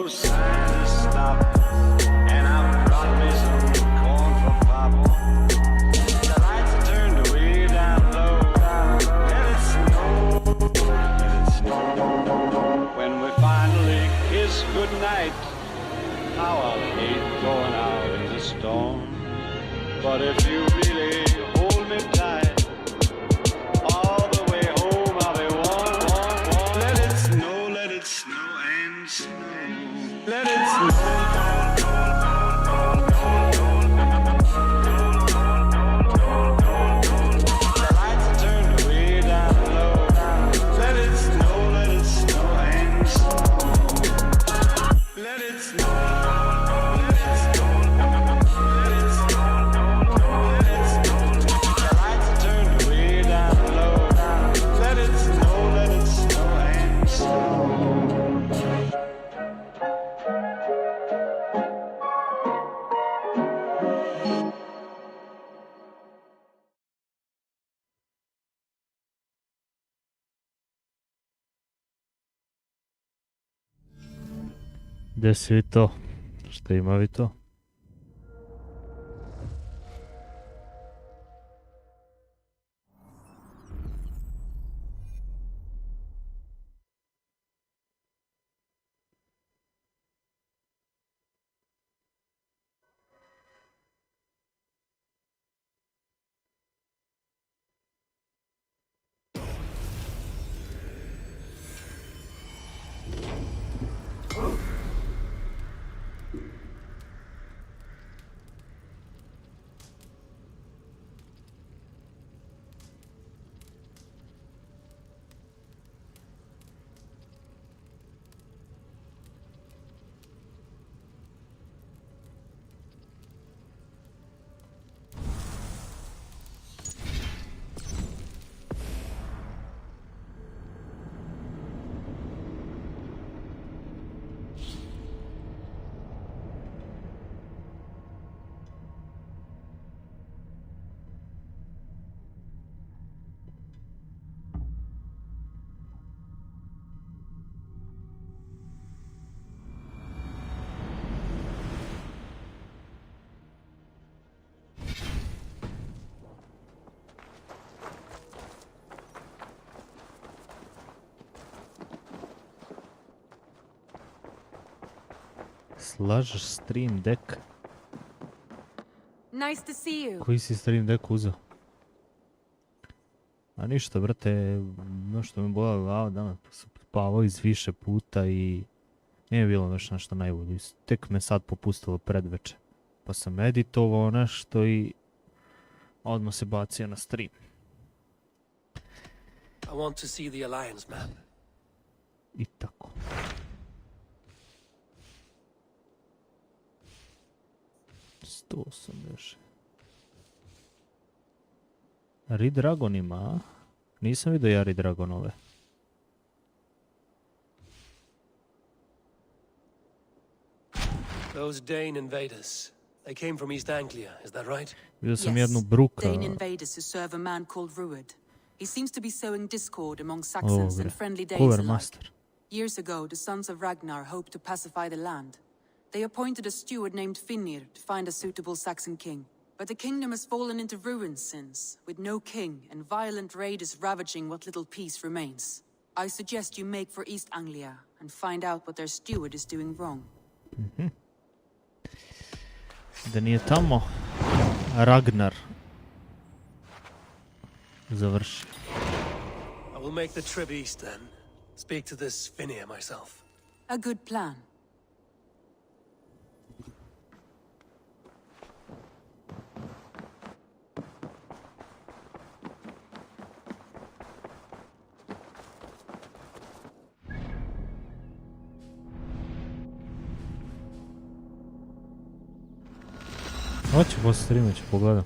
no sign to stop, and I've brought me some corn for pop. The lights are turned way down low. Let it snow, let it snow. When we finally kiss goodnight, how I'll hate going out in the storm. But if you really hold me tight, all the way home I'll be warm, warm, warm. Let it snow and snow. Let it snow. The lights are turned way down low. Let it snow and snow. Let it snow. Gdje si vi to? Šta ima vi to? Slažeš stream deck? Nice to see you. Koji si stream deck uzeo? A ništa, brate, nešto me bola glava, danas sam spavao iz više puta i nije bilo nešto najbolje. Tek me sad popustilo predveče. Pa sam editovao nešto i odmah se bacio na stream. I want to see the Alliance map. I tako. To sam još. Redragon ima, a? Nisam vidio ja Redragonove. Those Dane invaders. They came from East Anglia, is that right? Vidio sam jednu bruka. Dane invaders who serve a man called Ruud. He seems to be sowing discord among Saxons and friendly Danes alike. Master. Years ago, the sons of Ragnar hoped to pacify the land. They appointed a steward named Finnir to find a suitable Saxon king. But the kingdom has fallen into ruins since, with no king and violent raiders ravaging what little peace remains. I suggest you make for East Anglia and find out what their steward is doing wrong. Da nije tamo Ragnar završi. I will make the trip east then. Speak to this Finnir myself. A good plan. Hoće posle streama, ću pogledam.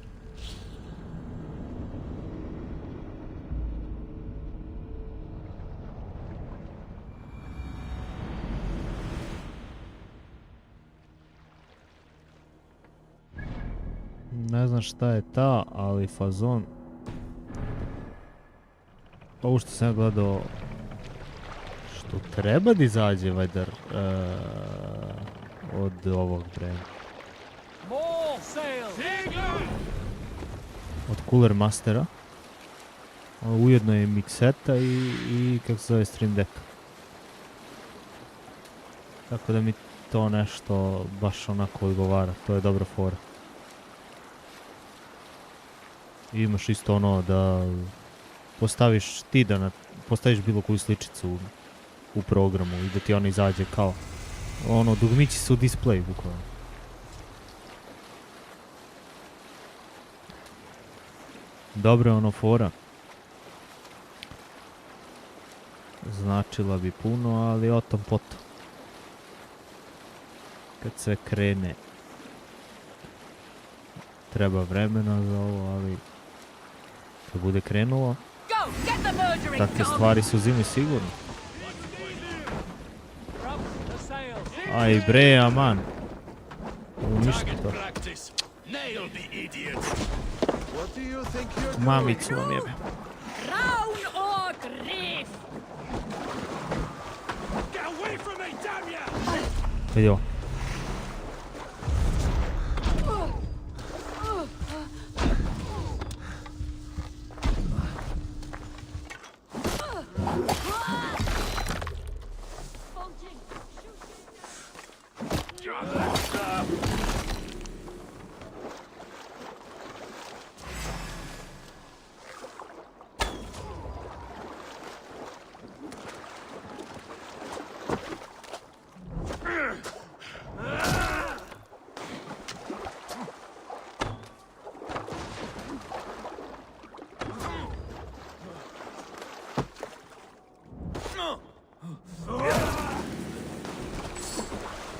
Ne znam šta je ta, ali fazon. Ovo što sam ja gledao, što treba da izađe, vajdar, od ovog brenda. More sail! Od Cooler Mastera. Ujedno je mikseta i kako se zove Stream Deck. Tako da mi to nešto baš onako odgovara, to je dobra fora. I imaš isto ono da postaviš ti da postaviš bilo koju sličicu u programu i da ti ona izađe kao ono dugmići su display bukvalno. Dobro je ono fora. Značila bi puno, ali o tom potom. Kad sve krene. Treba vremena za ovo, ali kad bude krenulo, takve stvari su zimi sigurno. Aj bre, aman. Uništi to. Mamicu vam jebe. Vidi ovo.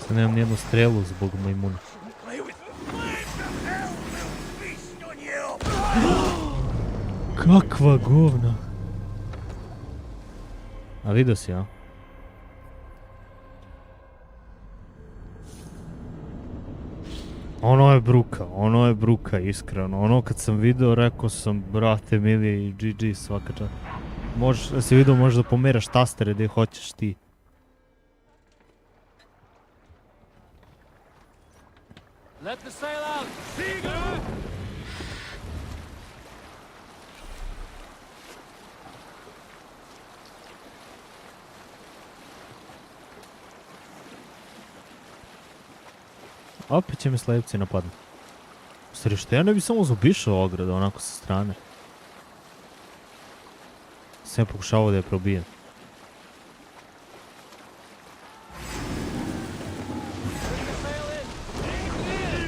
Sad nemam nijednu strelu zbog majmuna. Kakva govna. A vidio si, a? Ono je bruka, iskreno. Ono kad sam vidio, rekao sam, brate mili i GG svaka čast. Da si vidio, možeš da pomeraš tastere gdje hoćeš ti. Let the sail out! Opet će me slepci napadnu. Stari, što ja ne bi samo zobišao ograda onako sa strane. Sam pokušavao da je probijem.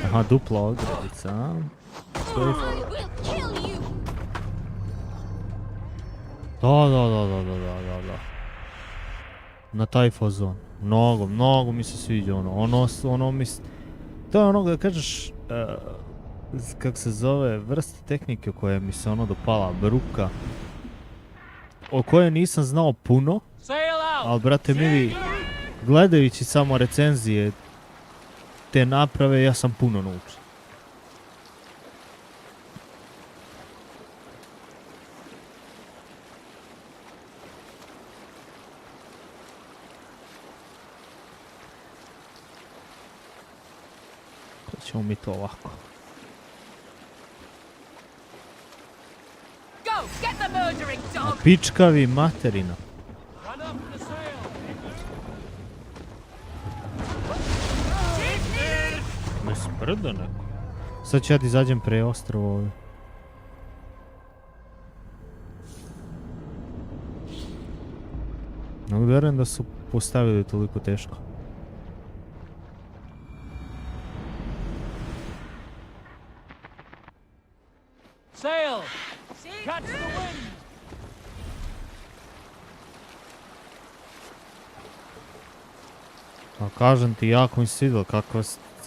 Aha, dupla ogradica, a? Da. Na taj fazon. Mnogo mi se sviđa ono mi se... To je ono da kažeš, kako se zove, vrste tehnike koje mi se ono dopala, bruka. O kojoj nisam znao puno, ali brate mili, gledajući samo recenzije te naprave, ja sam puno naučio. Kako ćemo mi to ovako? A pičkavi materina. Me smrda neko. Sad ću ja da izađem preostro ovdje. No, vjerujem da su postavili toliko teško. Sail! Catch the wind! A kažem ti, jako mi se svidjelo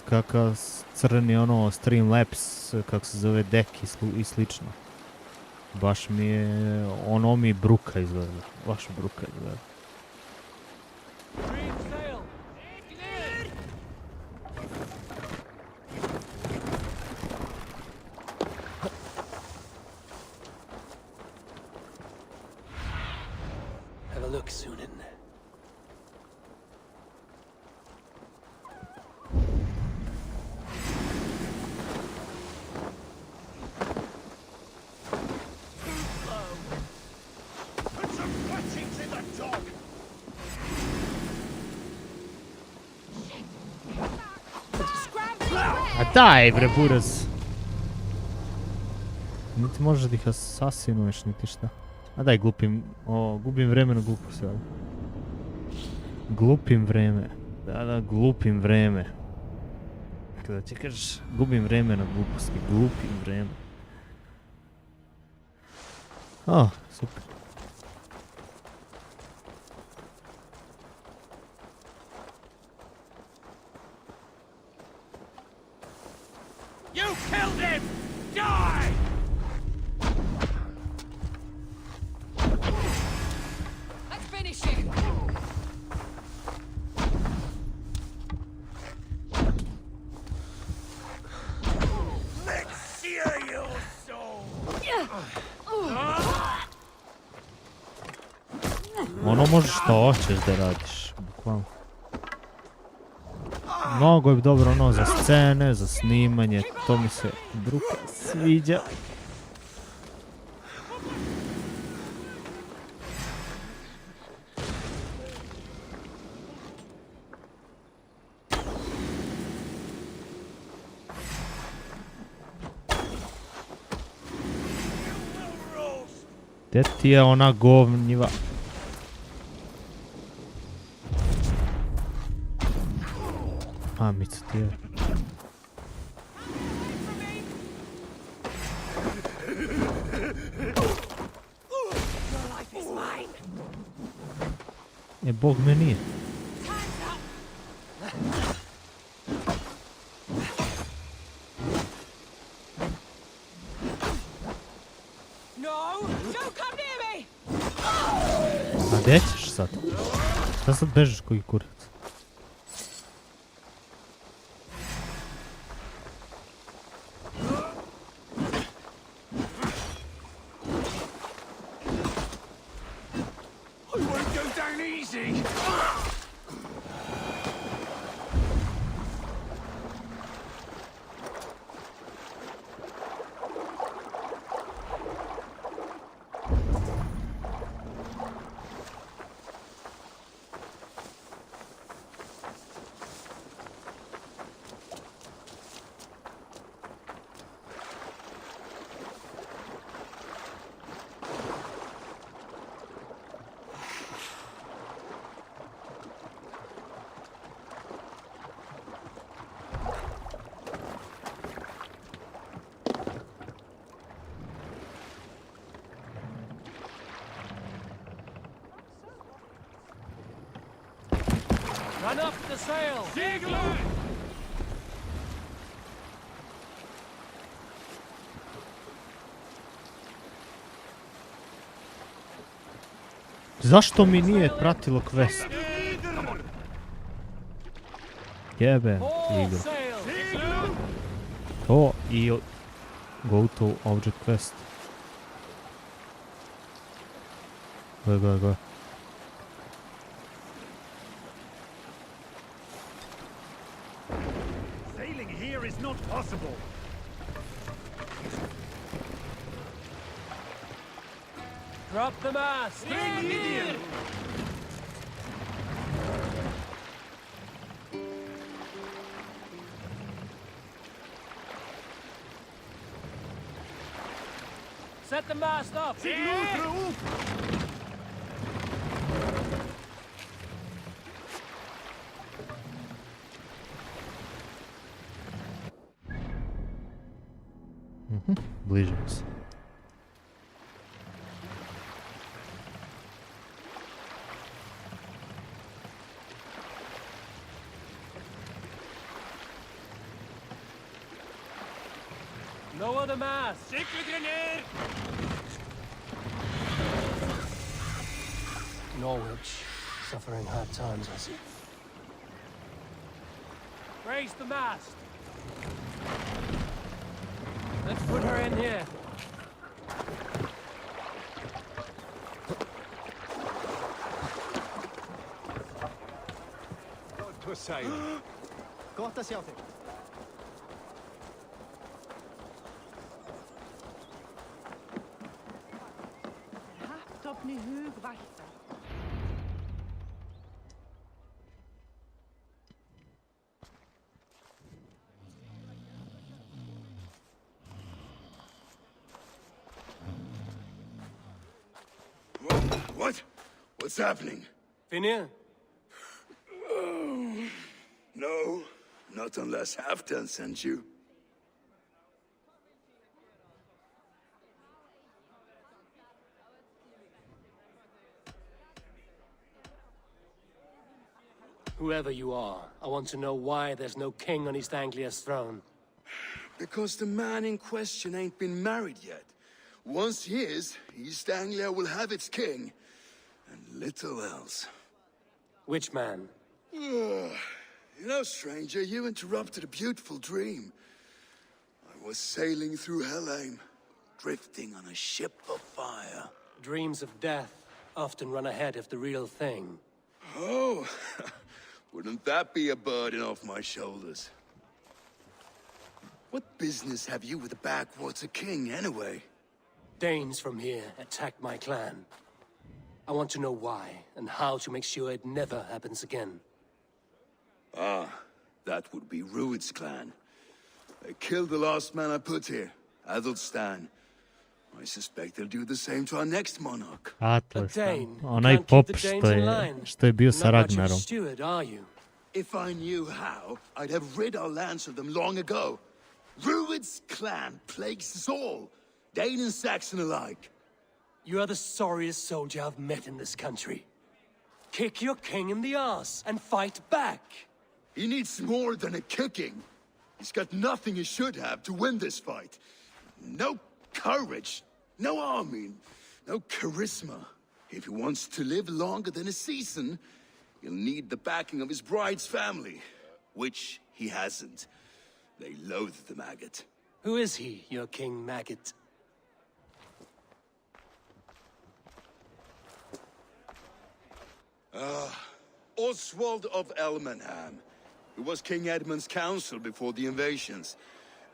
kakav crni ono Streamlabs, kako se zove, deck i slično. Baš mi je, ono mi bruka izgleda, baš bruka izgleda. A daj bre buraz. Niti možeš da ih asasinuješ, niti šta. A daj gubim vreme na gluposti, ali. Glupim vreme. Da, glupim vreme. Kada ti kažeš gubim vreme na gluposti, glupim vreme. Super. You killed him! Die! Let's finish it! Let's sear your soul! Ono možeš što hoćeš da radiš, bukvalno. Mnogo je dobro ono za scene, za snimanje, to mi se bruka sviđa. Gdje ti je ona govnjiva? Mico ti je. Bog me nije. A gdje ćeš sad? Šta sad bežeš koji kurac? Run up the sail! Dig line! Zašto mi nije pratilo quest? Jebem igru. To i go to object quest. Go. Sailing here is not possible. Drop the mast! Stay medium! Set the mast up! Bližimo se. Lower the mast! Cykelgrenade! Norwich, suffering hard times, I see. Raise the mast! Let's put her in here. To sail. Gott att se dig. Hatt upp ni högvakten. What? What's happening? Finir? No, not unless Halfdan sent you. Whoever you are, I want to know why there's no king on East Anglia's throne. Because the man in question ain't been married yet. Once he is, East Anglia will have its king. And little else. Which man? You know, stranger, you interrupted a beautiful dream. I was sailing through Helheim, drifting on a ship of fire. Dreams of death often run ahead of the real thing. Oh, wouldn't that be a burden off my shoulders? What business have you with the backwater king, anyway? Danes from here attacked my clan. I want to know why, and how to make sure it never happens again. Ah, that would be Rued's clan. They killed the last man I put here, Adelstan. I suspect they'll do the same to our next monarch. Atlas, Dane onaj can't pop keep the Danes in line. što je bio sa Not much of a Ragnarom. steward, are you? If I knew how, I'd have rid our lands of them long ago. Rued's clan plagues us all, Dane and Saxon alike. You are the sorriest soldier I've met in this country. Kick your king in the arse and fight back. He needs more than a kicking. He's got nothing he should have to win this fight. No courage, no army, no charisma. If he wants to live longer than a season, he'll need the backing of his bride's family, which he hasn't. They loathe the maggot. Who is he, your king maggot? Oswald of Elmenham. He was King Edmund's counsel before the invasions.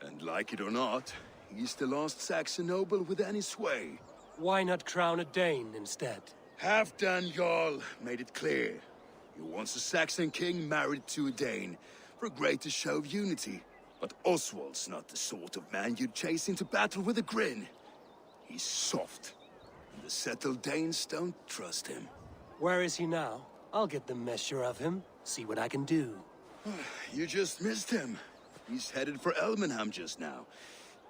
And like it or not, he's the last Saxon noble with any sway. Why not crown a Dane instead? Halfdan Jarl made it clear. He wants a Saxon king married to a Dane, for a greater show of unity. But Oswald's not the sort of man you'd chase into battle with a grin. He's soft, and the settled Danes don't trust him. Where is he now? I'll get the measure of him, see what I can do. You just missed him. He's headed for Elmenham just now,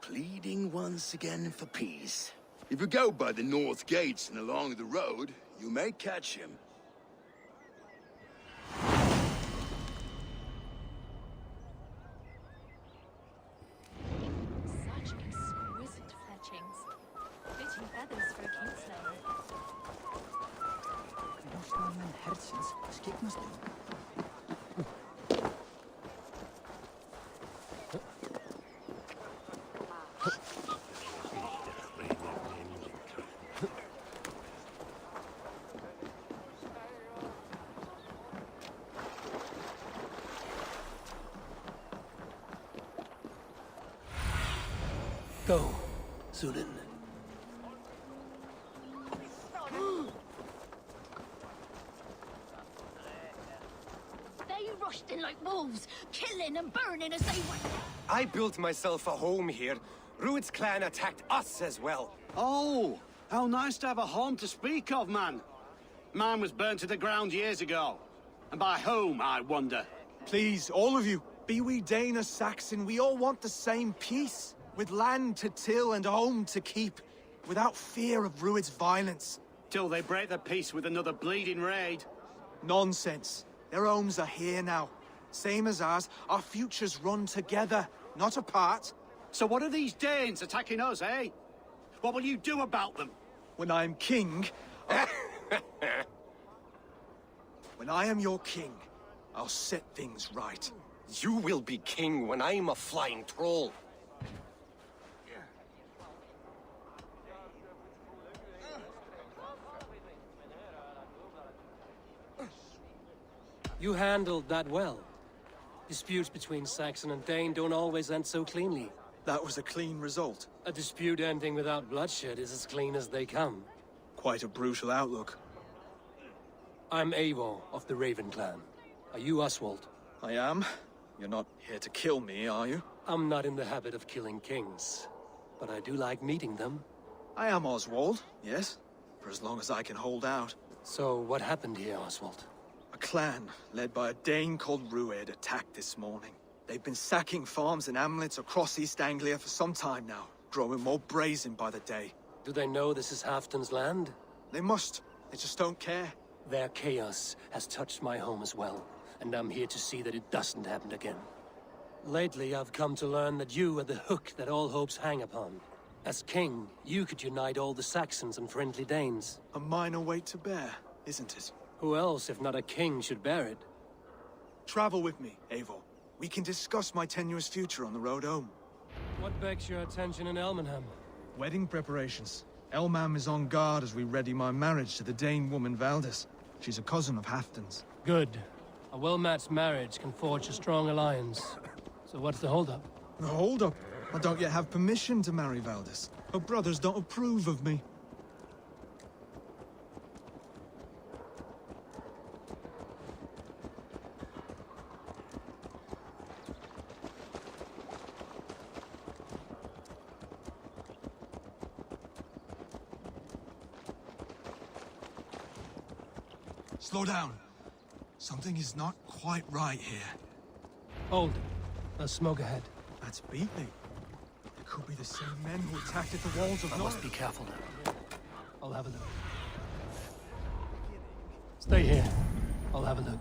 pleading once again for peace. If you go by the north gates and along the road, you may catch him. Such exquisite fletchings. Fitting feathers for a kingslayer. Losnamen hersens skiknast um. Go, Zulin. They rushed in like wolves, killing and burning as they went. I built myself a home here. Rued's clan attacked us as well. Oh, how nice to have a home to speak of, man. Mine was burnt to the ground years ago. And by whom, I wonder? Please, all of you, be we Dane or Saxon, we all want the same peace. With land to till and a home to keep. Without fear of Rued's violence. Till they break the peace with another bleeding raid. Nonsense. Their homes are here now. Same as ours, our futures run together, not apart. So what are these Danes attacking us, eh? What will you do about them? When I am king... When I am your king, I'll set things right. You will be king when I'm a flying troll. You handled that well. Disputes between Saxon and Dane don't always end so cleanly. That was a clean result. A dispute ending without bloodshed is as clean as they come. Quite a brutal outlook. I'm Eivor of the Raven clan. Are you Oswald? I am. You're not here to kill me, are you? I'm not in the habit of killing kings, but I do like meeting them. I am Oswald, yes. For as long as I can hold out. So, what happened here, Oswald? A clan, led by a Dane called Rued, attacked this morning. They've been sacking farms and hamlets across East Anglia for some time now, growing more brazen by the day. Do they know this is Halfton's land? They must. They just don't care. Their chaos has touched my home as well, and I'm here to see that it doesn't happen again. Lately, I've come to learn that you are the hook that all hopes hang upon. As king, you could unite all the Saxons and friendly Danes. A minor weight to bear, isn't it? Who else, if not a king, should bear it? Travel with me, Eivor. We can discuss my tenuous future on the road home. What begs your attention in Elmenham? Wedding preparations. Elmam is on guard as we ready my marriage to the Dane woman Valdis. She's a cousin of Halfton's. Good. A well-matched marriage can forge a strong alliance. So what's the holdup? The holdup? I don't yet have permission to marry Valdis. Her brothers don't approve of me. Slow down. Something is not quite right here. Hold. There's smoke ahead. That's Beatley. It could be the same men who attacked at the walls of I North. must be careful now. I'll have a look. Stay here. I'll have a look.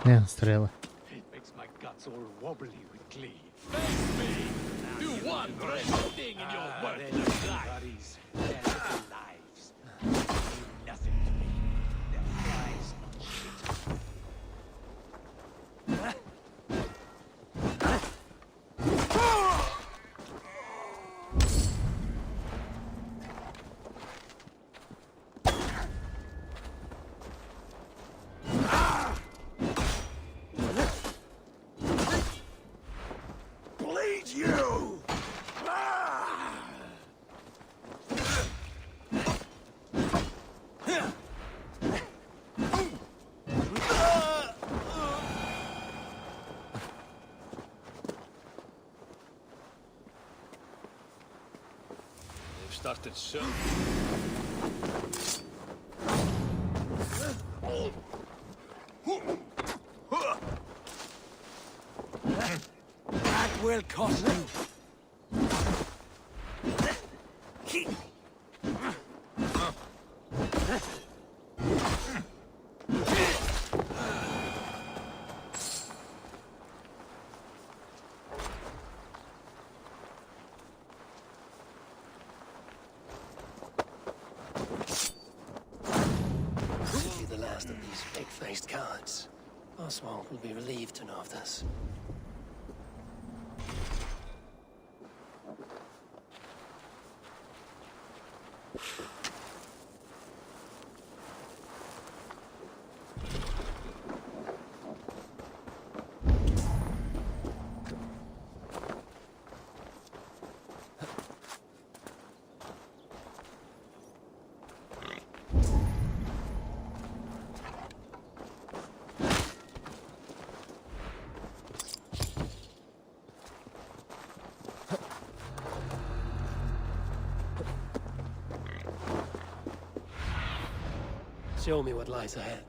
Nemam strele. It makes my guts all wobbly with glee. Face me! Do one brave thing in your worthless life. Their little lives mean nothing to me. Their flies and shit. Started soon. That will cost you. Of these big-faced cards. Oswald will be relieved to know of this. Show me what lies ahead.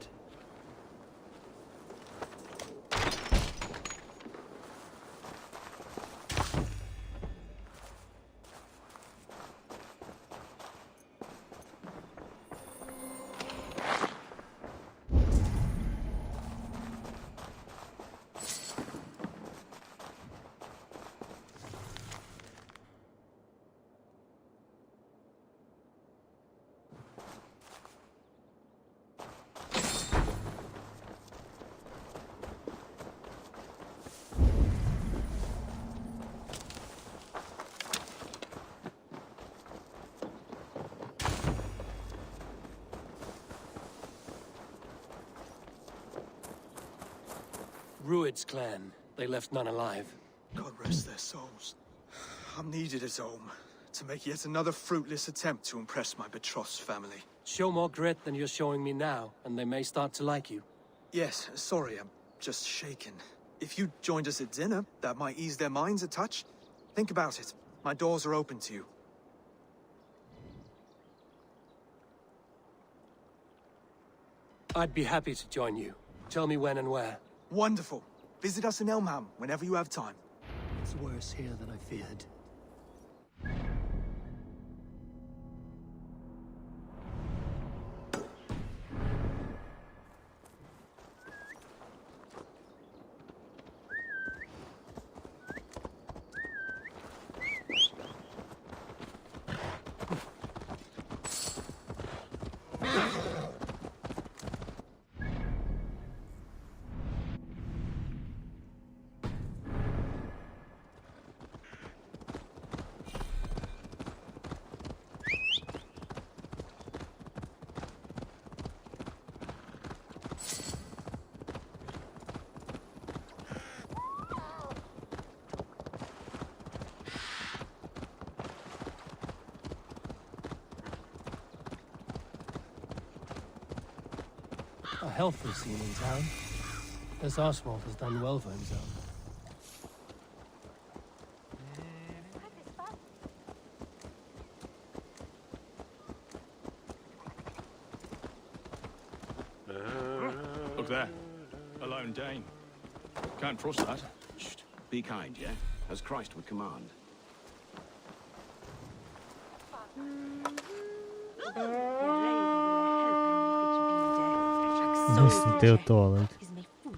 Rued's clan. They left none alive. God rest their souls. I'm needed at home to make yet another fruitless attempt to impress my betrothed family. Show more grit than you're showing me now, and they may start to like you. Yes, sorry, I'm just shaken. If you joined us at dinner, that might ease their minds a touch. Think about it. My doors are open to you. I'd be happy to join you. Tell me when and where. Wonderful. Visit us in Elmham whenever you have time. It's worse here than I feared. A healthy scene in town. This Oswald has done well for himself. Look there. A lone Dane. Can't trust that. Shh. Be kind, yeah? As Christ would command. Mislim te u toalet.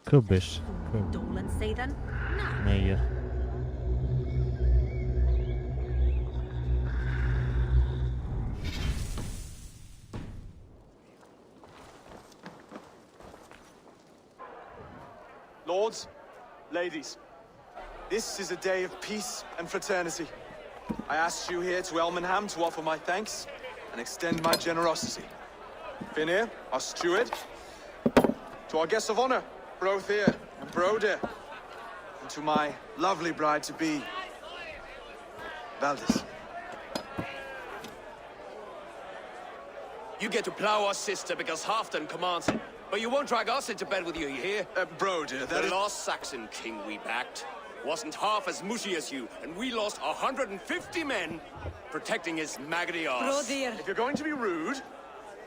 Ko biš? Dolan sedan? Ne je. Lords, ladies, this is a day of peace and fraternity. I asked you here to Elmenham to offer my thanks and extend my generosity. Finir, our steward, to our guests of honor, Brothier and Broder, and to my lovely bride-to-be, Valdis. You get to plow our sister because Halfdan commands it, but you won't drag us into bed with you hear? Broder, that the is... last Saxon king we backed wasn't half as mushy as you, and we lost 150 men protecting his maggoty arse. Broder. If you're going to be rude,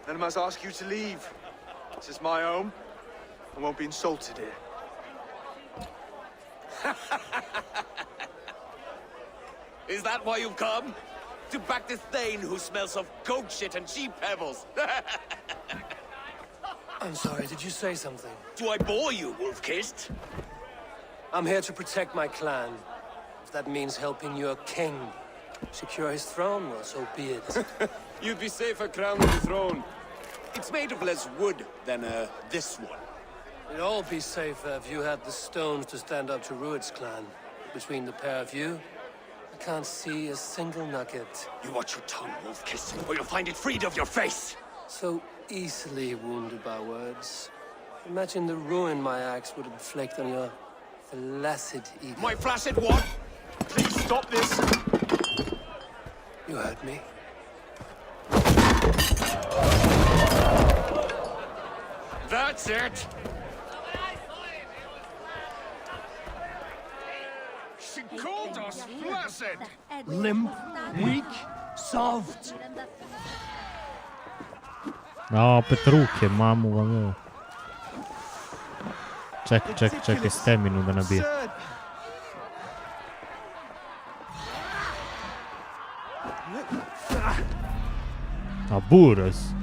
then I must ask you to leave. This is my home. I won't be insulted here. Is that why you've come? To back this Thane who smells of goat shit and sheep pebbles? I'm sorry, did you say something? Do I bore you, wolf-kissed? I'm here to protect my clan. If that means helping your king secure his throne, well, so be it. You'd be safer crowned the throne. It's made of less wood than, this one. We'd all be safer if you had the stones to stand up to Rued's clan. Between the pair of you, I can't see a single nugget. You watch your tongue, wolf-kiss, or you'll find it freed of your face! So easily wounded by words. Imagine the ruin my axe would inflict on your flaccid ego. My flaccid what? Please stop this! You heard me. That's it! She called us flaccid! Limp, weak, soft. A, opet ruke, mamu vam. Čekaj, staminu da nabije. A buraz.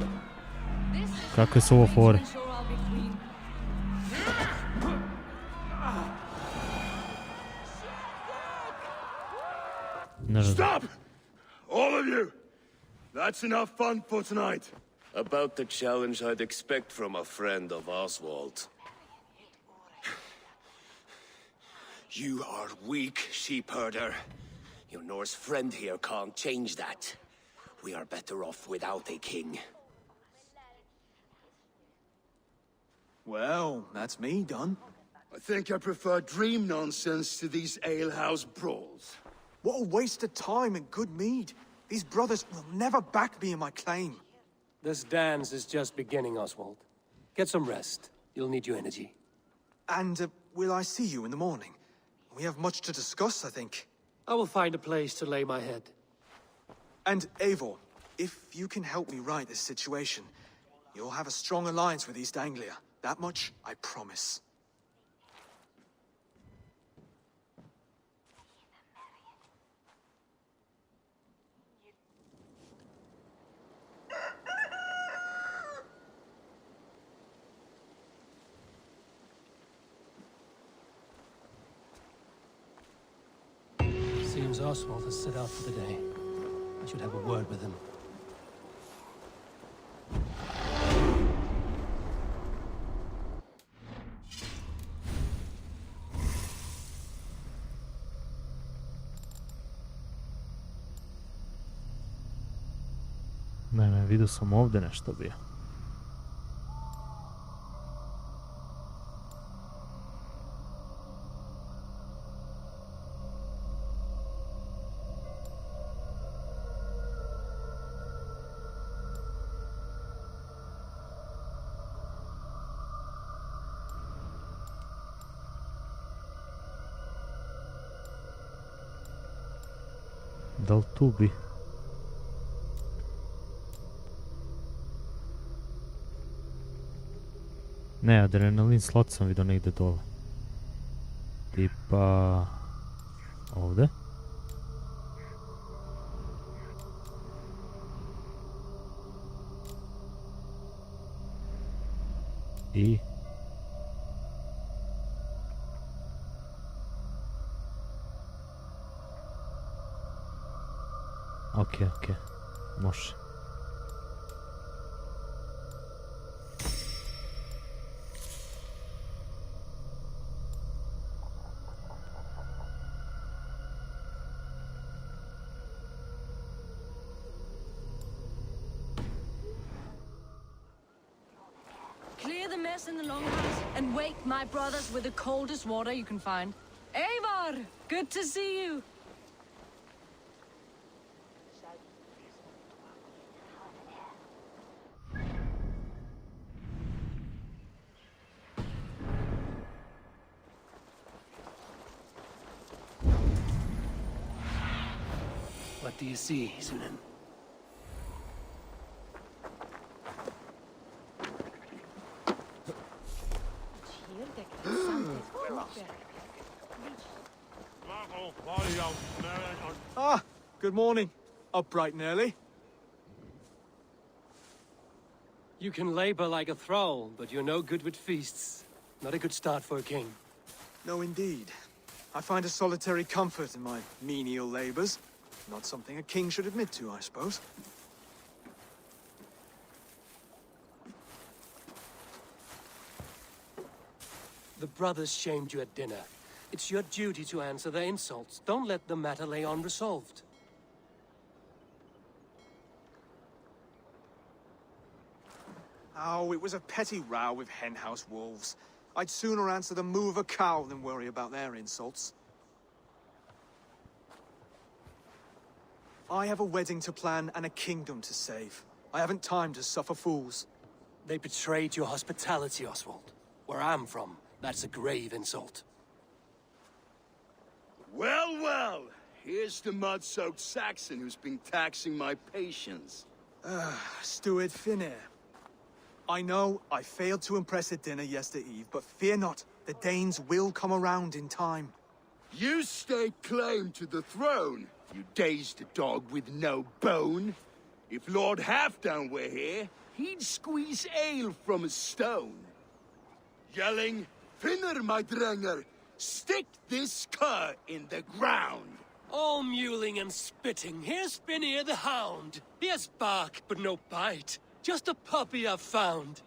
Kakve su ovo fore? Stop! All of you! That's enough fun for tonight. About the challenge I'd expect from a friend of Oswald. You are weak, sheep herder. Your Norse friend here can't change that. We are better off without a king. Well, that's me done. I think I prefer dream nonsense to these alehouse brawls. What a waste of time and good mead. These brothers will never back me in my claim. This dance is just beginning, Oswald. Get some rest. You'll need your energy. And will I see you in the morning? We have much to discuss, I think. I will find a place to lay my head. And Eivor, if you can help me right this situation, you'll have a strong alliance with East Anglia. That much, I promise. Seems Oswald has set out for the day. I should have a word with him. Ne, vidio sam ovdje nešto bio. Da li tu bi? Ne, adrenalin slot sam vidio negdje dole. Tipa... ovdje. I... Okej, može. Clear the mess in the longhouse and wake my brothers with the coldest water you can find. Eivor, good to see you. What do you see, Sunan? Ah, good morning. Up bright and early. You can labor like a thrall, but you're no good with feasts. Not a good start for a king. No, indeed. I find a solitary comfort in my menial labors. Not something a king should admit to, I suppose. The brothers shamed you at dinner. It's your duty to answer their insults. Don't let the matter lay unresolved. Oh, it was a petty row with henhouse wolves. I'd sooner answer the moo of a cow than worry about their insults. I have a wedding to plan and a kingdom to save. I haven't time to suffer fools. They betrayed your hospitality, Oswald. Where I'm from, that's a grave insult. Well, well, here's the mud-soaked Saxon who's been taxing my patience. Steward Finnair. I know I failed to impress at dinner yesterday eve, but fear not, the Danes will come around in time. You stake claim to the throne, you dazed dog with no bone. If Lord Halfdan were here, he'd squeeze ale from a stone. Yelling, Finner, my drenger, stick this cur in the ground. All mewling and spitting, here's Finnear the hound. He has bark, but no bite. Just a puppy I've found.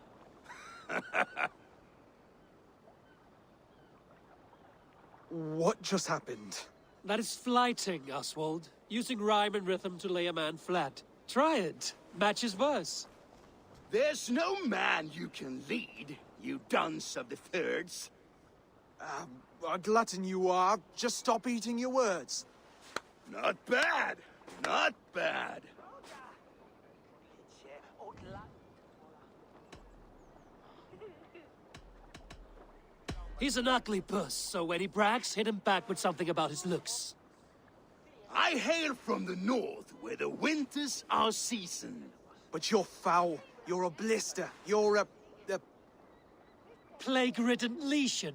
What just happened? That is flighting, Oswald. Using rhyme and rhythm to lay a man flat. Try it. Matches verse. There's no man you can lead, you dunce of the thirds. A glutton you are. Just stop eating your words. Not bad. Not bad. He's an ugly puss, so when he brags, hit him back with something about his looks. I hail from the north, where the winters are season. But you're foul. You're a blister. You're a... Plague-ridden lesion.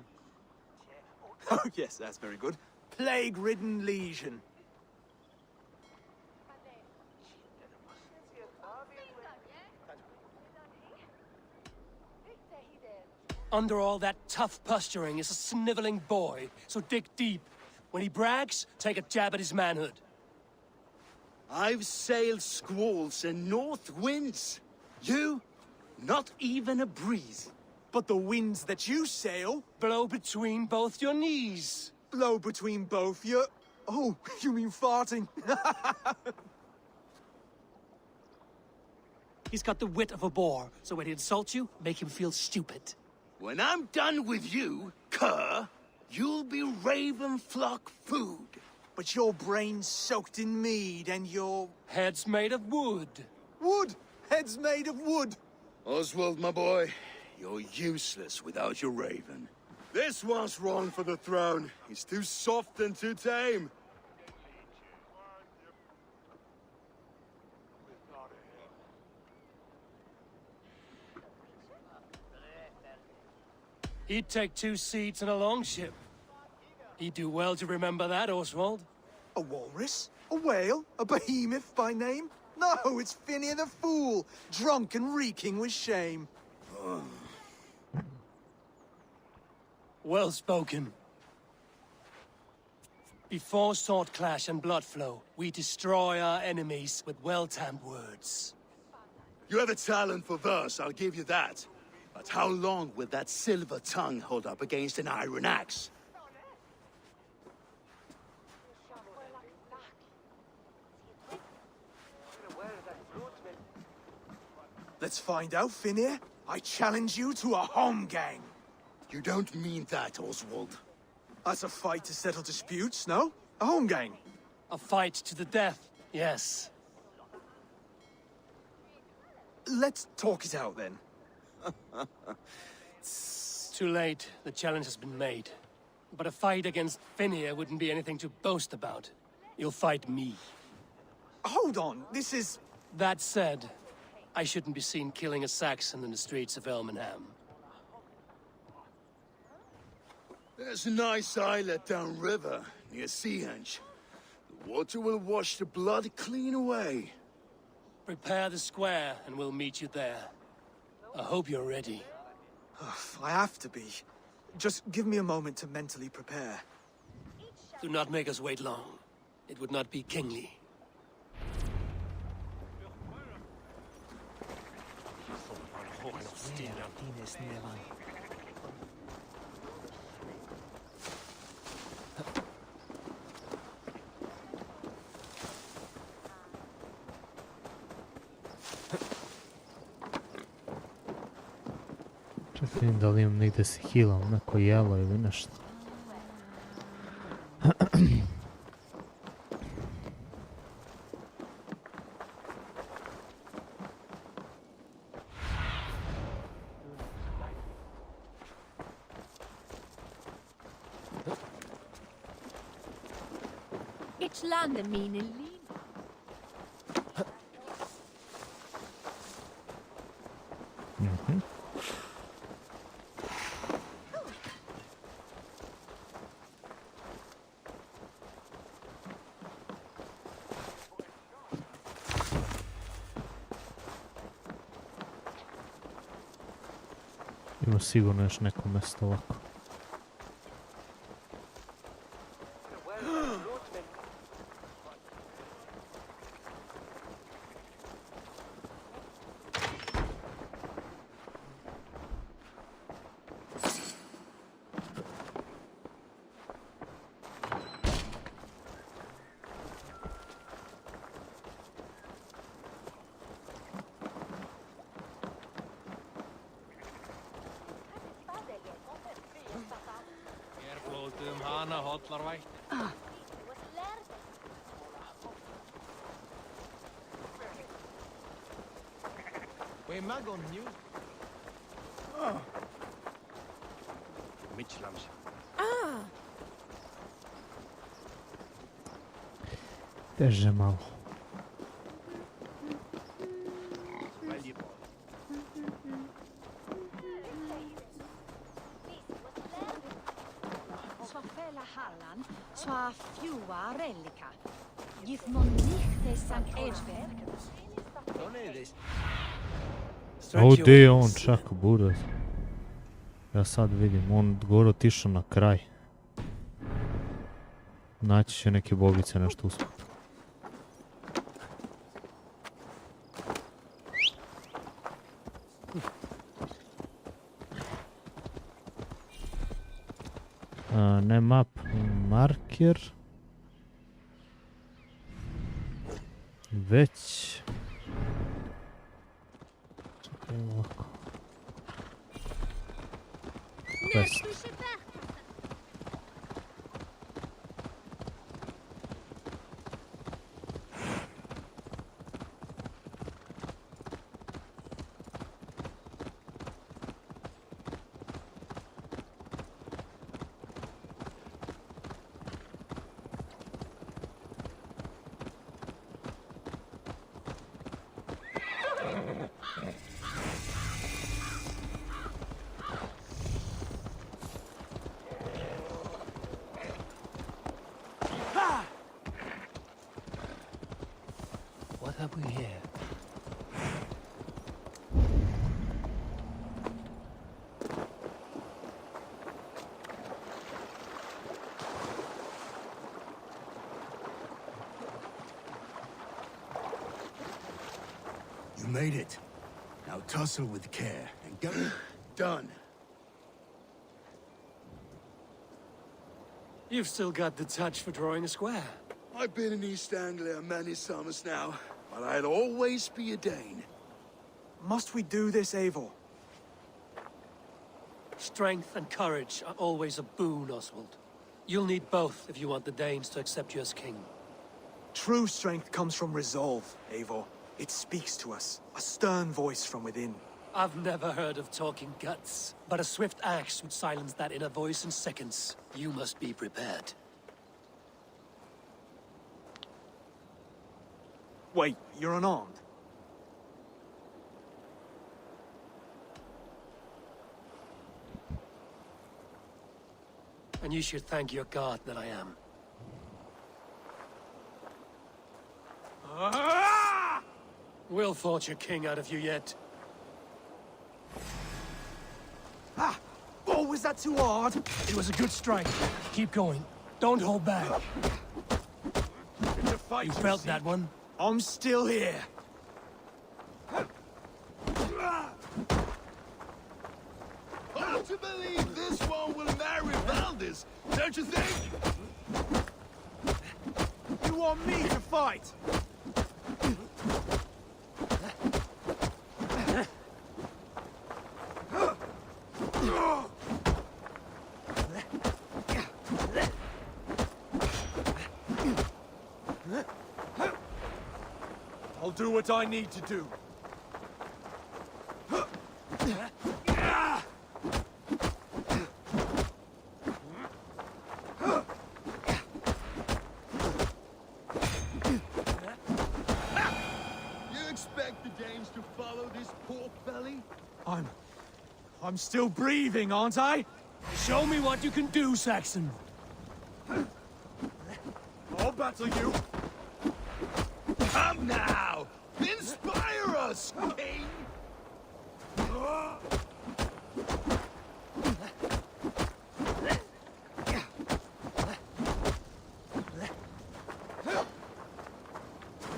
Oh, yes, that's very good. Plague-ridden lesion. Under all that tough posturing is a sniveling boy, so dig deep. When he brags, take a jab at his manhood. I've sailed squalls and north winds. You, not even a breeze. But the winds that you sail... Blow between both your knees. Blow between both your... Oh, you mean farting? He's got the wit of a boar, so when he insults you, make him feel stupid. When I'm done with you, cur, you'll be raven flock food. But your brain's soaked in mead and your... Head's made of wood. Wood! Head's made of wood! Oswald, my boy, you're useless without your raven. This one's wrong for the throne. He's too soft and too tame. He'd take 2 seats in a longship. He'd do well to remember that, Oswald. A walrus? A whale? A behemoth by name? No, it's Finnear the Fool, drunk and reeking with shame. Well spoken. Before sword clash and blood flow, we destroy our enemies with well-timed words. You have a talent for verse, I'll give you that. But how long will that silver tongue hold up against an iron axe? Let's find out, Finnear. I challenge you to a home gang. You don't mean that, Oswald. That's a fight to settle disputes, no? A home gang. A fight to the death, yes. Let's talk it out, then. It's too late. The challenge has been made. But a fight against Finnear wouldn't be anything to boast about. You'll fight me. Hold on, this is... That said, I shouldn't be seen killing a Saxon in the streets of Elmenham. There's a nice islet downriver, near Seahenge. The water will wash the blood clean away. Prepare the square, and we'll meet you there. I hope you're ready. I have to be. Just give me a moment to mentally prepare. Do not make us wait long. It would not be kingly. Čekaj, vidim da li imam negdje se healam, neko jelo ili nešto. It's landen mine liv. Ima sigurno još neko mjesto ovako. Teže malo. Halland, sva fjua relika. Gif mon nicht Sankt Edgeberg. O, gdje je on čak, buraz? Ja sad vidim, on gore otišao na kraj. Naći će neke bogice, nešto usput. Ne map, marker. Već. Čekaj ovako. Quest. What have we here? You made it. Now tussle with care and go. Done. You've still got the touch for drawing a square. I've been in East Anglia many summers now, but I'll always be a Dane. Must we do this, Eivor? Strength and courage are always a boon, Oswald. You'll need both if you want the Danes to accept you as king. True strength comes from resolve, Eivor. It speaks to us, a stern voice from within. I've never heard of talking guts, but a swift axe would silence that inner voice in seconds. You must be prepared. Wait, you're unarmed? And you should thank your God that I am. We'll forge a king out of you yet. Ah! Oh, was that too hard? It was a good strike. Keep going. Don't hold back. It's a fight, You felt that one? I'm still here. Hard to believe this one will marry Valdis, don't you think? You want me to fight? I'll do what I need to do. You expect the Danes to follow this pork belly? I'm still breathing, aren't I? Show me what you can do, Saxon. I'll battle you. Come now! Inspire us, King!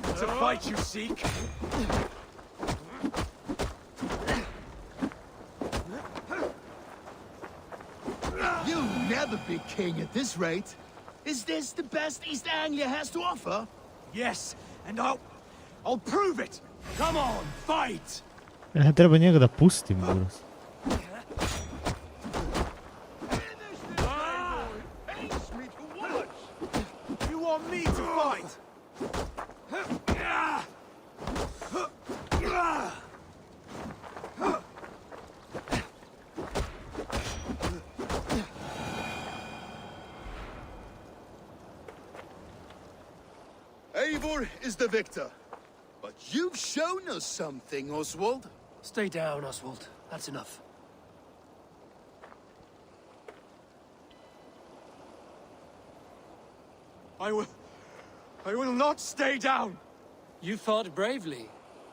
It's a fight you seek. You'll never be king at this rate. Is this the best East Anglia has to offer? Yes, and I'll prove it. Come on, fight! Treba njega da pustim, buraz. Eivor is the victor. But you've shown us something, Oswald. Stay down, Oswald. That's enough. I will not stay down! You fought bravely.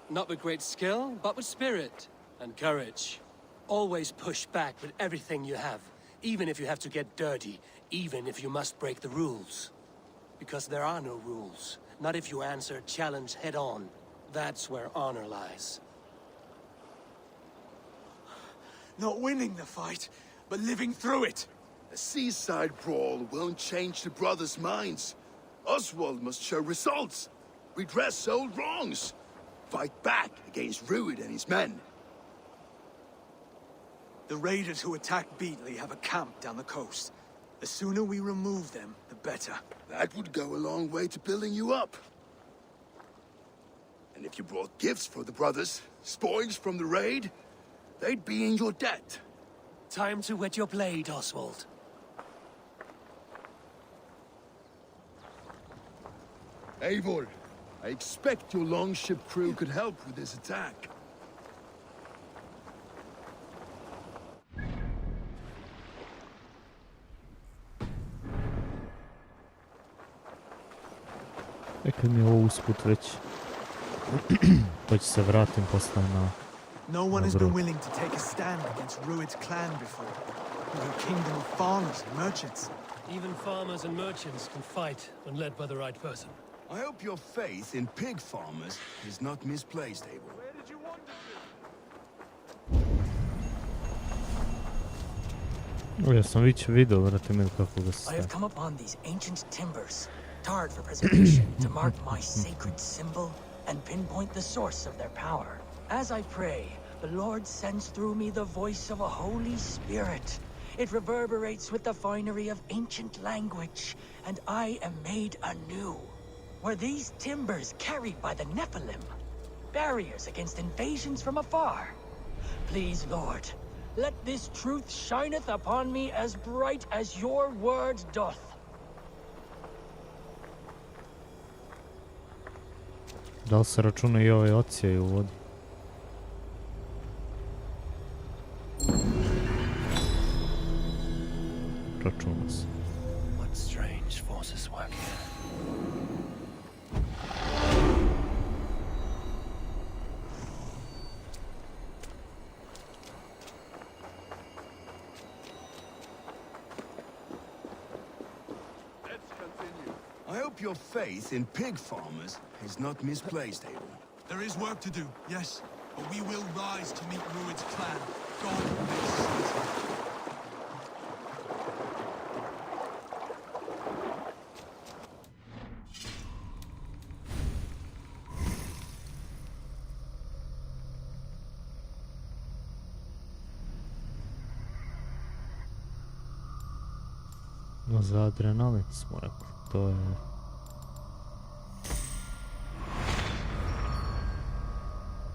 Not with great skill, but with spirit and courage. Always push back with everything you have, even if you have to get dirty, even if you must break the rules. Because there are no rules. Not if you answer a challenge head on. That's where honor lies. Not winning the fight, but living through it. A seaside brawl won't change the brothers' minds. Oswald must show results. Redress old wrongs. Fight back against Rued and his men. The raiders who attacked Beatley have a camp down the coast. The sooner we remove them, the better. That would go a long way to building you up. And if you brought gifts for the brothers, spoils from the raid, they'd be in your debt. Time to wet your blade, Oswald. Eivor, I expect your longship crew could help with this attack. Kad mi je ovo usput već, pa ću se vratim posle na... No one has been willing to take a stand against Rued's clan before. We're a kingdom of farmers and merchants. Even farmers and merchants can fight when led by the right person. I hope your faith in pig farmers is not misplaced, Eivor. Where did you want to Ja sam već video, vrati mi kako ga se I staje. have come upon these ancient timbers, tarred for preservation, to mark my sacred symbol and pinpoint the source of their power. As I pray, the Lord sends through me the voice of a Holy Spirit. It reverberates with the finery of ancient language, and I am made anew. Were these timbers carried by the Nephilim? Barriers against invasions from afar? Please, Lord, let this truth shineth upon me as bright as your word doth. Da li se računa i ove ocije u vodi? Računa se. What strange forces work here? I hope your faith in pig farmers is not misplaced, Eivor. There is work to do, yes. But we will rise to meet Rued's clan. God may seize him. No za adrenalin smo rekli, to je...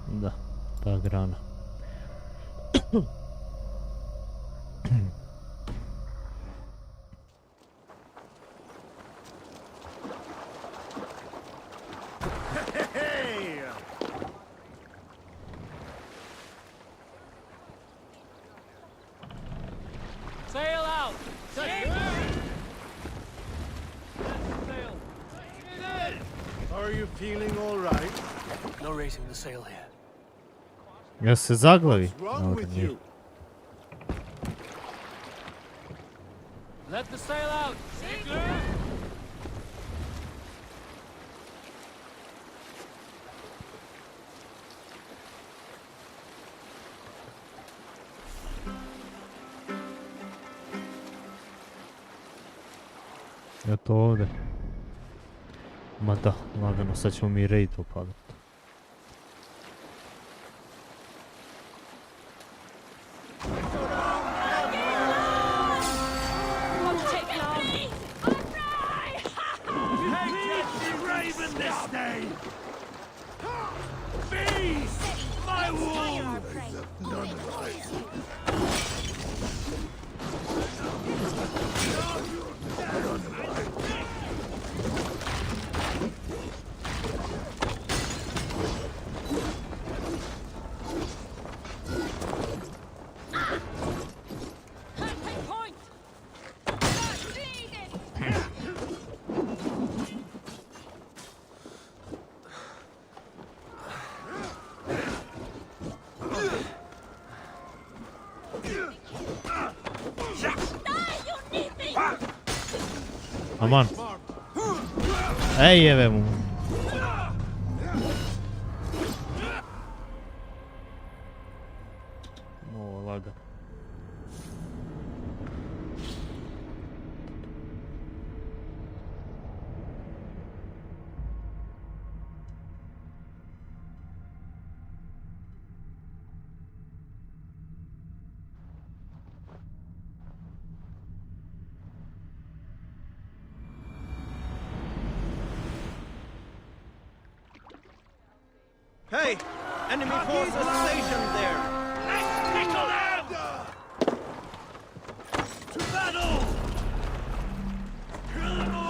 Da, ta grana. Sail out! Sail! Are you feeling all right? No raising the sail here. Ja se zaglavi. What's wrong Dobro, with nije. you? Let the sail out! Eto ovdje. Ma da, lagano, sad ćemo mi raid upadat. Aman. Ej, jebe mu. Ovo laga. Hey! Enemy forces stationed there! Let's tickle them! To battle! Kill them all!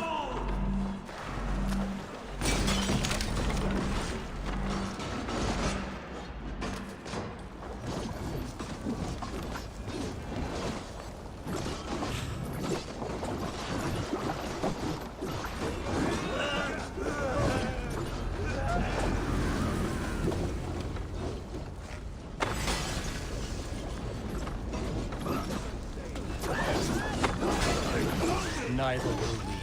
Neither will we.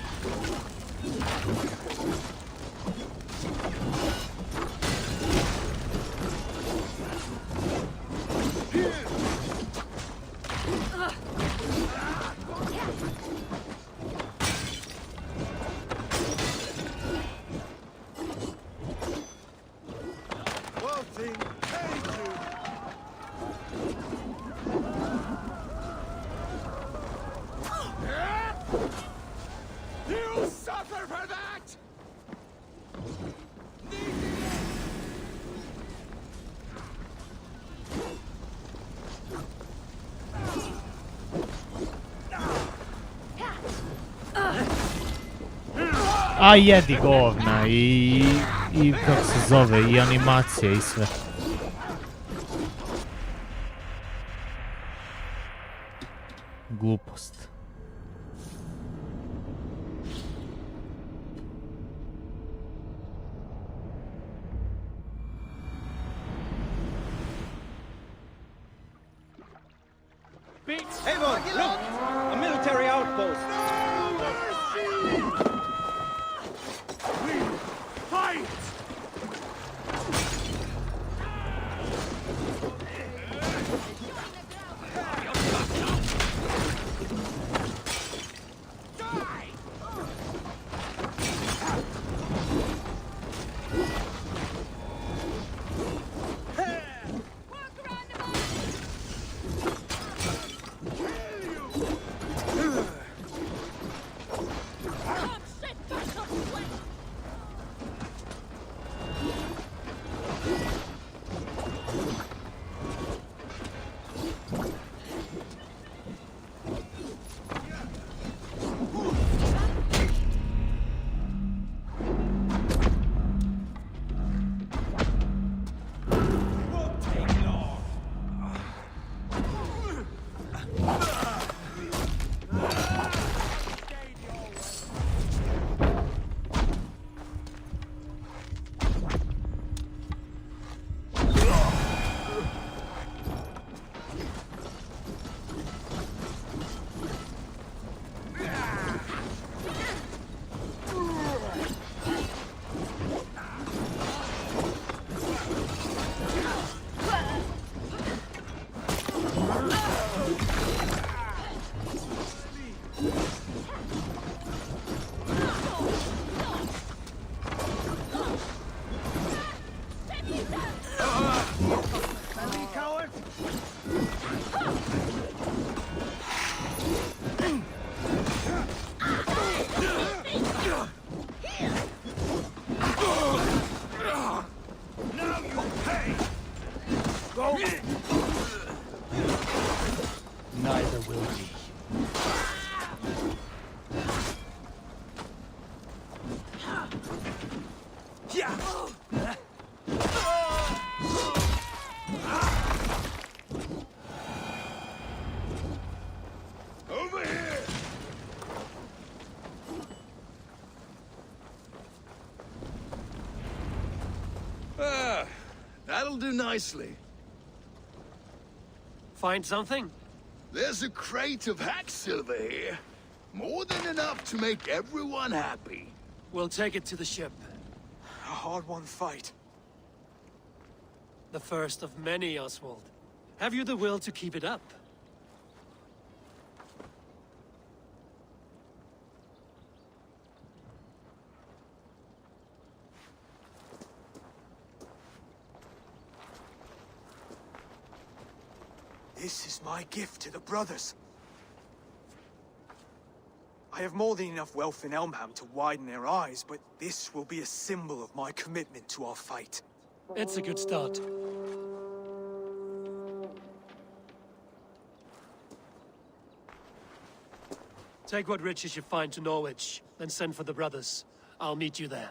You'll suffer for that! A jedi govna i kako se zove, i animacije i sve. Glupost. Avon, look! A military outpost! Fight! Neither will we. Over here! Ah, that'll do nicely. Find something? There's a crate of hack silver here. More than enough to make everyone happy. We'll take it to the ship. A hard-won fight. The first of many, Oswald. Have you the will to keep it up? This is my gift to the brothers. I have more than enough wealth in Elmham to widen their eyes, but this will be a symbol of my commitment to our fight. It's a good start. Take what riches you find to Norwich, then send for the brothers. I'll meet you there.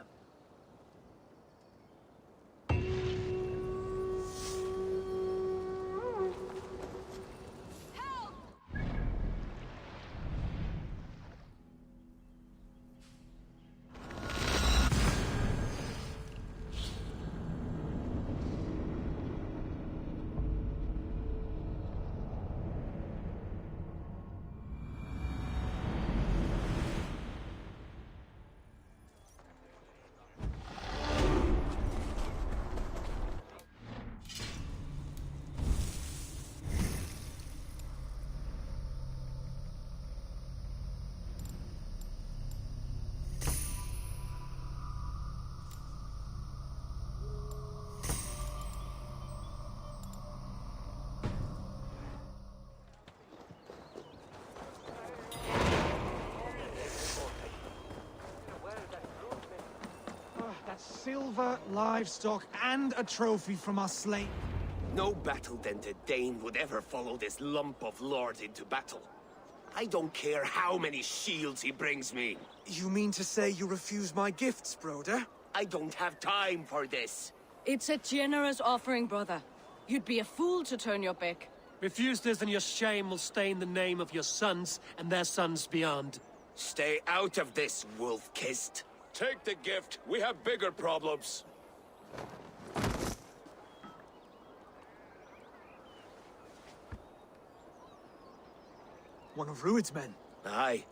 Silver, livestock, and a trophy from our slain. No battle-dented Dane would ever follow this lump of lord into battle. I don't care how many shields he brings me. You mean to say you refuse my gifts, broder? I don't have time for this. It's a generous offering, brother. You'd be a fool to turn your back. Refuse this and your shame will stain the name of your sons and their sons beyond. Stay out of this, wolf-kissed. Take the gift. We have bigger problems. One of Rued's men. Aye.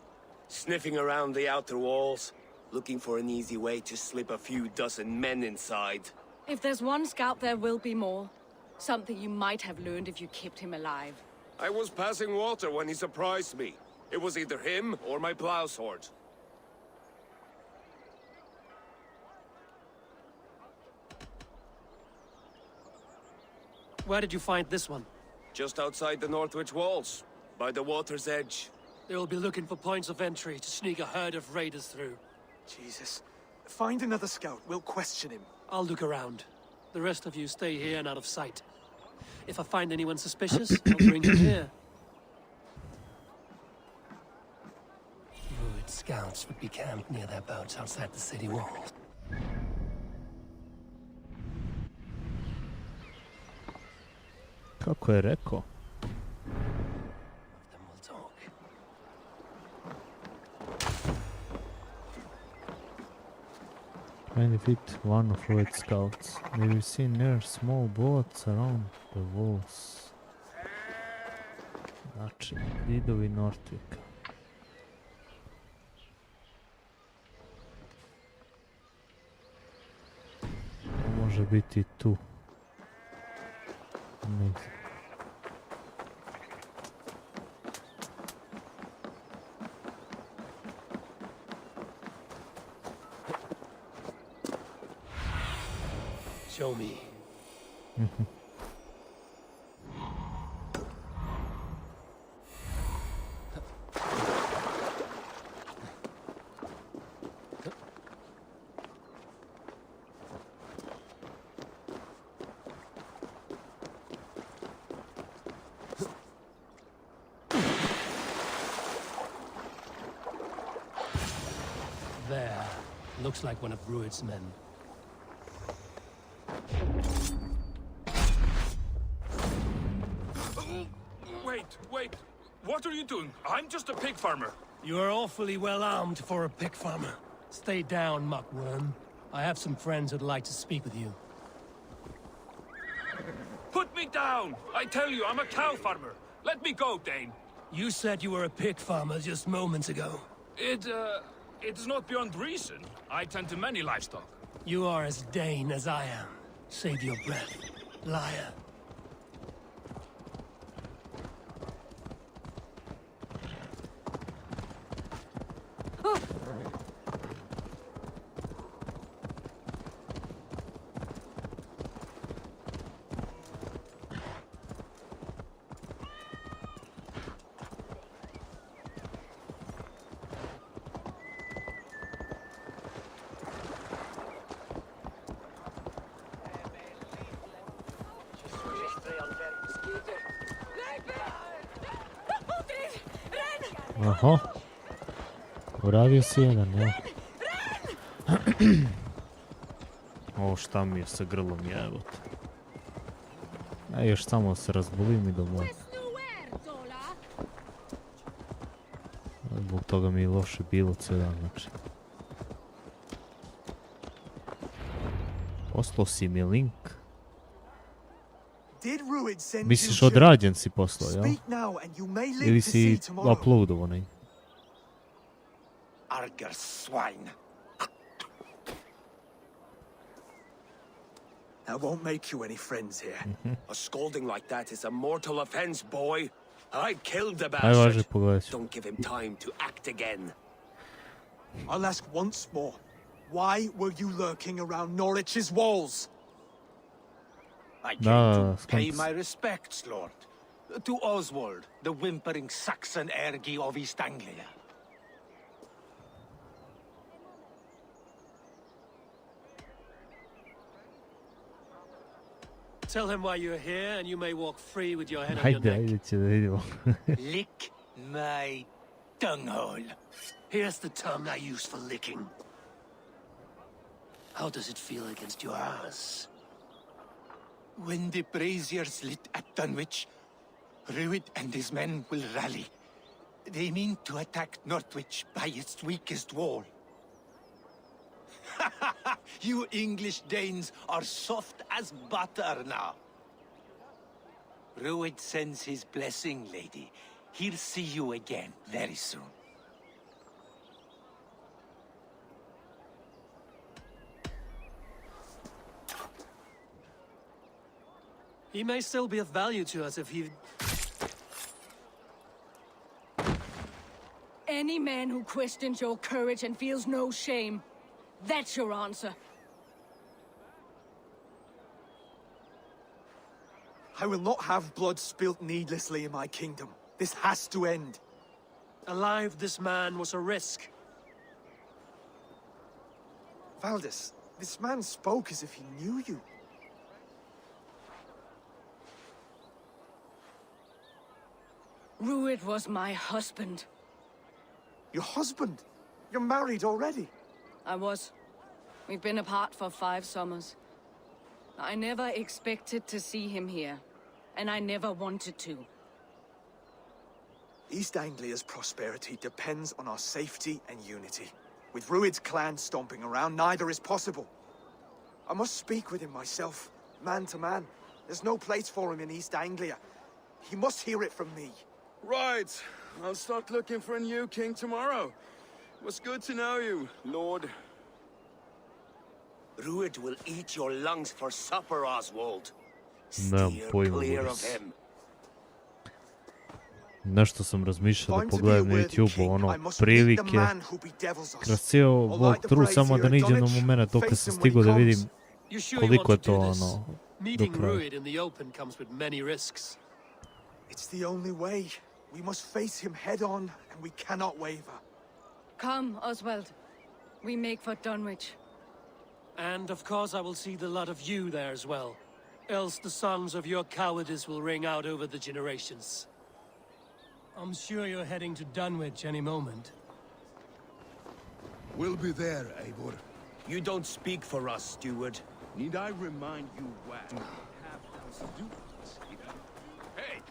Sniffing around the outer walls, looking for an easy way to slip a few dozen men inside. If there's one scout, there will be more. Something you might have learned if you kept him alive. I was passing water when he surprised me. It was either him or my plow sword. Where did you find this one? Just outside the Northwich walls, by the water's edge. They'll be looking for points of entry to sneak a herd of raiders through. Jesus. Find another scout. We'll question him. I'll look around. The rest of you stay here and out of sight. If I find anyone suspicious, I'll bring him here. Rued scouts would be camped near their boats outside the city walls. Kako je rekao? Then we'll talk. Try and defeat one of Lloyd's scouts. May be seen near small boats around the walls. Znači, vidovi Northwicka. Može biti tu. Negdje. Show me. There. Looks like one of Rued's men. Wait. What are you doing? I'm just a pig farmer. You are awfully well armed for a pig farmer. Stay down, muckworm. I have some friends who'd like to speak with you. Put me down! I tell you, I'm a cow farmer. Let me go, Dane. You said you were a pig farmer just moments ago. It is not beyond reason. I tend to many livestock. You are as Dane as I am. Save your breath, liar. Aha. Uradio si jedan, ja. Ovo šta mi je sa grlom, jebote. A još samo se razbolim i domov. Zbog toga mi je loše bilo cijel dan, znači. Poslao si mi link. Misliš odrađen si poslao, jel? Ili si uploadovao nej? Arger swine. That won't make you any friends here. A scolding like that is a mortal offense, boy. I killed the Najvažnije bastard. pogledati. Don't give him time to act again. I'll ask once more. Why were you lurking around Norwich's walls? I came to pay my respects, Lord. To Oswald, the whimpering Saxon ergi of East Anglia. Tell him why you're here, and you may walk free with your head on your neck. Ajde će da vidimo. Lick my dunghole. Here's the tongue I use for licking. How does it feel against your ass? When the braziers lit at Dunwich, Rued and his men will rally. They mean to attack Northwich by its weakest wall. You English Danes are soft as butter now. Rued sends his blessing, lady. He'll see you again very soon. He may still be of value to us if he... Any man who questions your courage and feels no shame, that's your answer. I will not have blood spilt needlessly in my kingdom. This has to end. Alive, this man was a risk. Valdis, this man spoke as if he knew you. Rued was my husband. Your husband? You're married already? I was. We've been apart for 5 summers. I never expected to see him here, and I never wanted to. East Anglia's prosperity depends on our safety and unity. With Rued's clan stomping around, neither is possible. I must speak with him myself, man to man. There's no place for him in East Anglia. He must hear it from me. Right. I'll start looking for a new king tomorrow. It was good to know you, Lord. Rued will eat your lungs for supper, Oswald. Nemam Steer pojma, clear Boris. of him. Nešto sam razmišljao da pogledam na YouTube, ono, prilike, kroz cijel walkthrough, samo da ne idem na moment dok sam stigao da vidim koliko je to, ono, do kraja. It's the only way. We must face him head on, and we cannot waver. Come, Oswald. We make for Dunwich. And of course I will see the lot of you there as well. Else the songs of your cowardice will ring out over the generations. I'm sure you're heading to Dunwich any moment. We'll be there, Eivor. You don't speak for us, steward. Need I remind you where we have else to do this? Hey!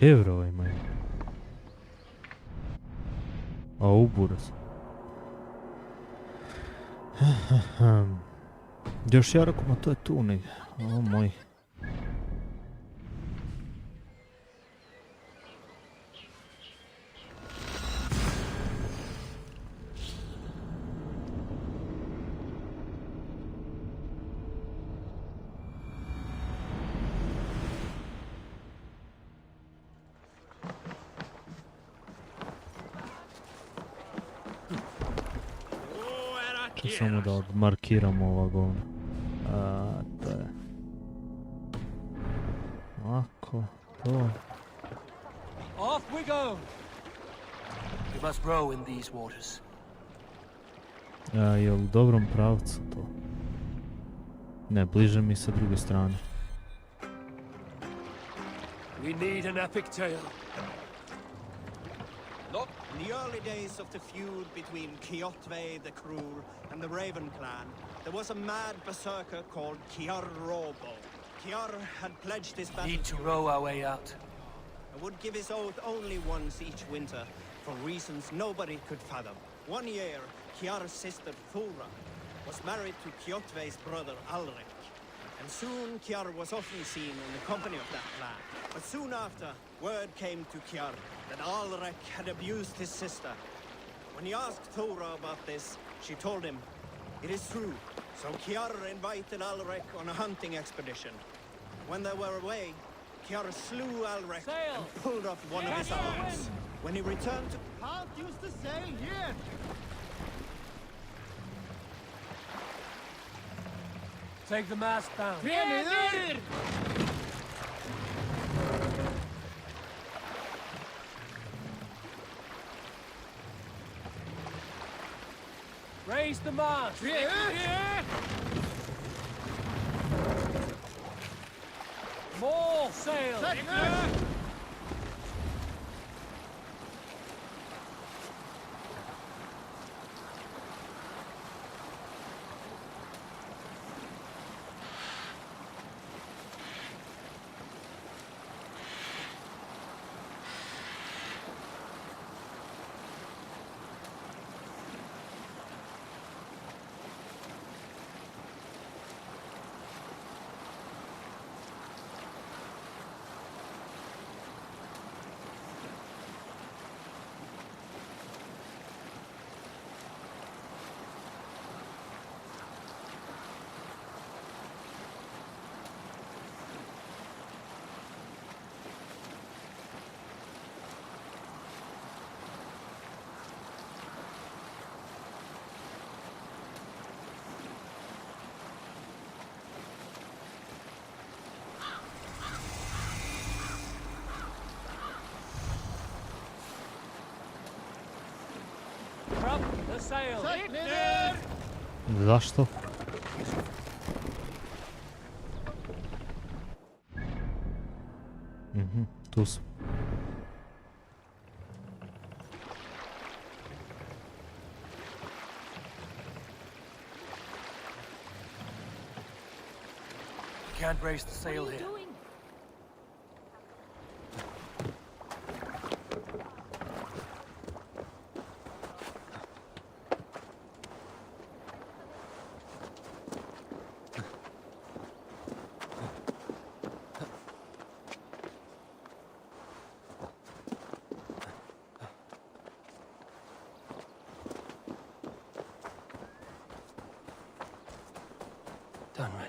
Evrova imaju. A uburaz. Još ja rekao, ma to je tu negdje. O moj. Samo da odmarkiramo ova govna. To je... Ovako, to... Off we go! We must row in these waters. Je u dobrom pravcu to? Ne, bliže mi sa druge strane. We need an epic tale. In the early days of the feud between Kjotve the Cruel and the Raven clan, there was a mad berserker called Kiar Robo. Kiar had pledged his battle Need to row our way out. and would give his oath only once each winter, for reasons nobody could fathom. One year, Kiar's sister Thora was married to Kjotve's brother Alrik, and soon Kiar was often seen in the company of that clan. But soon after, word came to Kiar that Alrik had abused his sister. When he asked Thora about this, she told him, "It is true." So Kiar invited Alrik on a hunting expedition. When they were away, Kiar slew Alrik and pulled off one of his arms. When he returned to... Can't use the sail here! Take the mast down. Raise the mast. More sail. Drop the sail. Zašto? Tu su. Can't raise the sail here.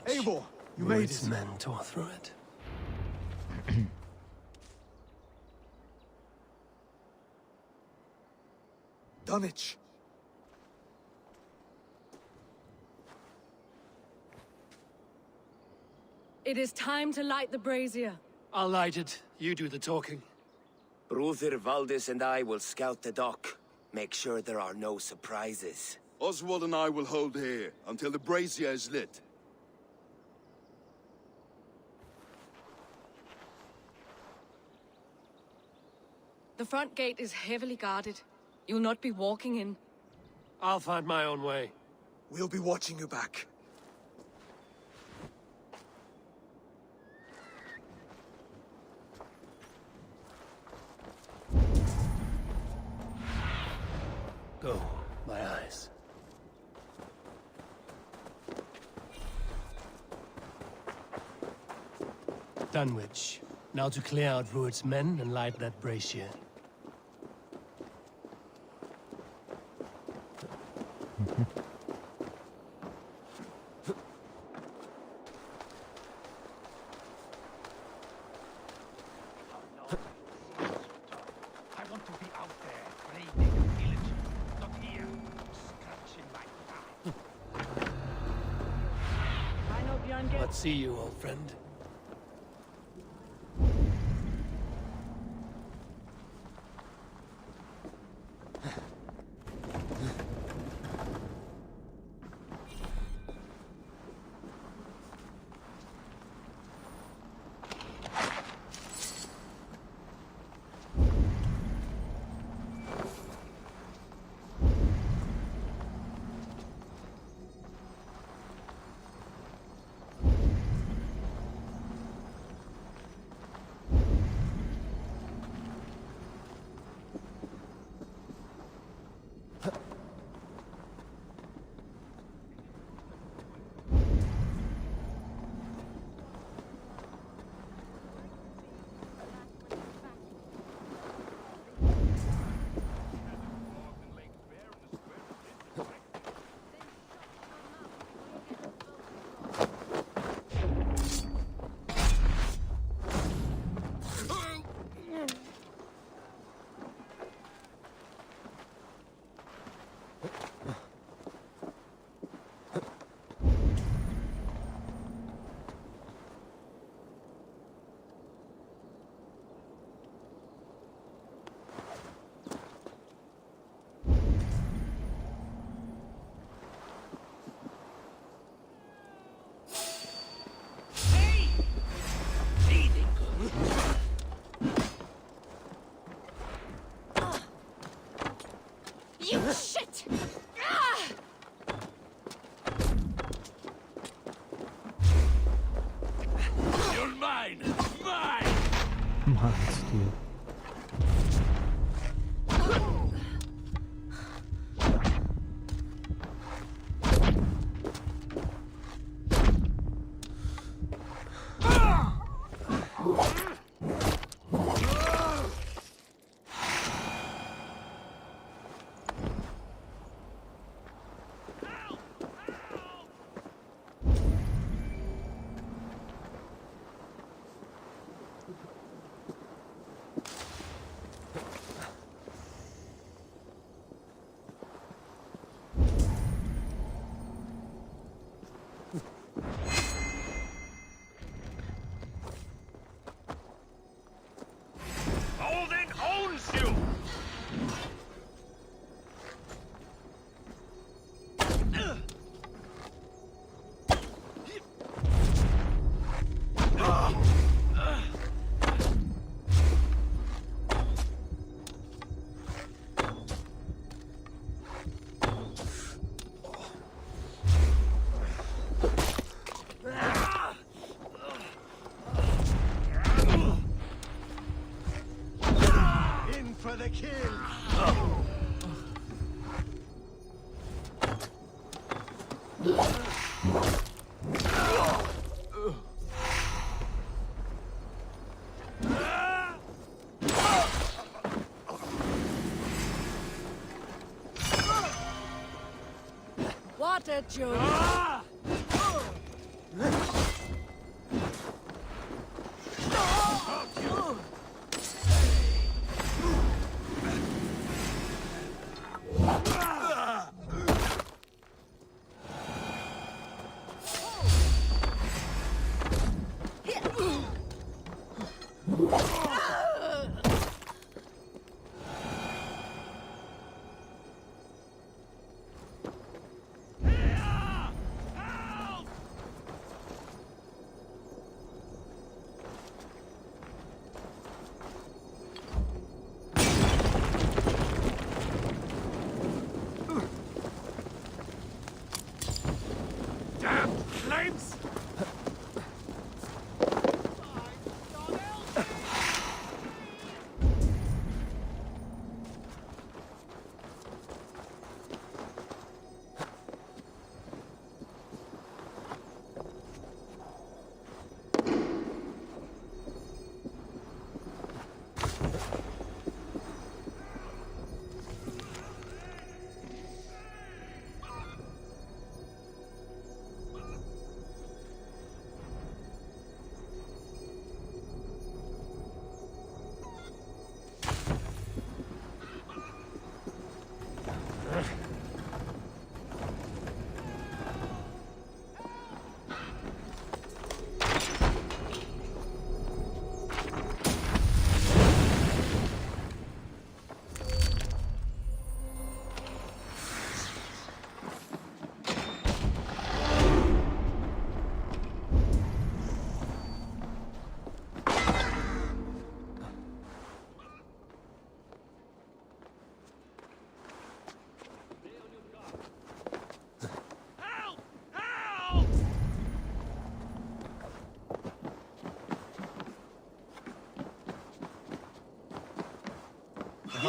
Eivor, you made Its it. men tore through it. Donich. It is time to light the brazier. I'll light it. You do the talking. Brother Valdis and I will scout the dock. Make sure there are no surprises. Oswald and I will hold here until the brazier is lit. The front gate is heavily guarded. You'll not be walking in. I'll find my own way. We'll be watching you back. Go, my eyes. Dunwich. Now to clear out Rued's men and light that brazier. Let's see you, old friend. You shit! Ah! You're mine! Mine! Maticna. Holden owns you! In for the kill! What a joke! Damn flames!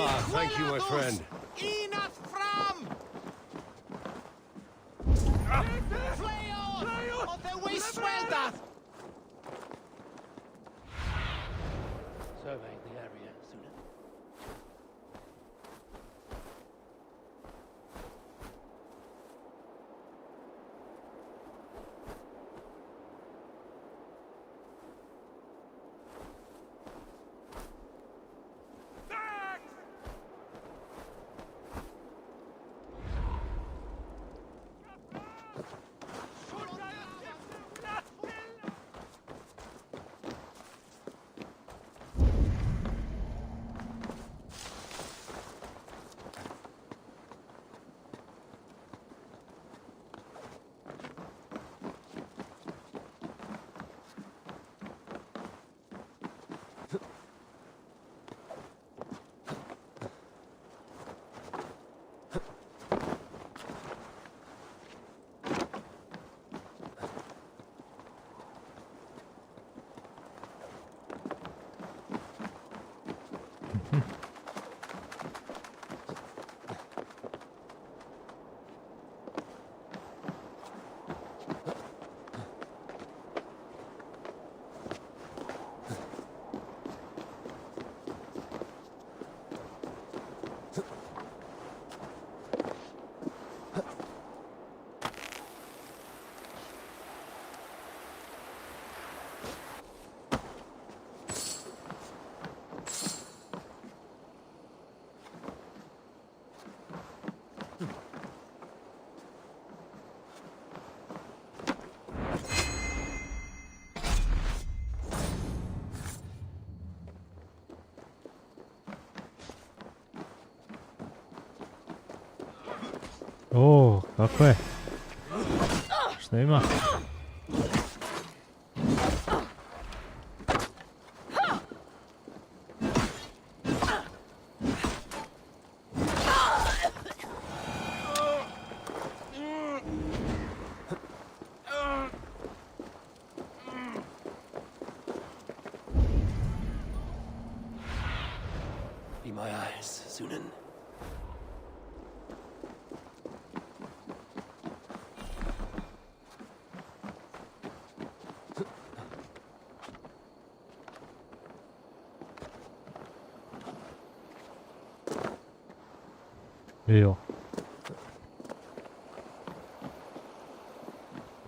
Ah, thank you, my friend. Enough from! Fleo! Of the Wastewater! Survey the area soon. O, kako je? Šta ima? Be my eyes, Sunan. Jo.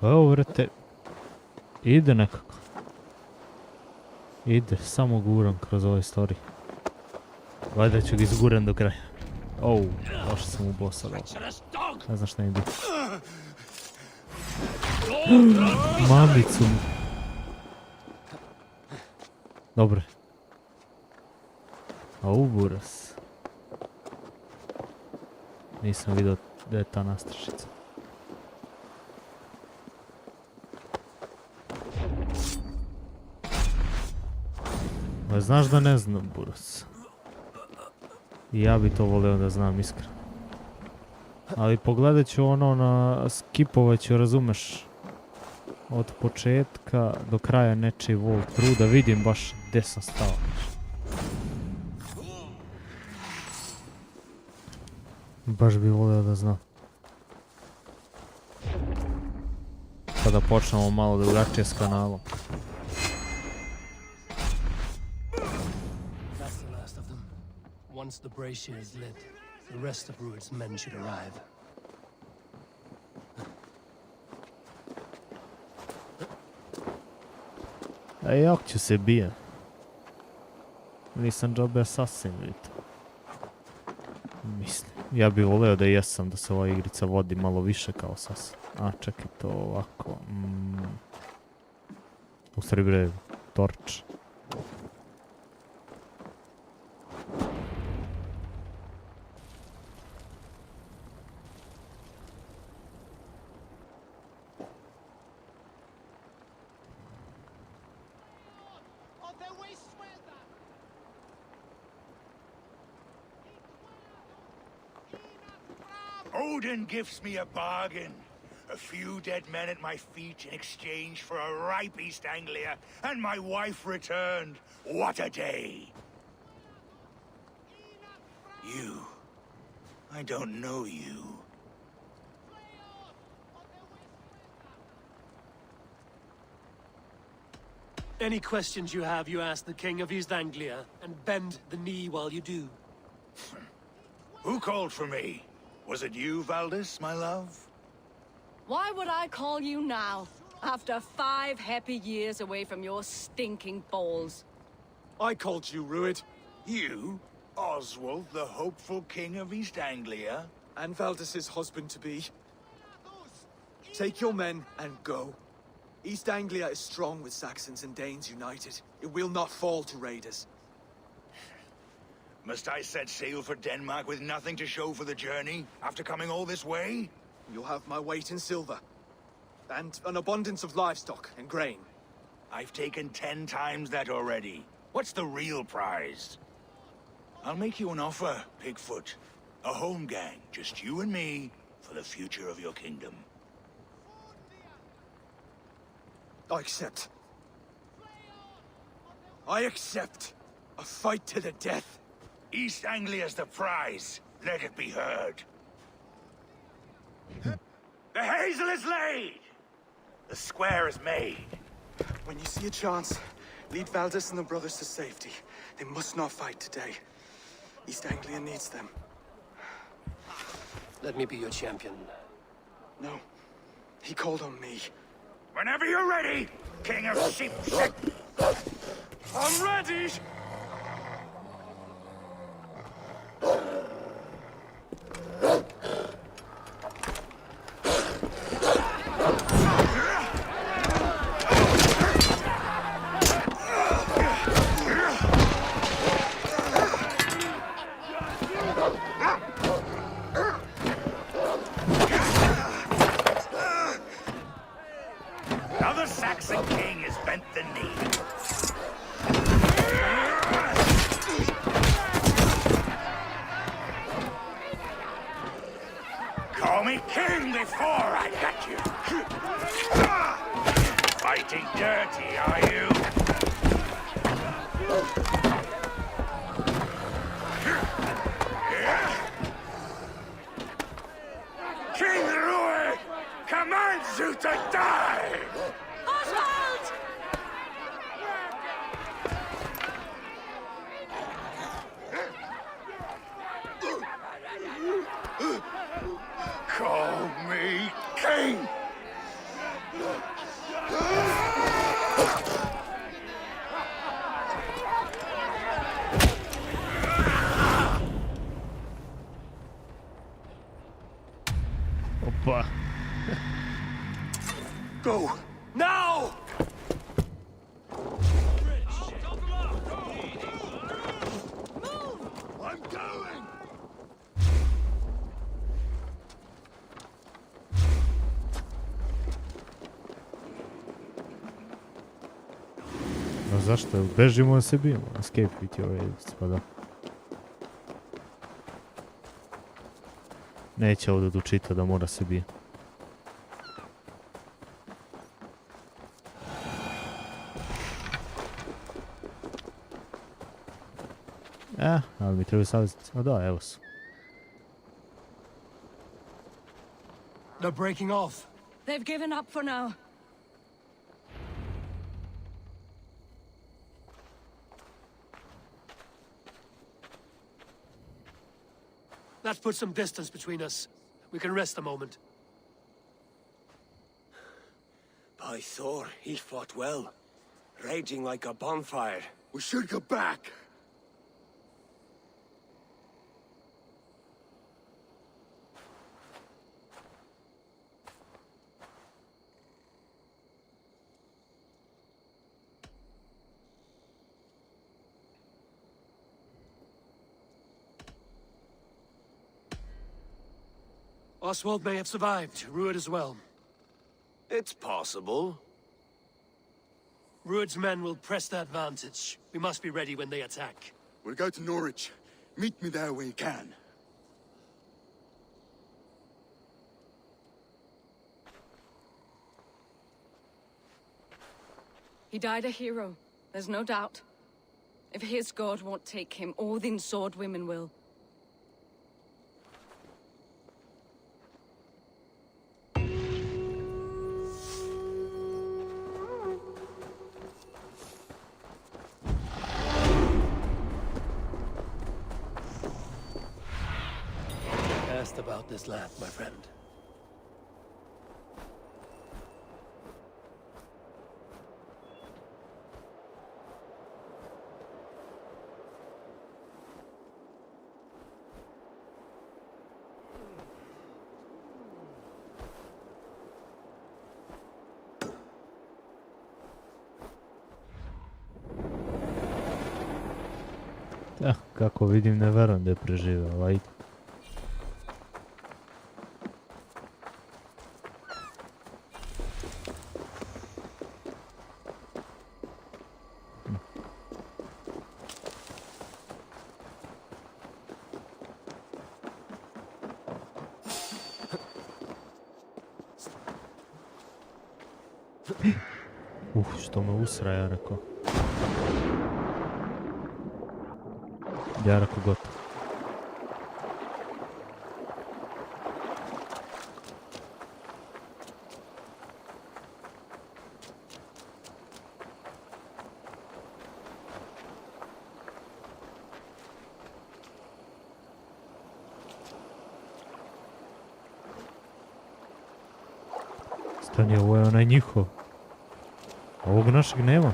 Pa evo vrte, ide nekako. Ide, samo guram kroz ove story. Valjda ću ga izguram do kraja. Ouu, došao sam u bossa dole. Ne znam šta im biti. Mamicu mu. Dobre. Au, buras. Nisam vidio da je ta nastrašica. Ali znaš da ne znam, buras. I ja bi to volio da znam, iskreno. Ali pogledat ću ono na skipovat ću, razumeš, od početka do kraja nečiji walkthrough da vidim baš gdje sam stao. Baš bi volio da znam. Kada počnemo malo drugačije s kanalom. Once the brazier is lit, the rest of Rued's men should arrive. A jak ću se bija? Nisam džabe sasvim vidite. Mislim, ja bih voleo da jesam, da se ova igrica vodi malo više kao sasvim. A čekaj to ovako. U stvari bre, torč. Odin gives me a bargain. A few dead men at my feet in exchange for a ripe East Anglia, and my wife returned. What a day! You. I don't know you. Any questions you have, you ask the King of East Anglia, and bend the knee while you do. Who called for me? Was it you, Valdis, my love? Why would I call you now, after 5 happy years away from your stinking balls? I called you, Ruid. You? Oswald, the hopeful King of East Anglia? And Valdis's husband-to-be. Take your men and go. East Anglia is strong with Saxons and Danes united. It will not fall to raiders. Must I set sail for Denmark with nothing to show for the journey, after coming all this way? You'll have my weight in silver. And an abundance of livestock and grain. I've taken 10 times that already. What's the real prize? I'll make you an offer, Pigfoot. A home gang, just you and me, for the future of your kingdom. I accept. I accept. A fight to the death. East Anglia's the prize. Let it be heard. The hazel is laid! The square is made. When you see a chance, lead Valdis and the brothers to safety. They must not fight today. East Anglia needs them. Let me be your champion. No. He called on me. Whenever you're ready, King of Sheep. I'm ready! Now the Saxon king has bent the knee. Call me king before I get you. Fighting dirty, are you? King Ruy commands you to die! Oswald! Call me king! Opa. Go! Now! I'm going! No zašto? Bežimo da se bijemo. Escape biti ovaj spada. Neće ovdje učita da mora se bije. Ali mi treba savjeti. A da, evo su. They're breaking off. They've given up for now. Let's put some distance between us. We can rest a moment. By Thor, he fought well. Raging like a bonfire. We should go back. Oswald may have survived. Ruud as well. It's possible. Ruud's men will press the advantage. We must be ready when they attack. We'll go to Norwich. Meet me there when you can. He died a hero, there's no doubt. If his god won't take him, Odin's sword women will. about this land, my friend. Kako vidim, ne verujem da je preživeo, ajde. Što me usra, ja rekao. Ja rekao gotovo. Stani, ovo je onaj njihov. Ovog našeg nema.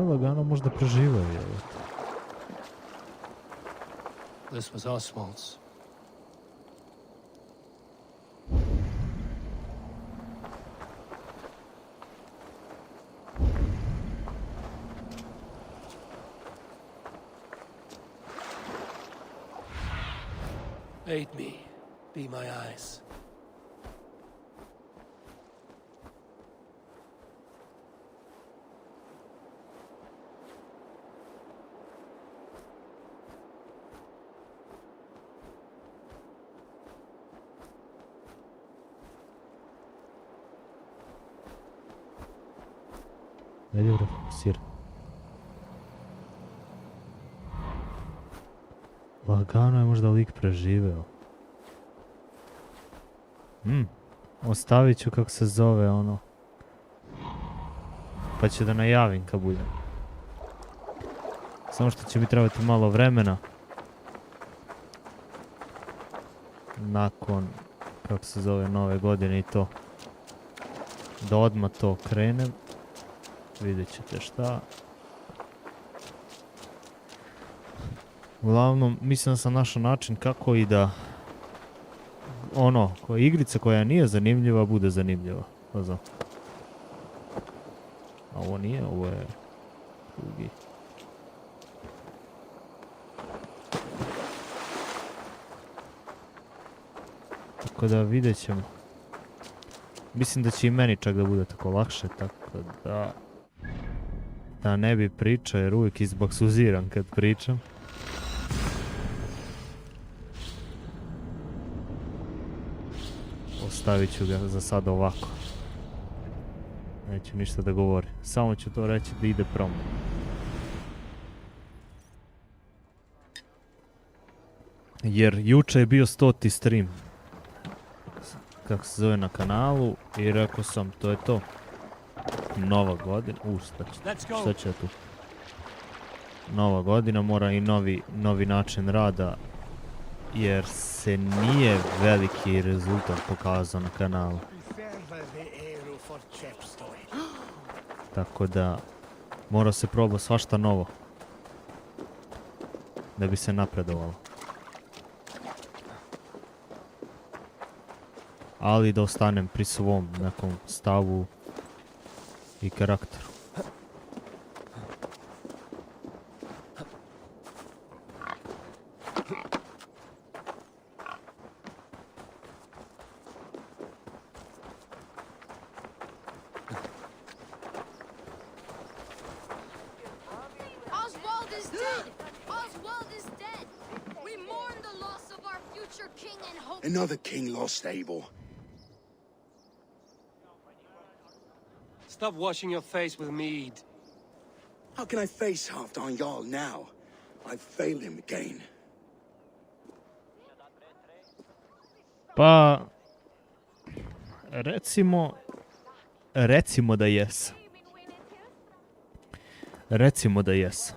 Lagano možda preživaju, je. This was Oswald's. Aid me. Be my eyes. Ajde bro, fokusir. Lagano je možda lik preživeo. Ostavit ću kako se zove ono. Pa ću da najavim kad budem. Samo što će mi trebati malo vremena. Nakon, kako se zove, nove godine i to. Da odmah to krenem. Vidjet ćete šta. Uglavnom, mislim da sam našao način kako i da ono, koja igrica koja nije zanimljiva, bude zanimljiva. Pa znam. A ovo nije, ovo je drugi. Tako da vidjet ćemo. Mislim da će i meni čak da bude tako lakše, tako da ne bi pričao jer uvijek izbaksuziram kad pričam. Ostavit ću ga za sada ovako. Neću ništa da govorim. Samo ću to reći da ide promo. Jer juče je bio 100. stream. Kako se zove na kanalu. I rekao sam, to je to. Nova godina. Šta će tu? Nova godina, mora i novi način rada. Jer se nije veliki rezultat pokazao na kanalu. Tako da mora se probati svašta novo. Da bi se napredovalo. Ali da ostanem pri svom nekom stavu i karakteru. Another king lost, Abel. Stop washing your face with mead. How can I face Halfdan Jarl now? I've failed him again. Recimo da jes. Recimo da jes.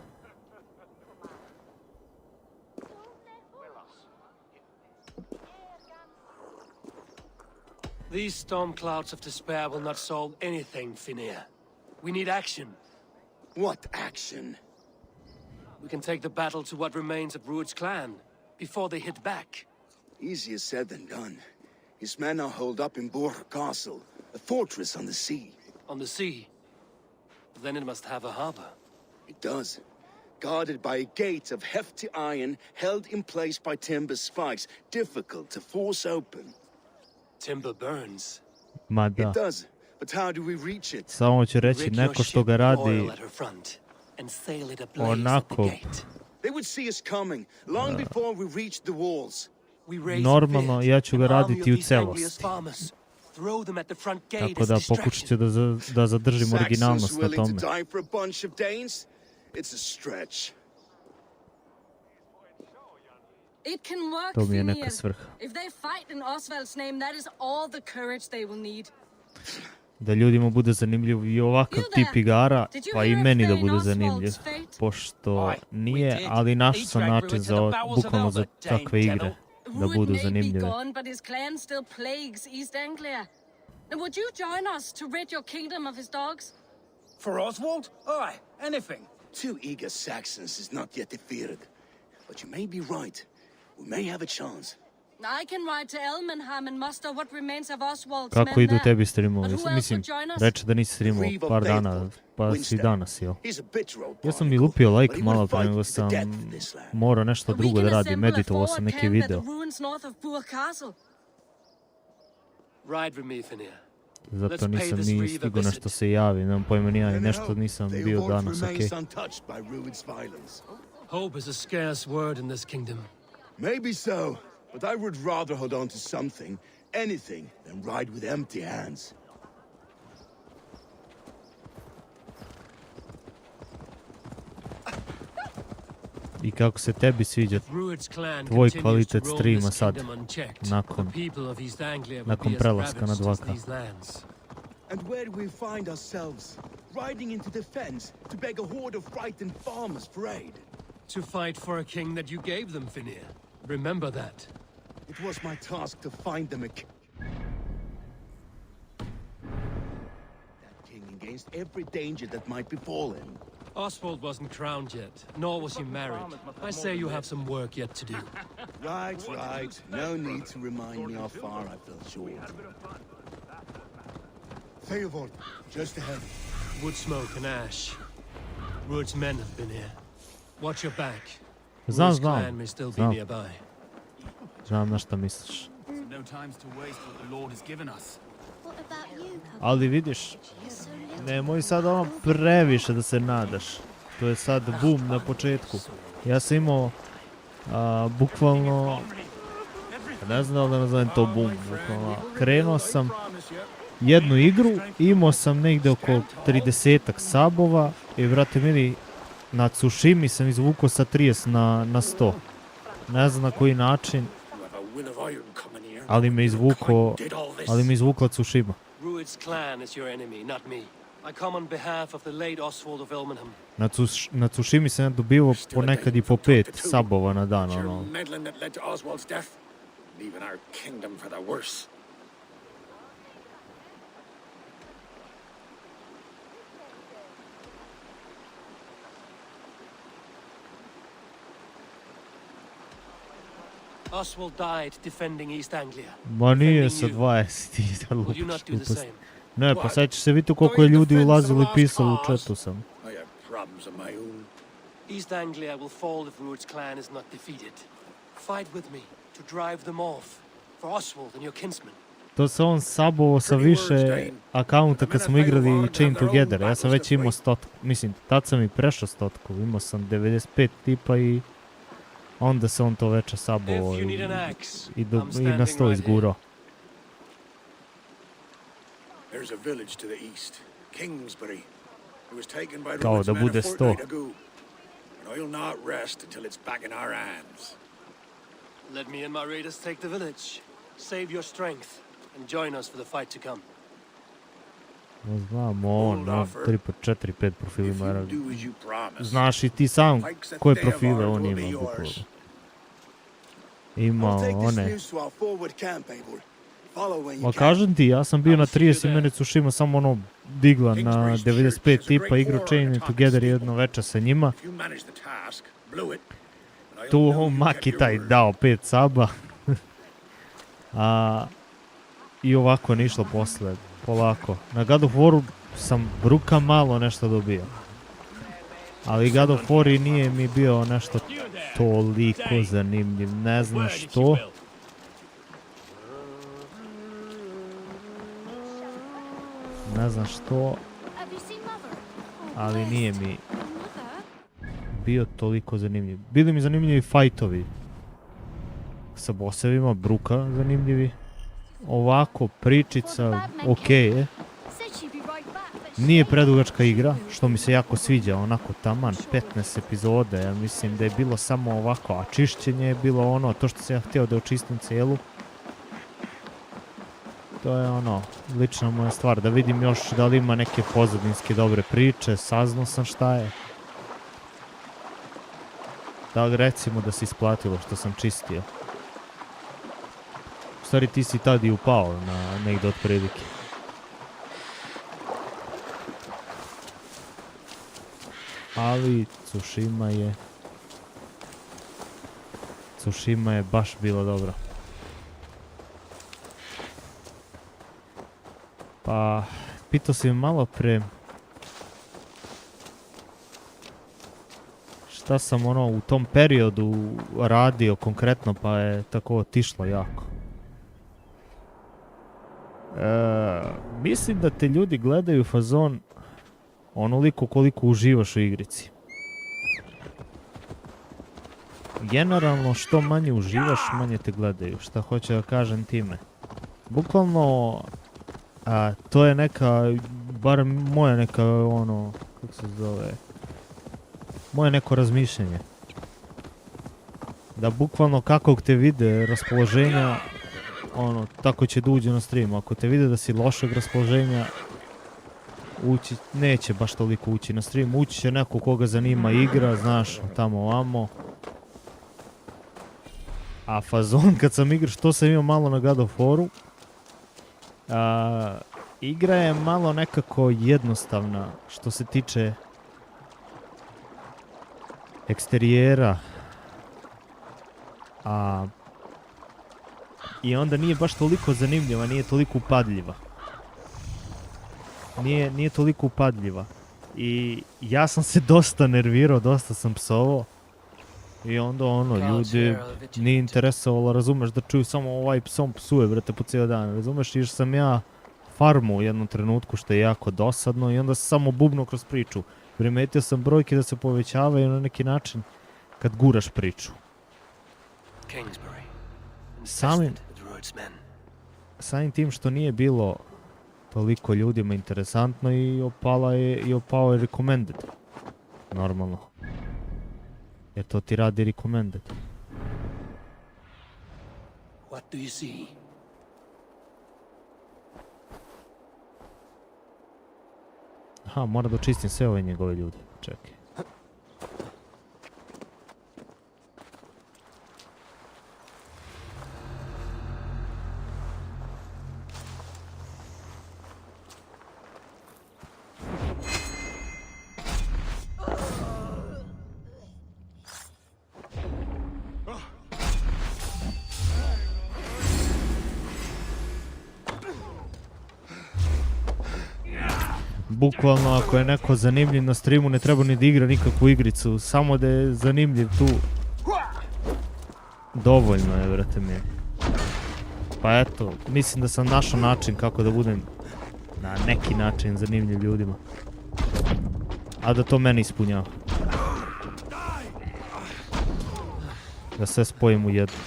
These storm clouds of despair will not solve anything, Finir. We need action. What action? We can take the battle to what remains of Ruud's clan before they hit back. Easier said than done. His men are holed up in Borg Castle, a fortress on the sea. On the sea? Then it must have a harbor. It does. Guarded by a gate of hefty iron, held in place by timber spikes, difficult to force open. Timber burns. Ma da. It does, but how do we reach it? Samo ću reći, neko što ga radi onako They would see us coming long before we reach the walls. normalno, ja ću ga raditi u celosti. Tako da pokušat ću da zadržim originalnost na tome. It can work, To mi je neka Finir. svrha. If they fight in Oswald's name, that is all the courage they will need. Da ljudima bude zanimljiv i ovakav tip igara, pa i meni da bude zanimljiv. Pošto nije, ali našao sam način za, bukvalno za takve igre, da budu zanimljive. Gone, but his clan still plagues East Anglia. Now, would you join us to rid your kingdom of his dogs? For Oswald? Aye, anything. Two eager Saxons is not yet defeated. But you may be right. We may have a chance. I can ride to Elmenham and muster what remains of Oswald's Kako men idu there. tebi streamovi? But who else Mislim, would join us? reče da nisi streamao par dana, pa si danas, jel? Ja sam i lupio like malo pre nego sam morao nešto drugo da radim, meditovao sam neki video. Ride with me, Finir. Zato nisam ni stigao nešto se javi, nemam pojma ni ja, i nešto nisam bio danas, okej. Hope is a scarce word in this kingdom. Maybe so, but I would rather hold on to something, anything, than ride with empty hands. I kako se tebi sviđa tvoj kvalitet streama sad, nakon prelaska na 2K? And where do we find ourselves? Riding into defense to beg a horde of frightened farmers for aid. To fight for a king that you gave them, Finir. Remember that. It was my task to find them that king against every danger that might befall him. Oswald wasn't crowned yet, nor was he married. I say you have some work yet to do. Right. No need to remind me how far I fell short. Theobald, just ahead. Wood smoke and ash. Ruud's men have been here. Watch your back. Znam. Clan may still be nearby. Znam na šta misliš. No times to waste what the Lord has given us. Ali vidiš, nemoj sad ono previše da se nadaš. To je sad boom na početku. Ja sam imao bukvalno, ne znam da nazovem to boom, bukvalno. Krenuo sam jednu igru, imao sam negde oko 30-ak sabova i vrate mili, na Tsushimi sam izvukao sa 30 na 100. Ne znam na koji način, ali me izvukla Tsushima. Ruud's clan is your enemy, not me. I come on behalf of the late Oswald of Elmenham. Na Tsushimi sam ja dobivao ponekad i po 5 sabova na dan, ono. Meddling that led to Oswald's death, leaving our kingdom for the worse. Oswald died defending East Anglia. Ma nije sa 20 da lupiš gluposti. Ne, pa sad će se vidjeti koliko je ljudi ulazilo i pisalo u chatu sam. East Anglia will fall if Ruud's clan is not defeated. Fight with me to drive them off for Oswald and your kinsmen. To se on sabovo sa više akaunta kad smo igrali Chain Together. Ja sam već imao 100, mislim, tad sam i prešao 100, imao sam 95 tipa i onda se on to veče sabovo i na 100 izgurao. There's a village to the east, Kingsbury. It was taken by Kao da bude 100. And I'll not rest until it's back in our hands. Let me and my raiders take the village. Save your strength and join us for the fight to come. Znam, on, 3 po 4, 5 profilima. Znaš i ti sam koje profile on ima, bukvalno. Ima one. Ma kažem ti, ja sam bio na 30 minutes u Shima, samo ono digla na 95 tipa, igrao Chain Together jedno večer sa njima. Tu Maki taj dao 5 saba. I ovako ne išlo posle, polako. Na God of Waru sam bruka malo nešto dobio. Ali God of War nije mi bio nešto toliko zanimljiv, ne znam što. Ne znam što, ali nije mi bio toliko zanimljiv. Bili mi zanimljivi fajtovi sa bosevima, bruka zanimljivi. Ovako, pričica, okej je. Nije predugačka igra, što mi se jako sviđa, onako taman, 15 epizode, ja mislim da je bilo samo ovako, a čišćenje je bilo ono, to što sam ja htio da očistim celu. To je ono, lična moja stvar, da vidim još da li ima neke pozadinske dobre priče, saznao sam šta je. Da li recimo da se isplatilo što sam čistio. U stvari ti si tad i upao na negdje od prilike. Ali Tsushima je baš bilo dobro. Pa, pitao si me malo pre šta sam ono u tom periodu radio konkretno, pa je tako otišlo jako. Mislim da te ljudi gledaju fazon onoliko koliko uživaš u igrici. Generalno što manje uživaš, manje te gledaju. Šta hoću da kažem time? Bukvalno to je neka, bar moja neka ono, kako se zove, moje neko razmišljanje. Da bukvalno kakvog te vide raspoloženja, ono, tako će da uđe na stream. Ako te vide da si lošeg raspoloženja, neće baš toliko ući na stream. Ući će neko koga zanima igra, znaš, tamo ovamo. A fazon kad sam igrao, što sam imao malo na God of Waru, igra je malo nekako jednostavna što se tiče eksterijera. I onda nije baš toliko zanimljiva, nije toliko upadljiva. Nije toliko upadljiva. I ja sam se dosta nervirao, dosta sam psovao. I onda ono, ljudi nije interesovalo, razumeš, da čuju samo ovaj psom psuje, brate, po cijel dan, razumeš, jer sam ja farmu u jednom trenutku, što je jako dosadno, i onda sam samo bubnuo kroz priču. Primetio sam brojke da se povećavaju na neki način kad guraš priču. Samim tim što nije bilo toliko ljudima interesantno i opao je recommended. Normalno. Jer to ti radi recommended. What do you see? Aha, mora da očistim sve ove njegove ljude. Čekaj. Bukvalno ako je neko zanimljiv na streamu ne treba ni da igra nikakvu igricu, samo da je zanimljiv tu. Dovoljno je, brate mi. Pa eto, mislim da sam našao način kako da budem na neki način zanimljiv ljudima. A da to mene ispunjava. Da sve spojim u jednu.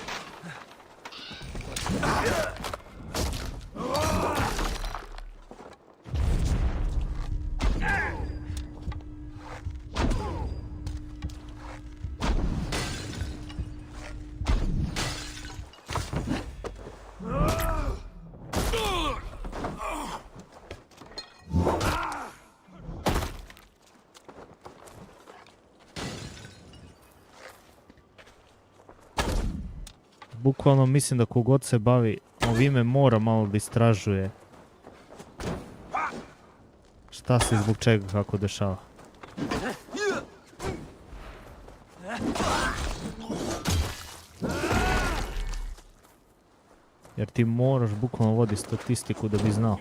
bukvalno mislim da kogod se bavi ovime mora malo da istražuje šta se zbog čega kako dešava. Jer ti moraš bukvalno voditi statistiku da bi znao.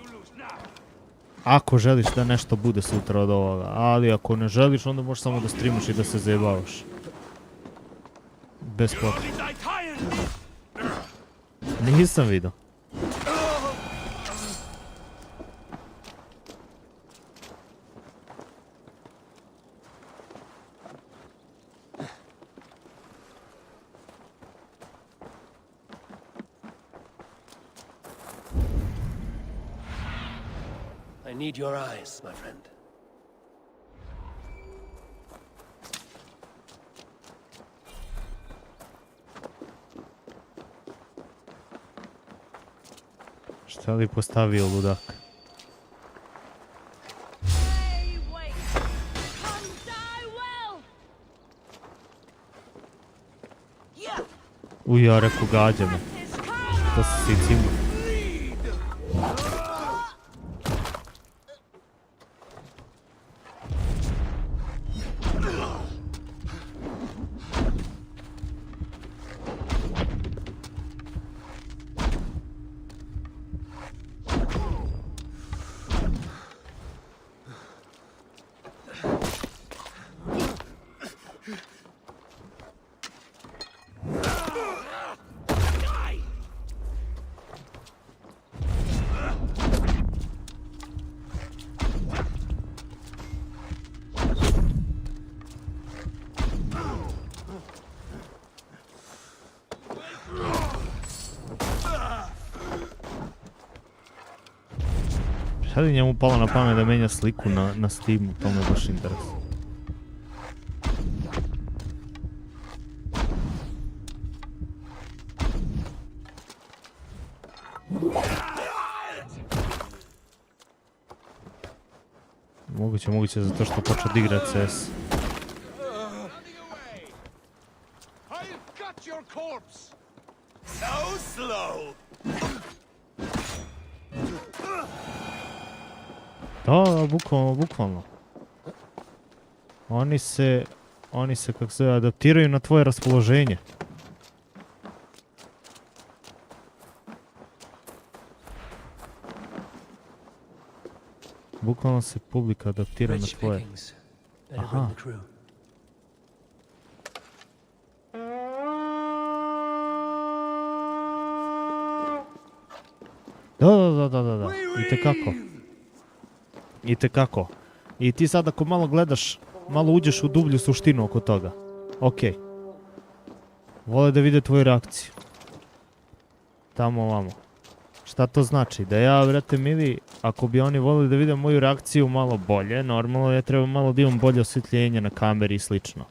Ako želiš da nešto bude sutra od ovoga, ali ako ne želiš onda možeš samo da streamaš i da se zajebavaš. Bez potrebe. Nisam vidio. I need your eyes, my friend. Šta li postavio ludak? Ja reku gađa me. To se si cimba. Šta li njemu palo na pamet da menja sliku na Steamu, to me baš interesuje. Moguće zato što počeo da igra CS. Da, bukvalno. Oni se, kako se adaptiraju na tvoje raspoloženje. Bukvalno se publika adaptira na tvoje. Aha. Da. Itekako. I ti sad ako malo gledaš, malo uđeš u dublju suštinu oko toga. Okej. Vole da vide tvoju reakciju. Tamo ovamo. Šta to znači? Da ja, vrate mili, ako bi oni volili da vide moju reakciju malo bolje, normalno ja treba malo da imam bolje osvjetljenje na kameri i slično.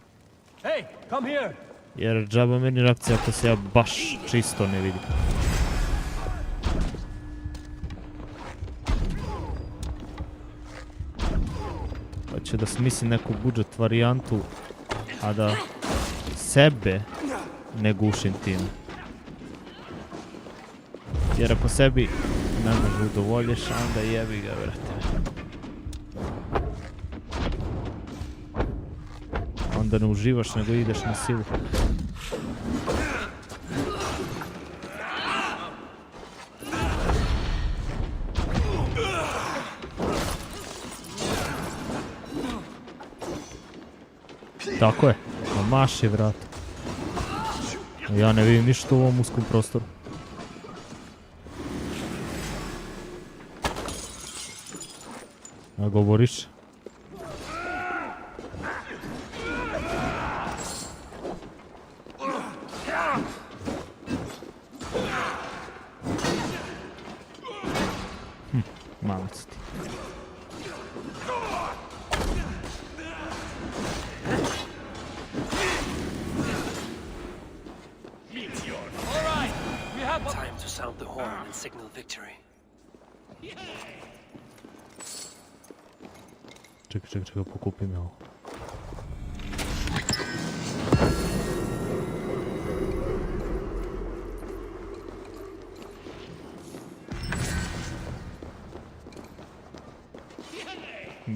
Hey, come here. Jer džaba meni reakcija ako se ja baš čisto ne vidim. Pa će da smisli neku budžet varijantu, a da sebe ne gušim tim. Jer ako sebi ne možeš udovoljiš, onda jebi ga, vrate. Onda ne uživaš, nego ideš na silu. Tako je, maši vrat. Ja ne vidim ništa u ovom uskom prostoru. A govoriš? Mamac ti. Time to sound the horn and signal victory. Čekaj, pokupim ovo.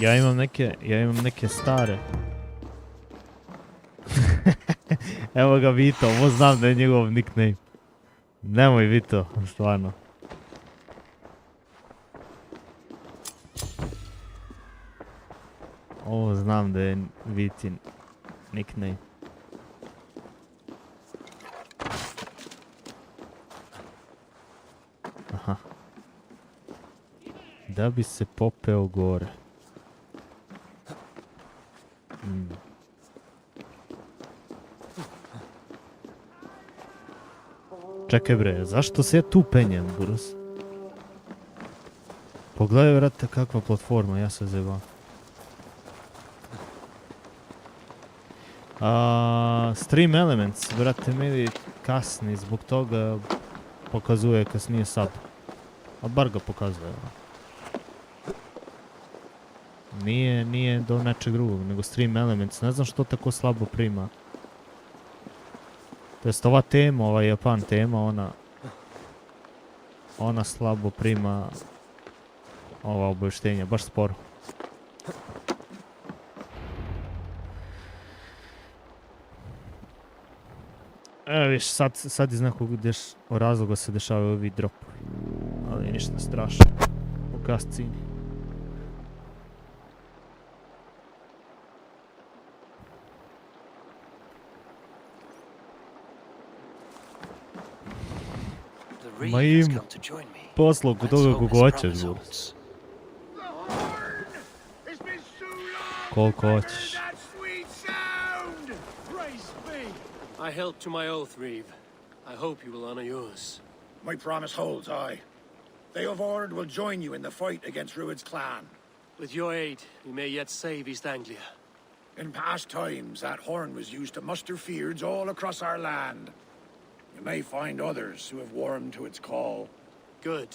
Ja imam neke stare. Evo ga Vito, ovo znam da je njegov nickname. Nemoj Vito, stvarno. Ovo znam da je Vitin nickname. Aha. Da bi se popeo gore. Čekaj bre, zašto se ja tu penjem, Burus? Pogledaj, vrate, kakva platforma, ja se zebam. Stream Elements, brate mili, kasni, zbog toga pokazuje kasnije sub. A bar ga pokazuje. Nije do nečeg drugog, nego Stream Elements. Ne znam što tako slabo prima. To jest ova tema, ova Japan tema, ona slabo prima ova obavještenja, baš sporo. Viš, sad iz nekog razloga se dešavaju ovi dropovi, ali ništa strašno, u kascini. Ma im poslao kod toga koliko hoćeš, Burus. Koliko hoćeš. I held to my oath, Reeve. I hope you will honor yours. My promise holds, aye. They of Ord will join you in the fight against Rued's clan. With your aid, we may yet save East Anglia. In past times, that horn was used to muster feuds all across our land. You may find others who have warmed to its call. Good.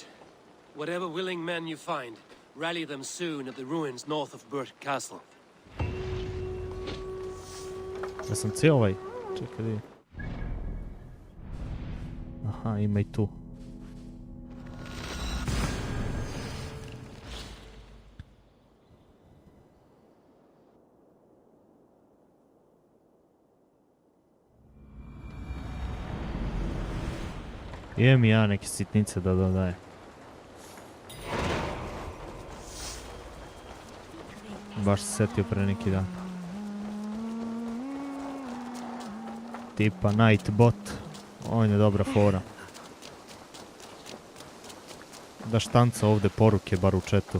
Whatever willing men you find, rally them soon at the ruins north of Burt Castle. Ja sam cijel ovaj. Čekaj di. Aha, ima i tu. Imam i ja neke sitnice da dodaje. Baš se setio pre neki dan. Tipa Nightbot, on je dobra fora. Da štanca ovdje poruke, bar u chatu.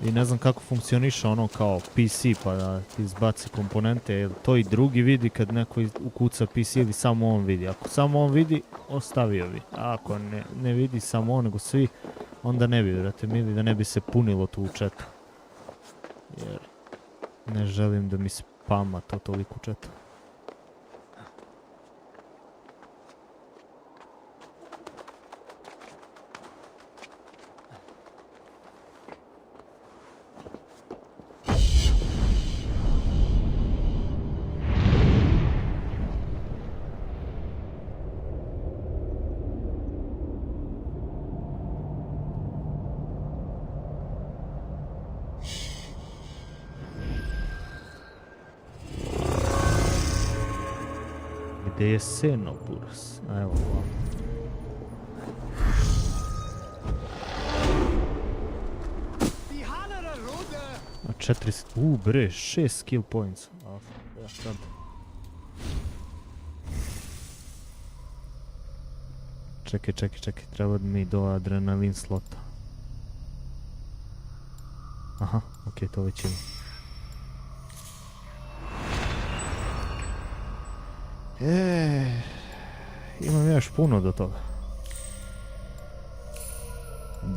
I ne znam kako funkcioniše ono kao PC pa da ti izbaci komponente, jer to i drugi vidi kad neko ukuca PC ili samo on vidi. Ako samo on vidi, ostavio bi. A ako ne vidi samo on nego svi, onda ne bi, vrate mili, da ne bi se punilo tu u chatu. Jer ne želim da mi spama to toliko u chatu. Gdje je seno, Burus? A evo ovako. A 4... bre, 6 skill points. Ja sad. Čekaj, treba mi do adrenalin slota. Aha, okej, to već ima. Imam još puno do toga.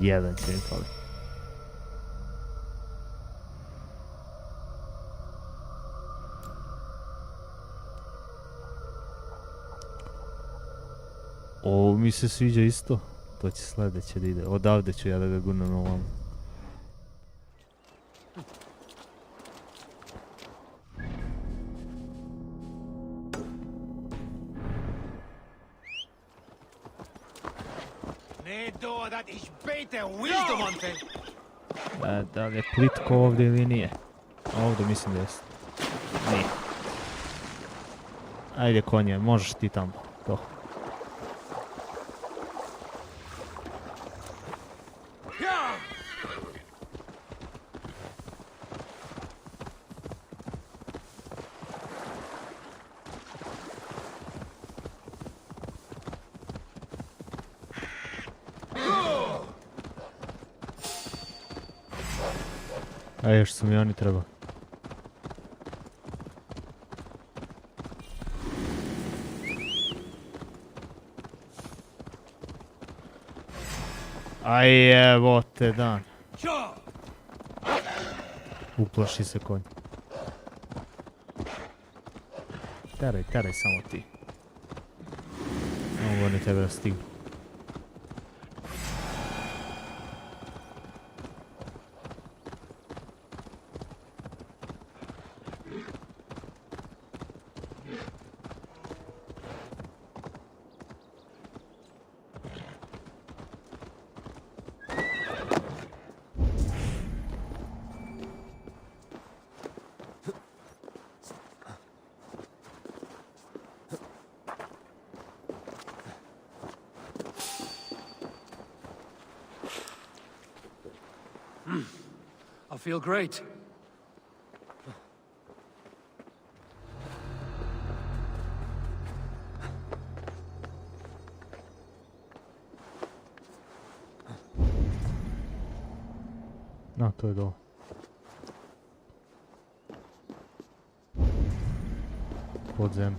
Jedan će mi fali. Ovo mi se sviđa isto. To će sljedeće da ide. Odavde ću ja da ga gurnem ovom. Redo, dat ich bete wisdom on thing. Da li je plitko ovdje ili nije? Ovdje mislim da jest. Nije. Ajde konje, možeš ti tamo. To. A još su mi oni trebali. Aj evo te dan. Uplaši se konj. Teraj samo ti. Ovo ne tebe da stignu. I feel great. No, to je dole. Pod zemlju.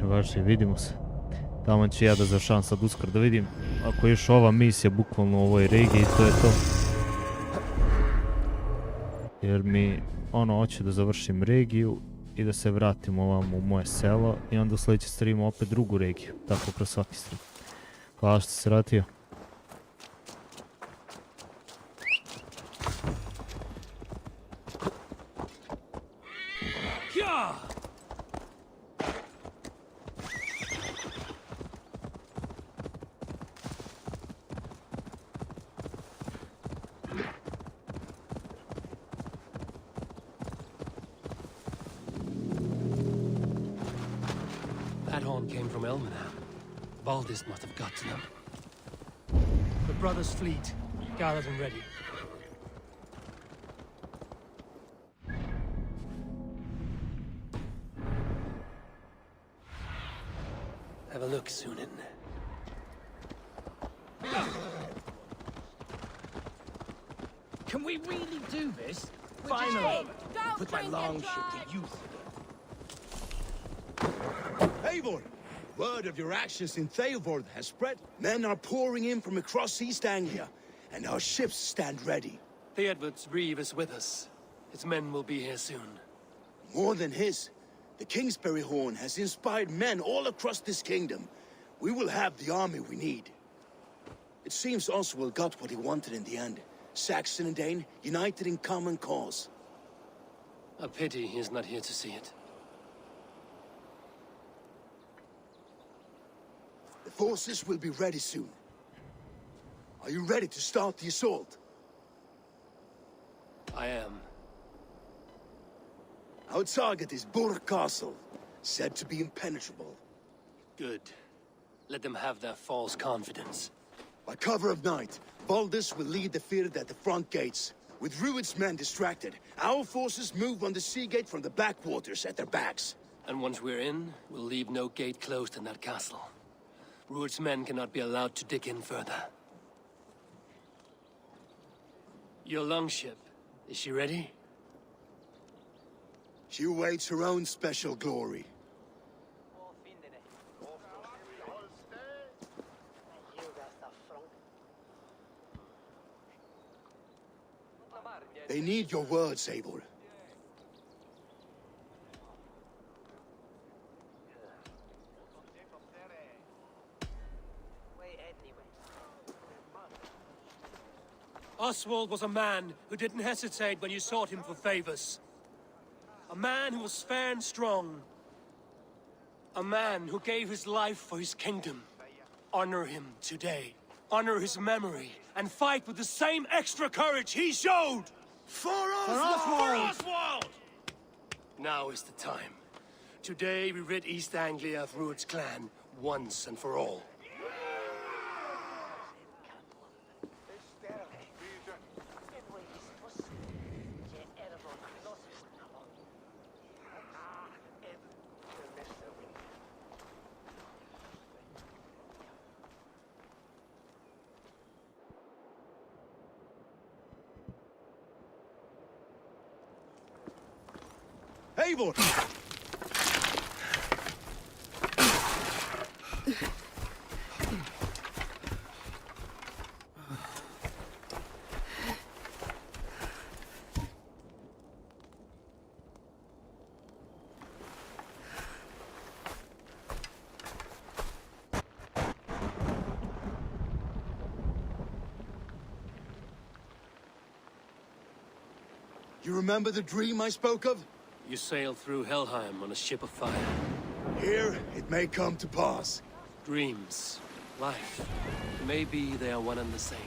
Važi, vidimo se. Tamo ću ja da završavam sad uskoro da vidim. Ako je još ova misija bukvalno u ovoj regiji, to je to. Jer mi, hoću da završim regiju i da se vratim ovamo u moje selo i onda u sljedeći streamu opet drugu regiju. Tako kroz svaki stream. Hvala što se vratio. That horn came from Elmenham. Baldist must have got to them. The brothers' fleet, gathered and ready. Have a look, Sunan. Can we really do this? Finally! Put my long ship to use. Eivor! Word of your actions in Theilvord has spread. Men are pouring in from across East Anglia, and our ships stand ready. The Edward's Reeve is with us. His men will be here soon. More than his, the Kingsbury Horn has inspired men all across this kingdom. We will have the army we need. It seems Oswald got what he wanted in the end. Saxon and Dane united in common cause. A pity he is not here to see it. The forces will be ready soon. Are you ready to start the assault? I am. Our target is Burg Castle, said to be impenetrable. Good. Let them have their false confidence. By cover of night, Baldus will lead the field at the front gates. With Rued's men distracted, our forces move on the sea gate from the backwaters at their backs. And once we're in, we'll leave no gate closed in that castle. Rued's men cannot be allowed to dig in further. Your longship, is she ready? She awaits her own special glory. They need your words, Eivor. Oswald was a man who didn't hesitate when you sought him for favors. A man who was fair and strong. A man who gave his life for his kingdom. Honor him today. Honor his memory. And fight with the same extra courage he showed! For Oswald! For Oswald! Now is the time. Today we rid East Anglia of Rued's clan once and for all. Eivor! You remember the dream I spoke of? You sailed through Helheim on a ship of fire. Here, it may come to pass. Dreams, life, maybe they are one and the same.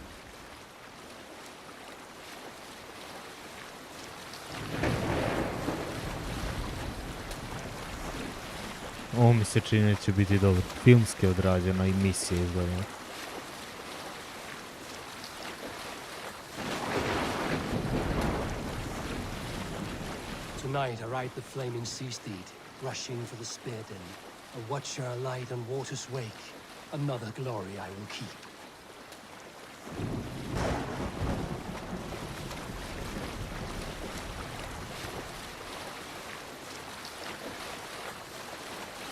Ovo mi se čini će biti dobro. Filmski odrađena i misija izgledana. Tonight I ride the flaming sea steed, rushing for the spear den. A watcher alight on water's wake. Another glory I will keep.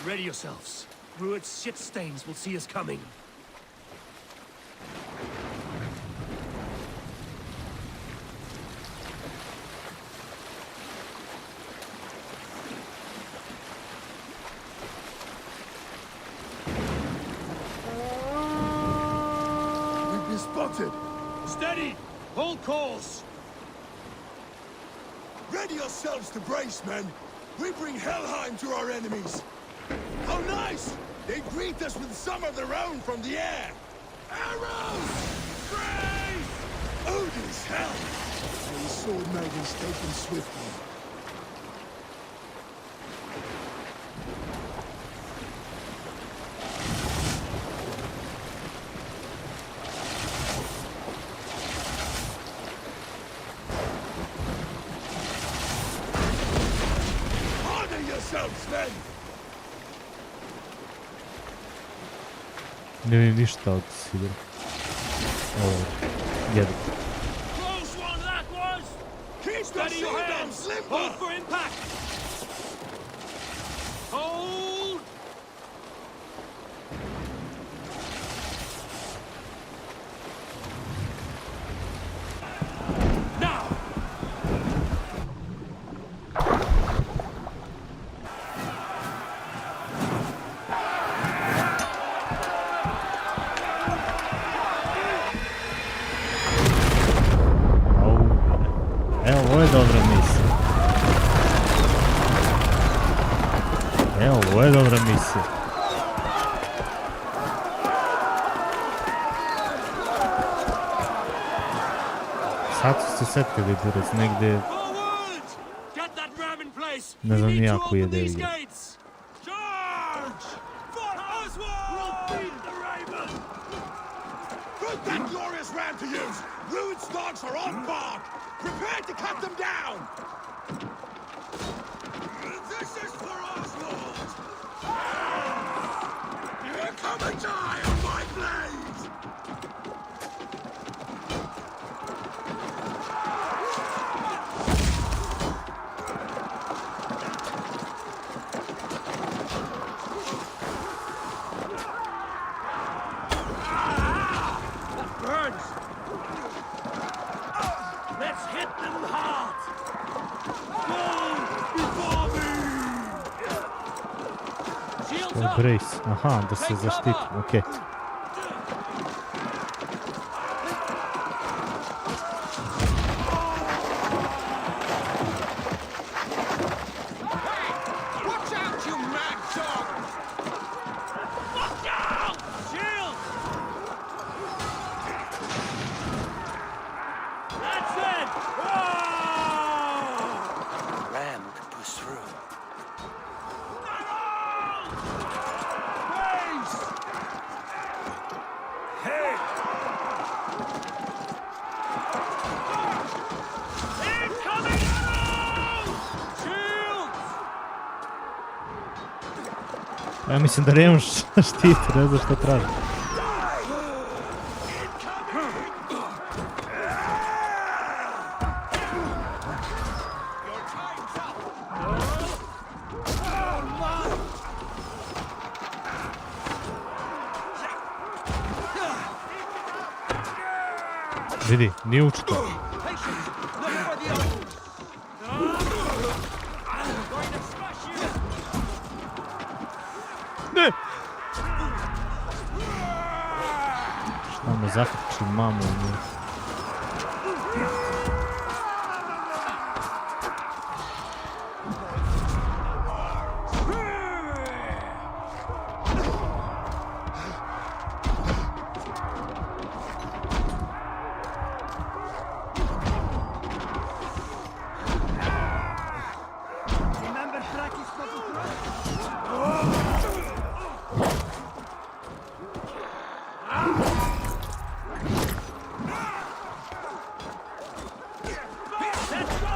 Ready yourselves. Rued's shit stains will see us coming. Steady! Hold course! Ready yourselves to brace, men! We bring Helheim to our enemies! How nice! They greet us with some of their own from the air! Arrows! Grace! Odin's hell! These sword maidens taken swiftly. Ne vidim ništa od sigurno. Ovo, jedan. Close one, that was! Steady your hands! Hold for impact! Hold! Now! Evo, ovo je dobra misija. Evo, ovo je dobra misija. Sad su se setili burac negdje. Ne znam nijako je da je vidio. That glorious ram to use! Rued's dogs are on guard! Prepare to cut them down! This is for Oswald! Come and die on my blade! Brace, aha, da se zaštiti, okej. Watch out, you mad dog! Watch out! Shield! That's it! Ram could push through. Hey! Incoming arrows! Shield! Ja mislim da nemaš štiti, ne znaš što traži. Vidi, nije učito. Ne! Šta me zakrči mamu u nju? Remember Fraki's Let's go!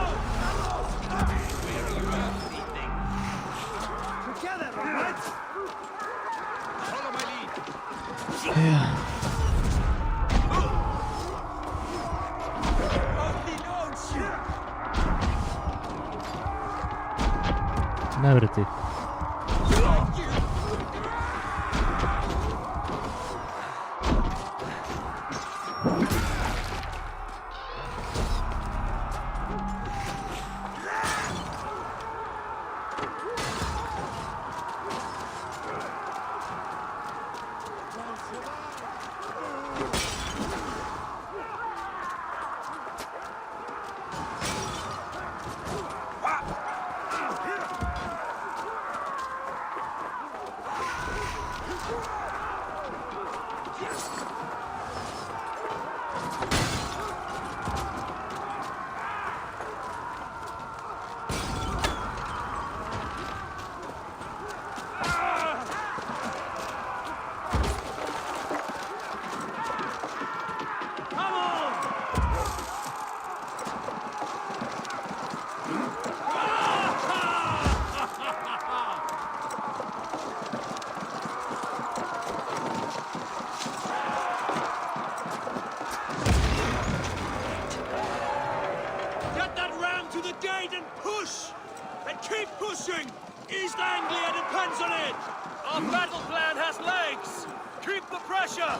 Together, all right? Follow my lead. Ja. Ne vrti. Get that ram to the gate and push! And keep pushing! East Anglia depends on it! Our battle plan has legs! Keep the pressure!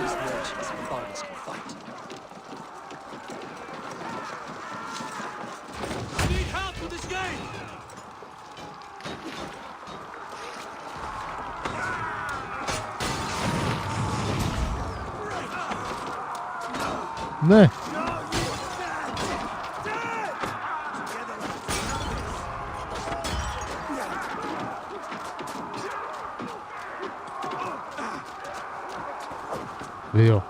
These merchants and foreigners can fight. I need help with this gate! Ne! Vidio.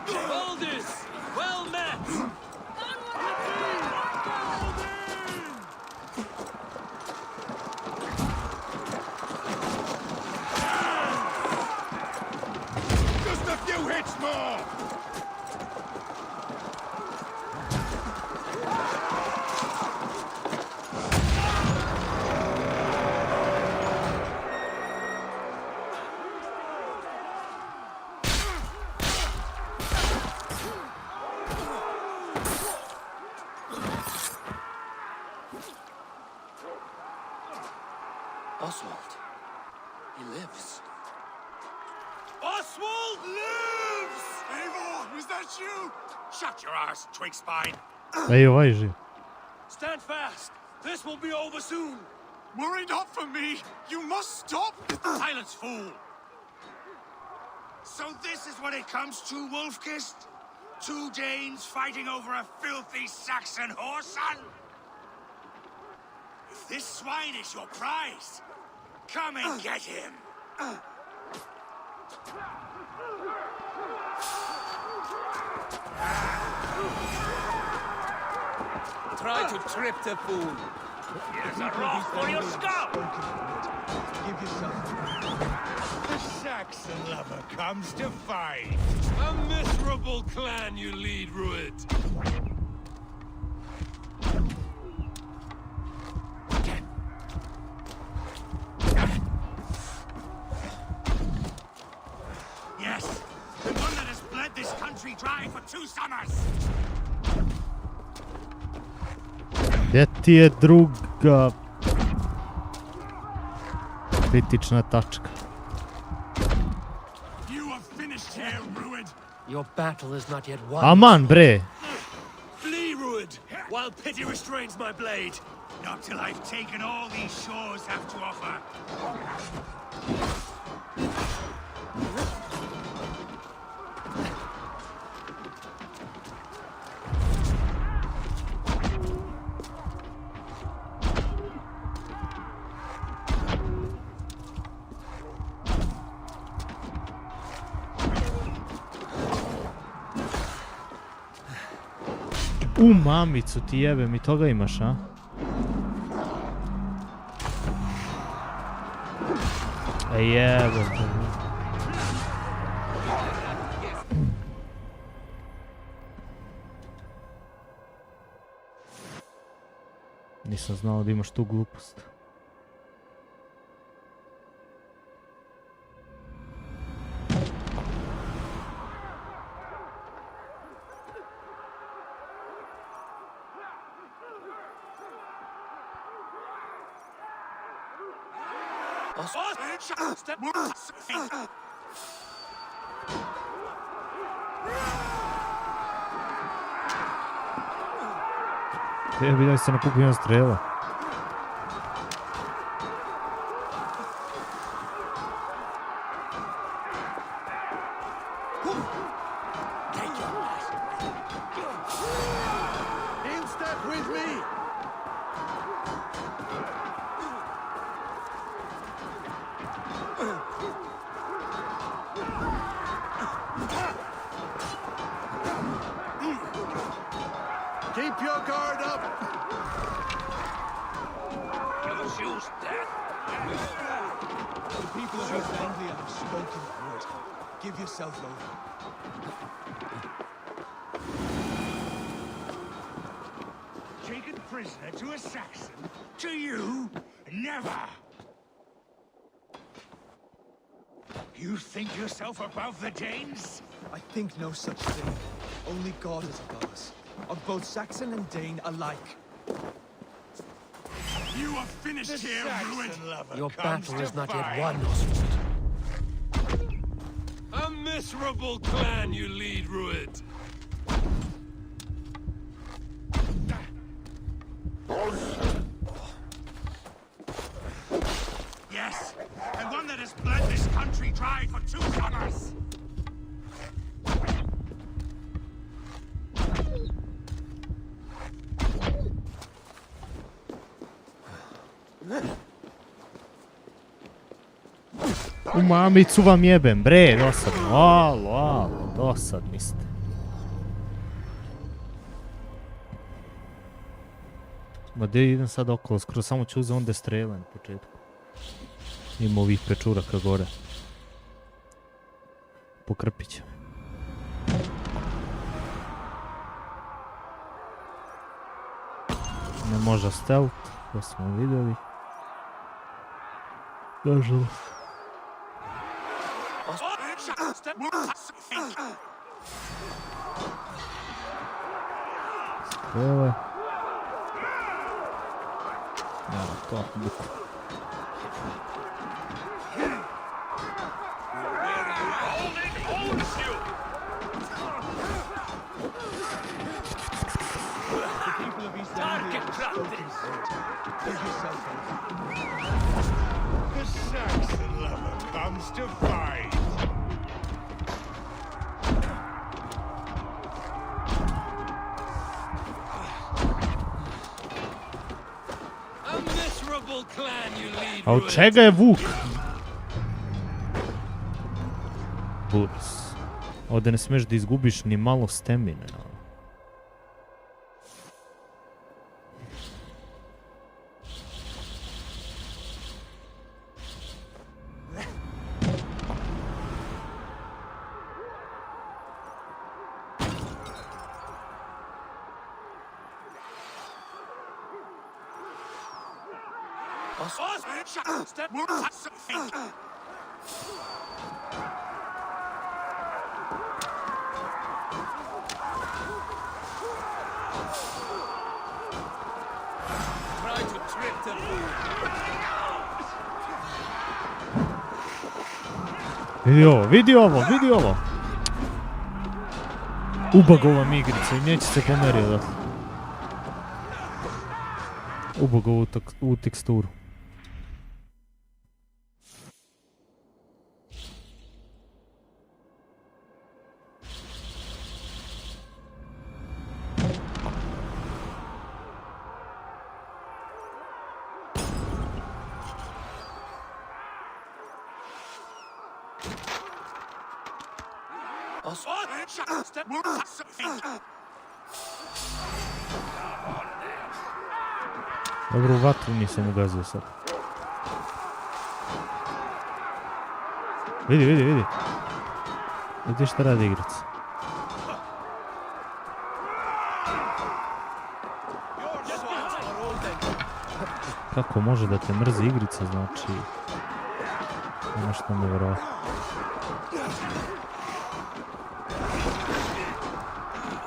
Hold this! Well met! Oswald. He lives. Oswald lives! Eivor, was that you? Shut your arse, twig spine. Ej, ovaj je živ. Stand fast. This will be over soon. Worry not for me. You must stop. Silence, fool. So this is what it comes to, Wolfkist? 2 Danes fighting over a filthy Saxon whoreson? If this swine is your prize, come and get him. Try to trip the fool. Here's a rock for your skull. Give yourself. The Saxon lover comes to fight. A miserable clan you lead, Rued. Yes, the one that has bled this country dry for 2 summers. Gdje ti je druga kritična tačka? You have finished here, Rued. Your battle is not yet won. Aman bre! Flee, Rued, while pity restrains my blade. Not till I've taken all these shores have to offer. U mamicu ti jebem, i toga imaš, a? Jebem te. Nisam znao da imaš tu glupost. Vidio da se nakupio strela. Keep your guard up! You choose death! The people of Northumbria have spoken word. Give yourself over. Taken prisoner to a Saxon? To you? Never! You think yourself above the Danes? I think no such thing. Only God is above us. Of both Saxon and Dane alike. You are finished here, Rued. Your battle is not yet won, Oswald. A miserable clan you lead, Rued. Yes, and one that has bled this country dry for 2 summers. U mamicu vam jebem, bre, dosadno. Alo, dosadni ste. Ma gdje idem sad okolo, skoro samo ću uzeti onda strele na početku. Ima ovih pečuraka gore. Pokrpit će me. Ne može stealth, to smo vidjeli. Nažalost. Strele. Evo to, buku. comes to fight. A miserable clan you lead. A od čega je Vuk? Burs. Ovdje ne smiješ da izgubiš ni malo stamine. Vidi ovo. Ubagovam igrica i neće se pomeriti odatle. Ubagovu u teksturu. Dobro, u vatru nisam ugazio sad. Vidi. Vidi šta radi igrica. Kako može da te mrzi igrica, znači... Ono što ne vjerovatno.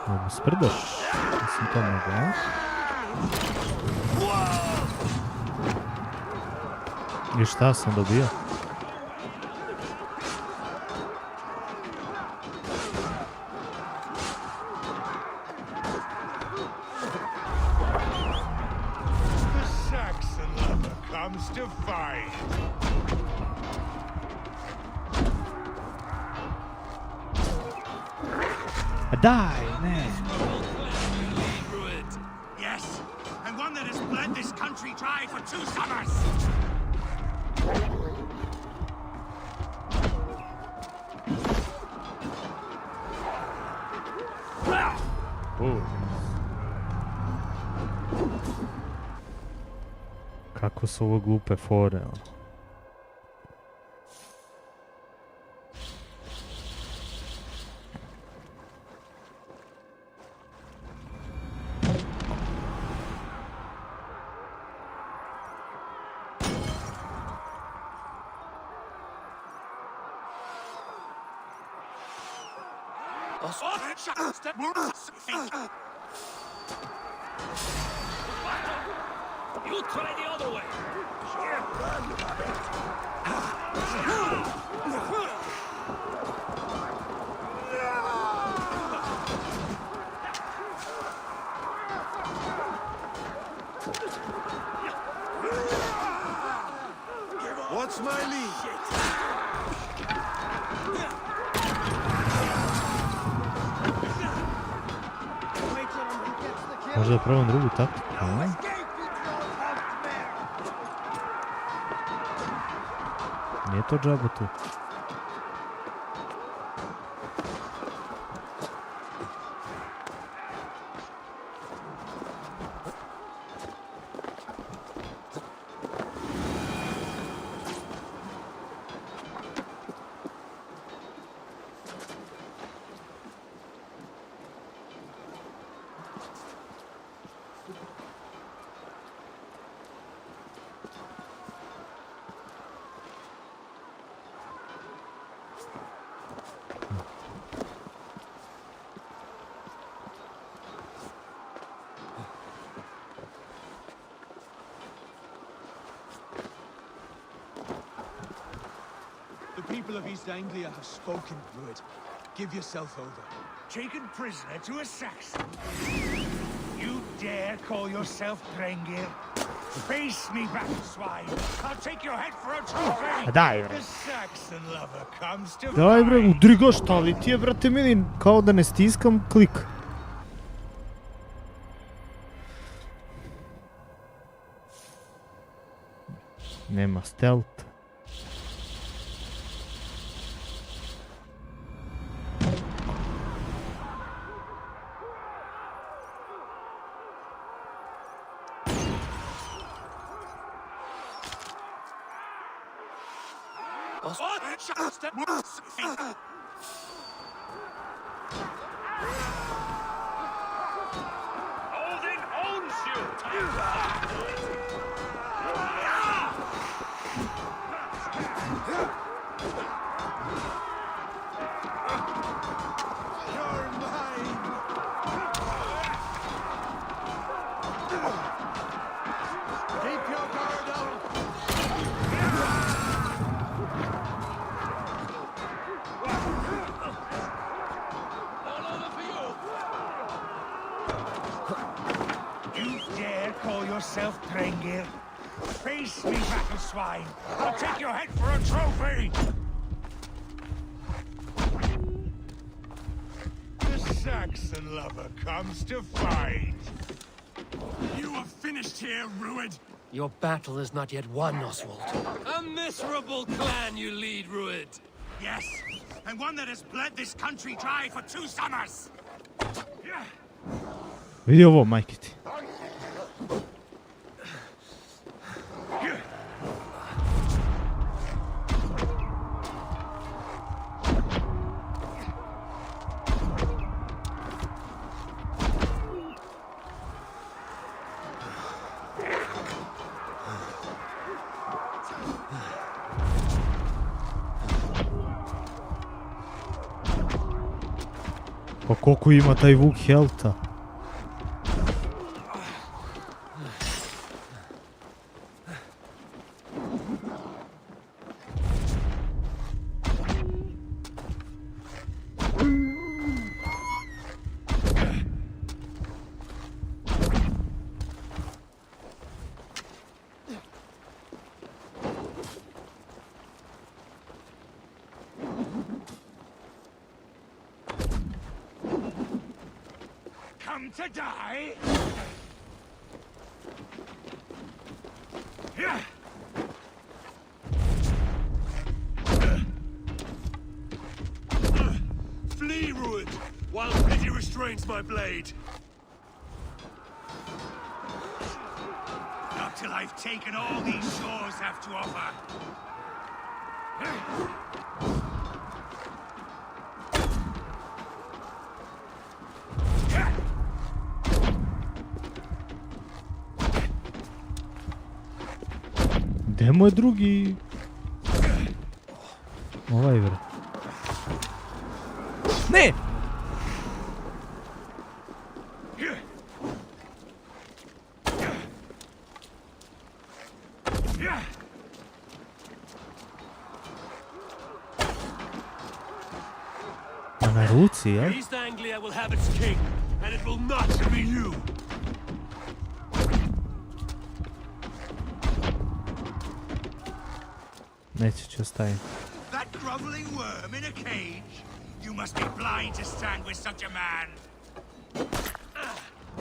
Ovo sprdaš, mislim to mogu, a? I šta sam dobio? Daj, ne. Yes, and one that has bled this country dry for 2 summers. Kako su ovo glupe fore, ono. You try the other way. What's my lead? Možda da probam drugu taktiku, a? Nije to džaba tu. People of East Anglia have spoken, Druid. Give yourself over. Taken prisoner to a Saxon? You dare call yourself Drengir? Face me back, swine. I'll take your head for a trophy. Daj, bre. The Saxon lover comes to Daj, bre, udri ga, šta li ti je, brate, meni, kao da ne stiskam klik. Nema stealth. Holding owns you! You're mine. Keep your guard up. You dare call yourself Drengir? Face me, battle swine. I'll take your head for a trophy. The Saxon lover comes to fight. You are finished here, Rued. Your battle is not yet won, Oswald. A miserable clan you lead, Rued. Yes, and one that has bled this country dry for 2 summers. Vidi ovo, majke ti. Pa koliko ima taj vuk helta? Come to die? Flee, Rued, while pity restrains my blade. Not till I've taken all these shores have to offer. Gdje mu je drugi? Ovaj, bre. Ne! A na ruci, jel? East Anglia will have its king, and it will not be you. Neće ću ostaviti. That groveling worm in a cage? You must be blind to stand with such a man.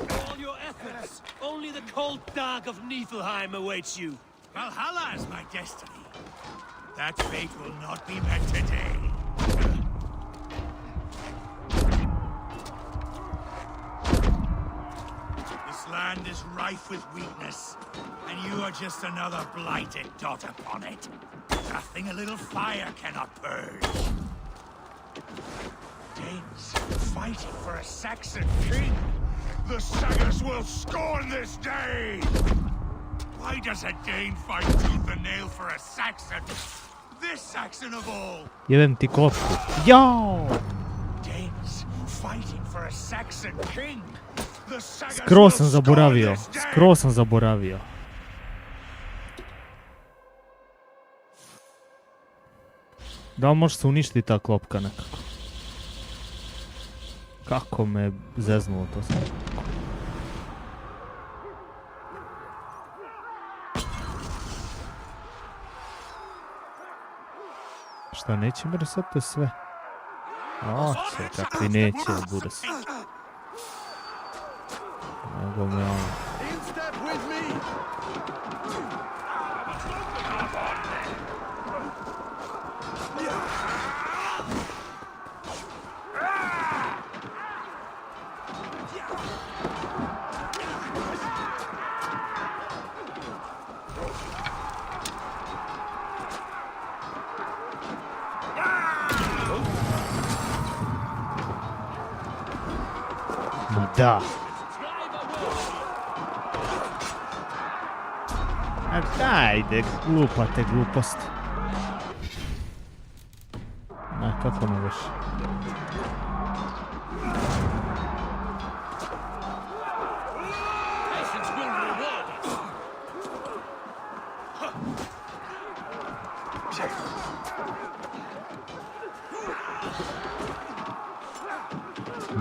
All your efforts, only the cold dark of Niflheim awaits you. Valhalla is my destiny. That fate will not be met today. This land is rife with weakness, and you are just another blighted dot upon it. Nothing a little fire cannot purge. Danes fighting for a Saxon king. The Sagas will scorn this day! Why does a Dane fight tooth and nail for a Saxon? This Saxon of all! Jebem ti kopku. Jao! Danes fighting for a Saxon king. The Sagas Skroz will sam scorn zaboravio. this day! Skroz sam zaboravio. Da li može se uništiti ta klopka nekako? Kako me zeznulo to sve. Šta, neće mi resete sve? Oće, kakvi neće, bude se. Nego mi ono... Da. A dajde, glupate gluposti. A kako mu već?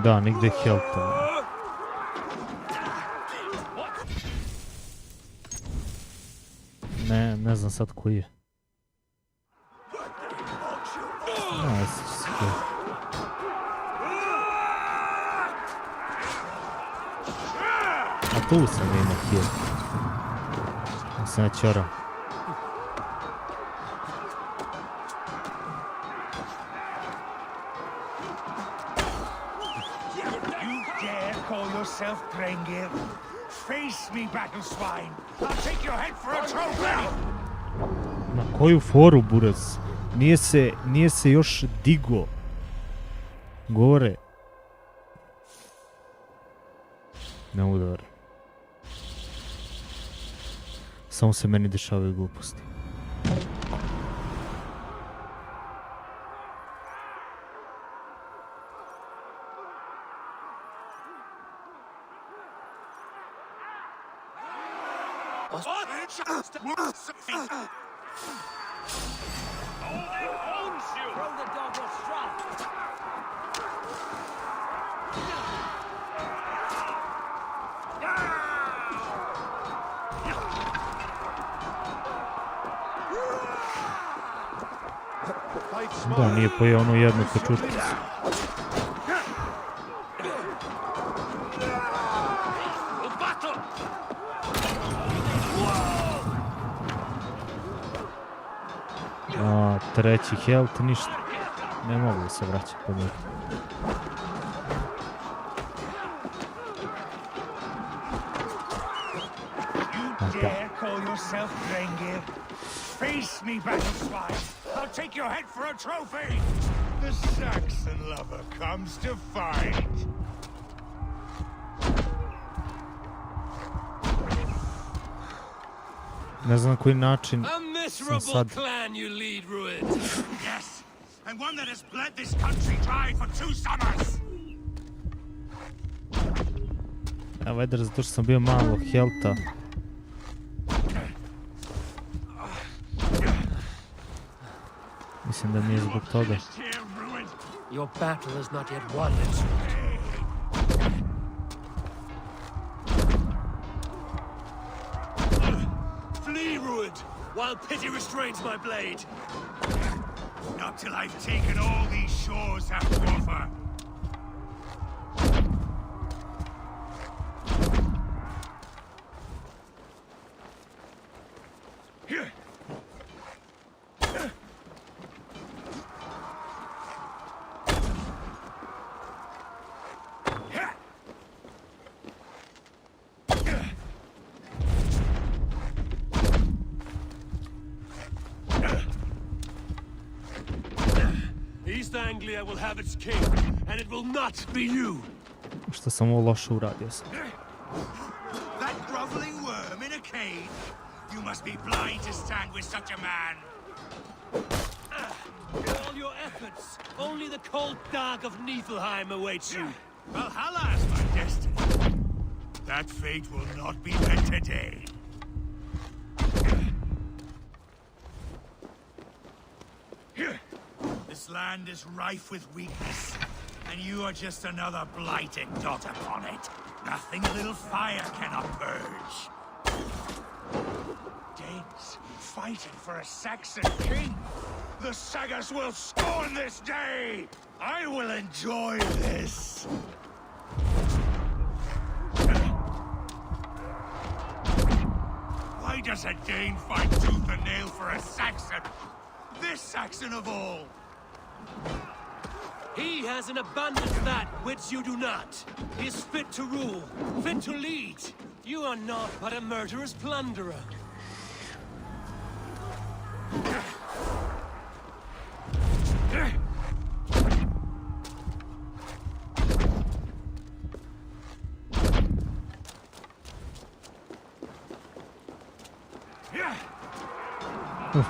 Da, nigde helta. Ne znam sad koji je. A tu sam imao heal. Sam čoram. Face me, battle swine. I'll take your head for a trophy. Na koju foru, burac? Nije se još digo. Gore. Ne udar. Samo se meni dešavaju gluposti. Da, nije pojeo onu jednu kačurkicu. Treći health, ništa. Ne mogu da se vraćam po njegu. Face me, battle swine. I'll take your head for a trophy. The Saxon lover comes to fight. Ne znam koji način sam sad... Yes, and one that has bled this country dry for 2 summers. Evo, Eder, zato što sam bio malo healtha. Mislim da nije zbog toga. Your battle is not yet won, it's... Flee, Ruined, while pity restrains my blade. Not till I've taken all these shores have to offer. Anglia will have its king, and it will not be you. Što sam ovo loše uradio sam. That groveling worm in a cage. You must be blind to stand with such a man. All your efforts, only the cold dark of Niflheim awaits you. Valhalla is my destiny. That fate will not be met today. This land is rife with weakness, and you are just another blighted dot upon it. Nothing a little fire cannot purge. Danes fighting for a Saxon king. The sagas will scorn this day! I will enjoy this! Why does a Dane fight tooth and nail for a Saxon? This Saxon of all! He hasn't abandoned that which you do not. He is fit to rule, fit to lead. You are not but a murderous plunderer.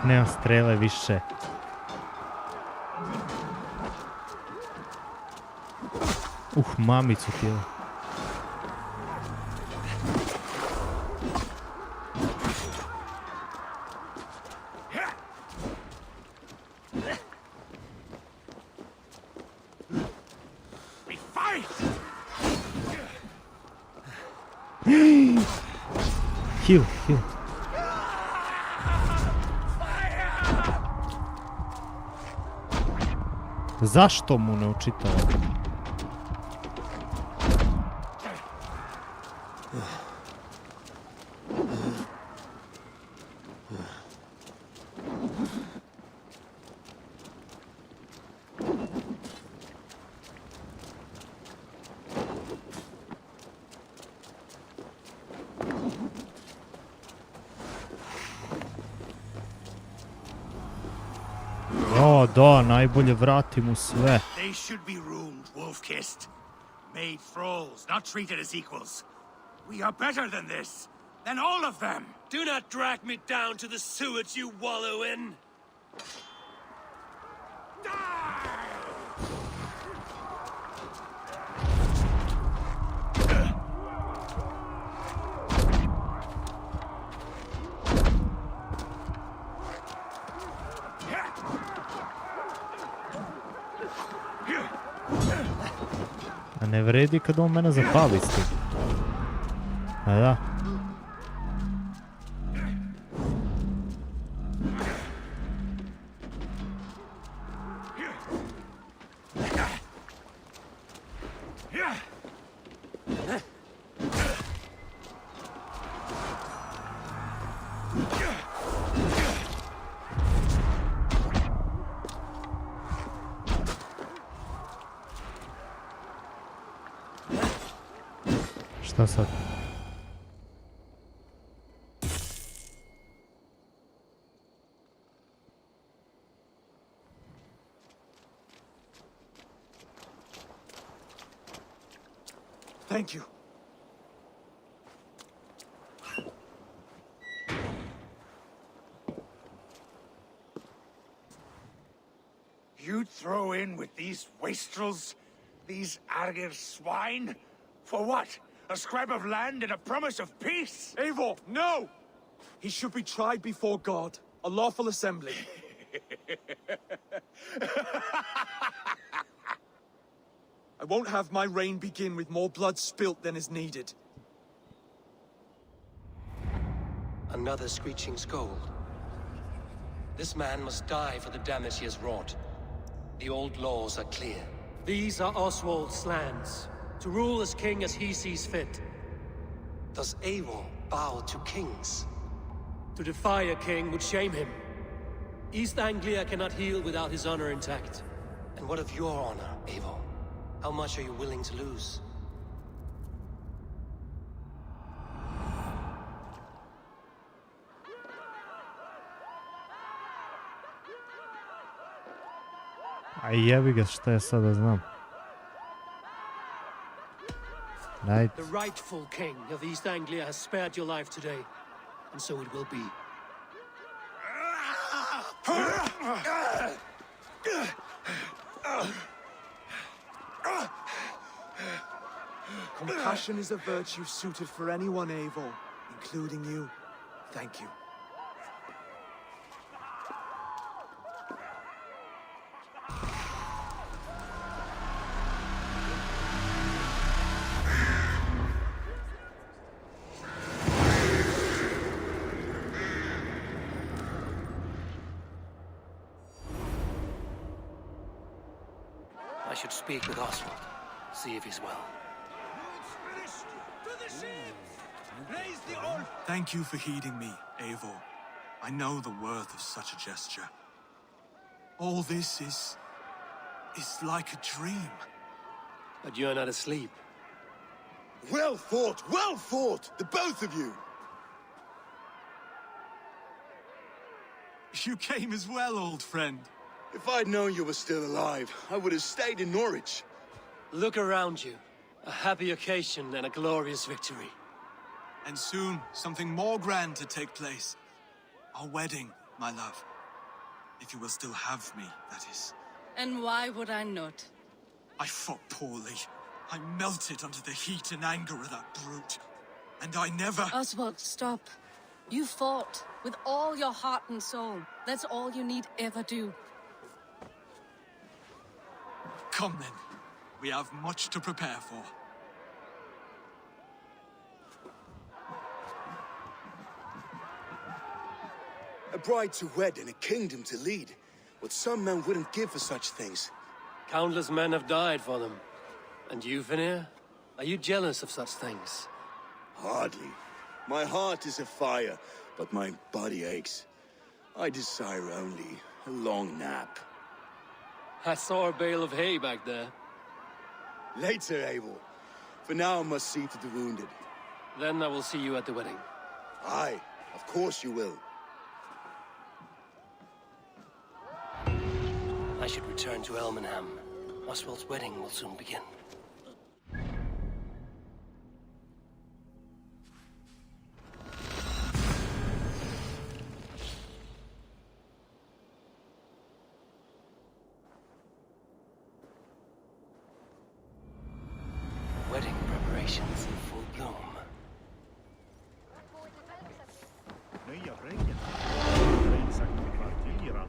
Nema strele više. Mamicu ti je. Heal. Zašto mu ne učitava? Da, najbolje vrati mu sve. They should be ruined, wolf-kissed. Made thralls, not treated as equals. We are better than this. Than all of them. Do not drag me down to the sewage you wallow in. A ne vredi kad on mene zapali s tim. A da. Šta sad? Thank you. You'd throw in with these wastrels? These Argir swine? For what? A scrap of land and a promise of peace? Eivor, no! He should be tried before God, a lawful assembly. I won't have my reign begin with more blood spilt than is needed. Another screeching scold. This man must die for the damage he has wrought. The old laws are clear. These are Oswald's lands, to rule as king as he sees fit. Does Eivor bow to kings? To defy a king would shame him. East Anglia cannot heal without his honor intact. And what of your honor, Eivor? How much are you willing to lose? A jebi ga, šta ja sada znam. Right. The rightful king of East Anglia has spared your life today, and so it will be. Compassion is a virtue suited for anyone, Eivor, including you. Thank you. I should speak with Oswald, see if he's well. Thank you for heeding me, Eivor. I know the worth of such a gesture. All this is like a dream. But you're not asleep. Well fought, the both of you! You came as well, old friend. If I'd known you were still alive, I would have stayed in Norwich. Look around you. A happy occasion and a glorious victory. And soon, something more grand to take place. Our wedding, my love. If you will still have me, that is. And why would I not? I fought poorly. I melted under the heat and anger of that brute. And I never... Oswald, stop. You fought with all your heart and soul. That's all you need ever do. Come then. We have much to prepare for. A bride to wed and a kingdom to lead. What some men wouldn't give for such things. Countless men have died for them. And you, Finir? Are you jealous of such things? Hardly. My heart is afire, but my body aches. I desire only a long nap. I saw a bale of hay back there. Later, Abel. For now, I must see to the wounded. Then I will see you at the wedding. Aye, of course you will. I should return to Elmenham. Oswald's wedding will soon begin. Wedding preparations in full bloom. Nya regn. Exakt kvartira.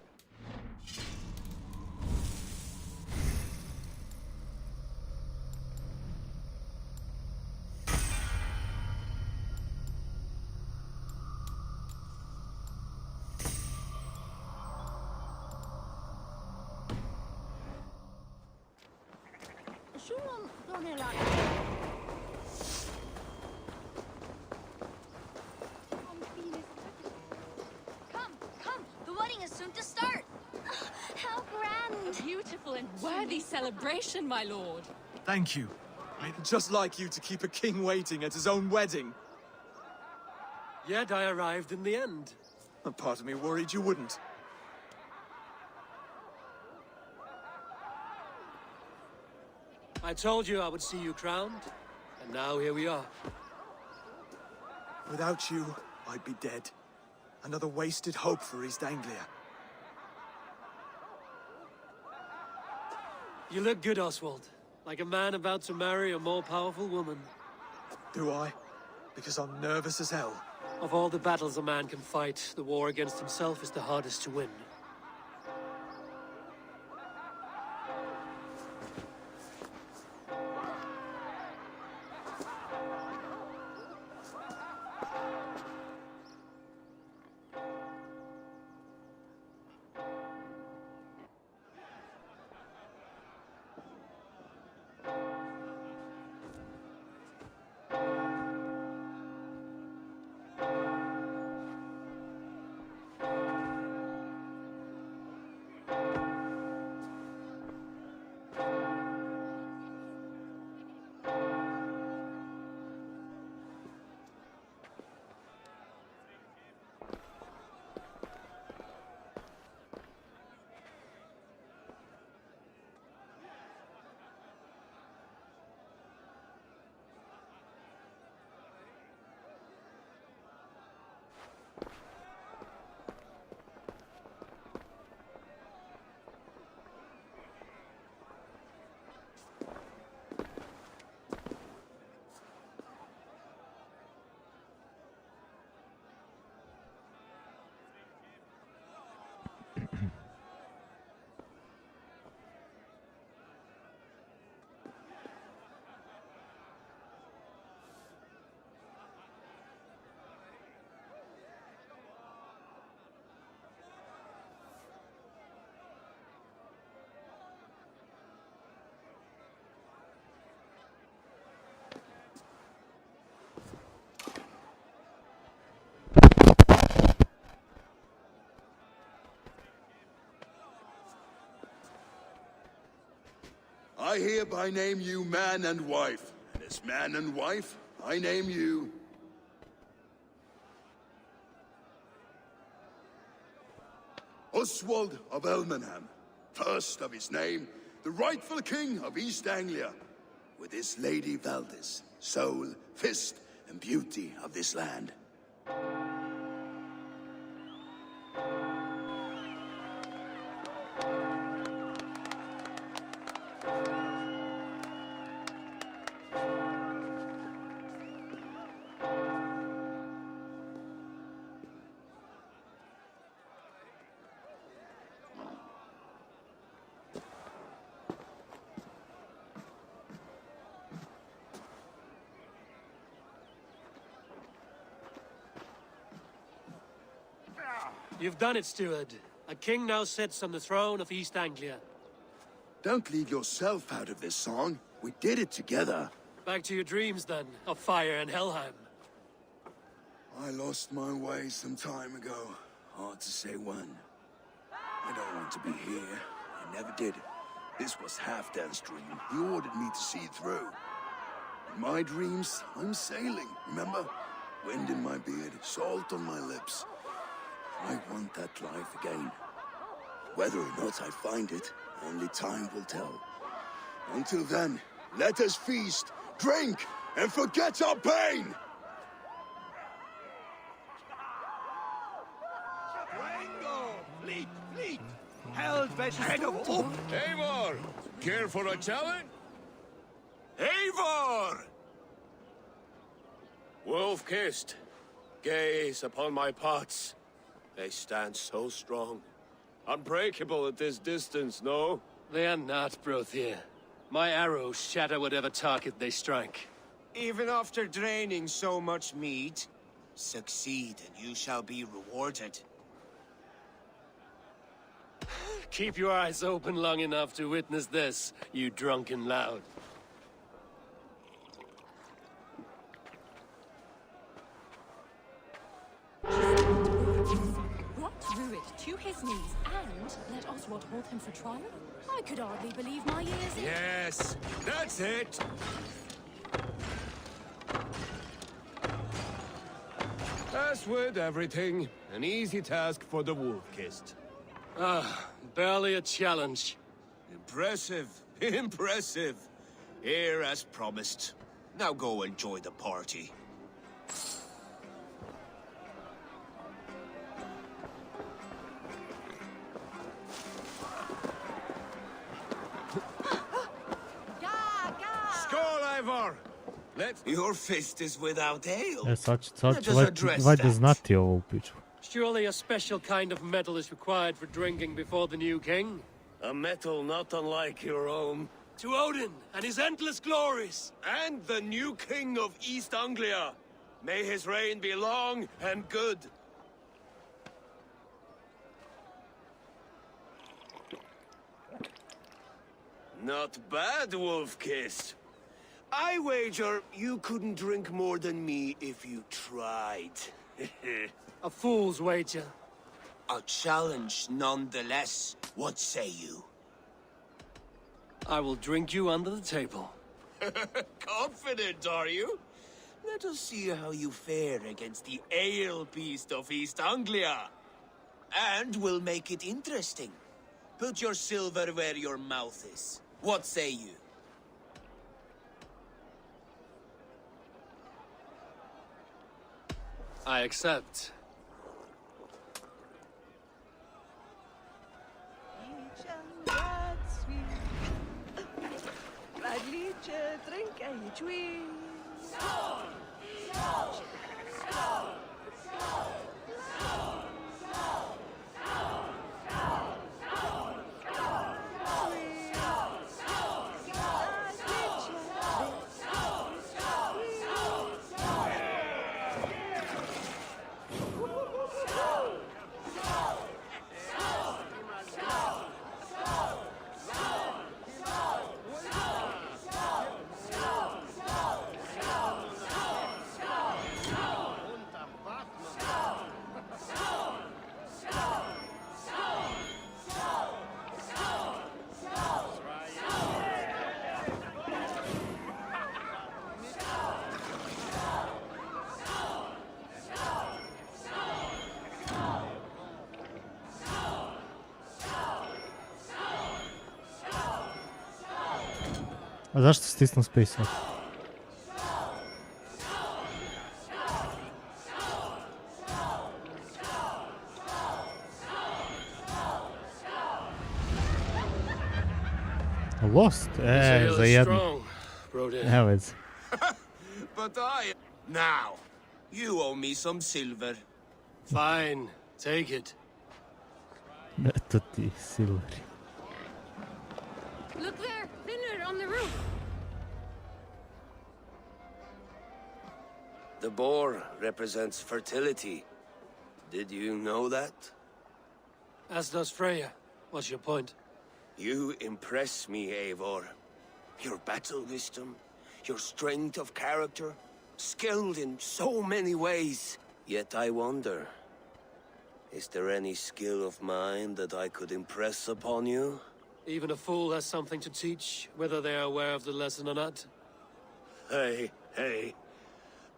Come, the wedding is soon to start. How grand. A beautiful and worthy celebration, my lord. Thank you. Just like you to keep a king waiting at his own wedding. Yet I arrived in the end. A part of me worried you wouldn't. I told you I would see you crowned, and now here we are. Without you, I'd be dead. Another wasted hope for East Anglia. You look good, Oswald. Like a man about to marry a more powerful woman. Do I? Because I'm nervous as hell. Of all the battles a man can fight, the war against himself is the hardest to win. I hereby name you man and wife. And as man and wife, I name you... Oswald of Elmenham, first of his name, the rightful king of East Anglia, with his lady Valdis, soul, fist, and beauty of this land. You've done it, steward. A king now sits on the throne of East Anglia. Don't leave yourself out of this song. We did it together. Back to your dreams, then, of fire and Helheim. I lost my way some time ago. Hard to say when. I don't want to be here. I never did. This was Halfdan's dream. He ordered me to see it through. In my dreams, I'm sailing, remember? Wind in my beard, salt on my lips. I want that life again. Whether or not I find it, only time will tell. Until then, let us feast, drink, and forget our pain! Fleet, fleet! Held by head of up! Eivor! Care for a challenge? Eivor! Wolf-kissed, gaze upon my pots. They stand so strong. Unbreakable at this distance, no? They are not, Brothir. My arrows shatter whatever target they strike. Even after draining so much meat, succeed and you shall be rewarded. Keep your eyes open long enough to witness this, you drunken loud. Druid to his knees and let Oswald hold him for trial? I could hardly believe my ears. Yes, that's it! As with everything, an easy task for the wolf-kissed. Ah, barely a challenge. Impressive, impressive. Here as promised. Now go enjoy the party. Your fist is without ale. Sad ću valjda znati ovo u piću. Surely a special kind of metal is required for drinking before the new king? A metal not unlike your own. To Odin and his endless glories! And the new king of East Anglia. May his reign be long and good. Not bad, Wolf-kissed. I wager you couldn't drink more than me if you tried. A fool's wager. A challenge nonetheless. What say you? I will drink you under the table. Confident, are you? Let us see how you fare against the ale beast of East Anglia. And we'll make it interesting. Put your silver where your mouth is. What say you? I accept. A zašto stisnu space? Lost? Za jednu. Evo već. But now, you owe me some silver. Fine, take it. Eto ti, silveri. Look there, Finland on the roof. The boar represents fertility. Did you know that? As does Freya. What's your point? You impress me, Eivor. Your battle wisdom, your strength of character, skilled in so many ways. Yet I wonder, is there any skill of mine that I could impress upon you? Even a fool has something to teach, whether they are aware of the lesson or not. Hey,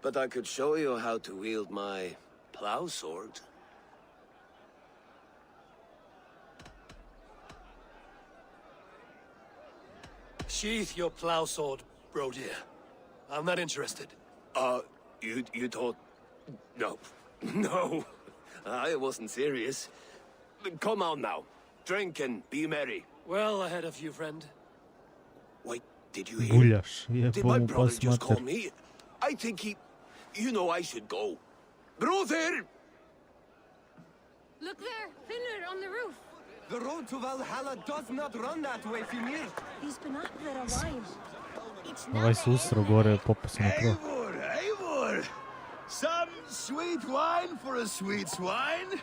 but I could show you how to wield my plow sword. Sheath your plow sword, bro dear. I'm not interested. You thought... No, I wasn't serious. Come on now, drink and be merry. Well ahead of you, friend. Wait, did you hear? Buljaš, Did my jebo mu brother pas just call mater. me? I think he... You know I should go. Brother! Look there, Finland on the roof. The road to Valhalla does not run that way, Fimir. He's been up there a while. Ovaj se usro gore, popao se na krov. Eivor! Some sweet wine for a sweet swine?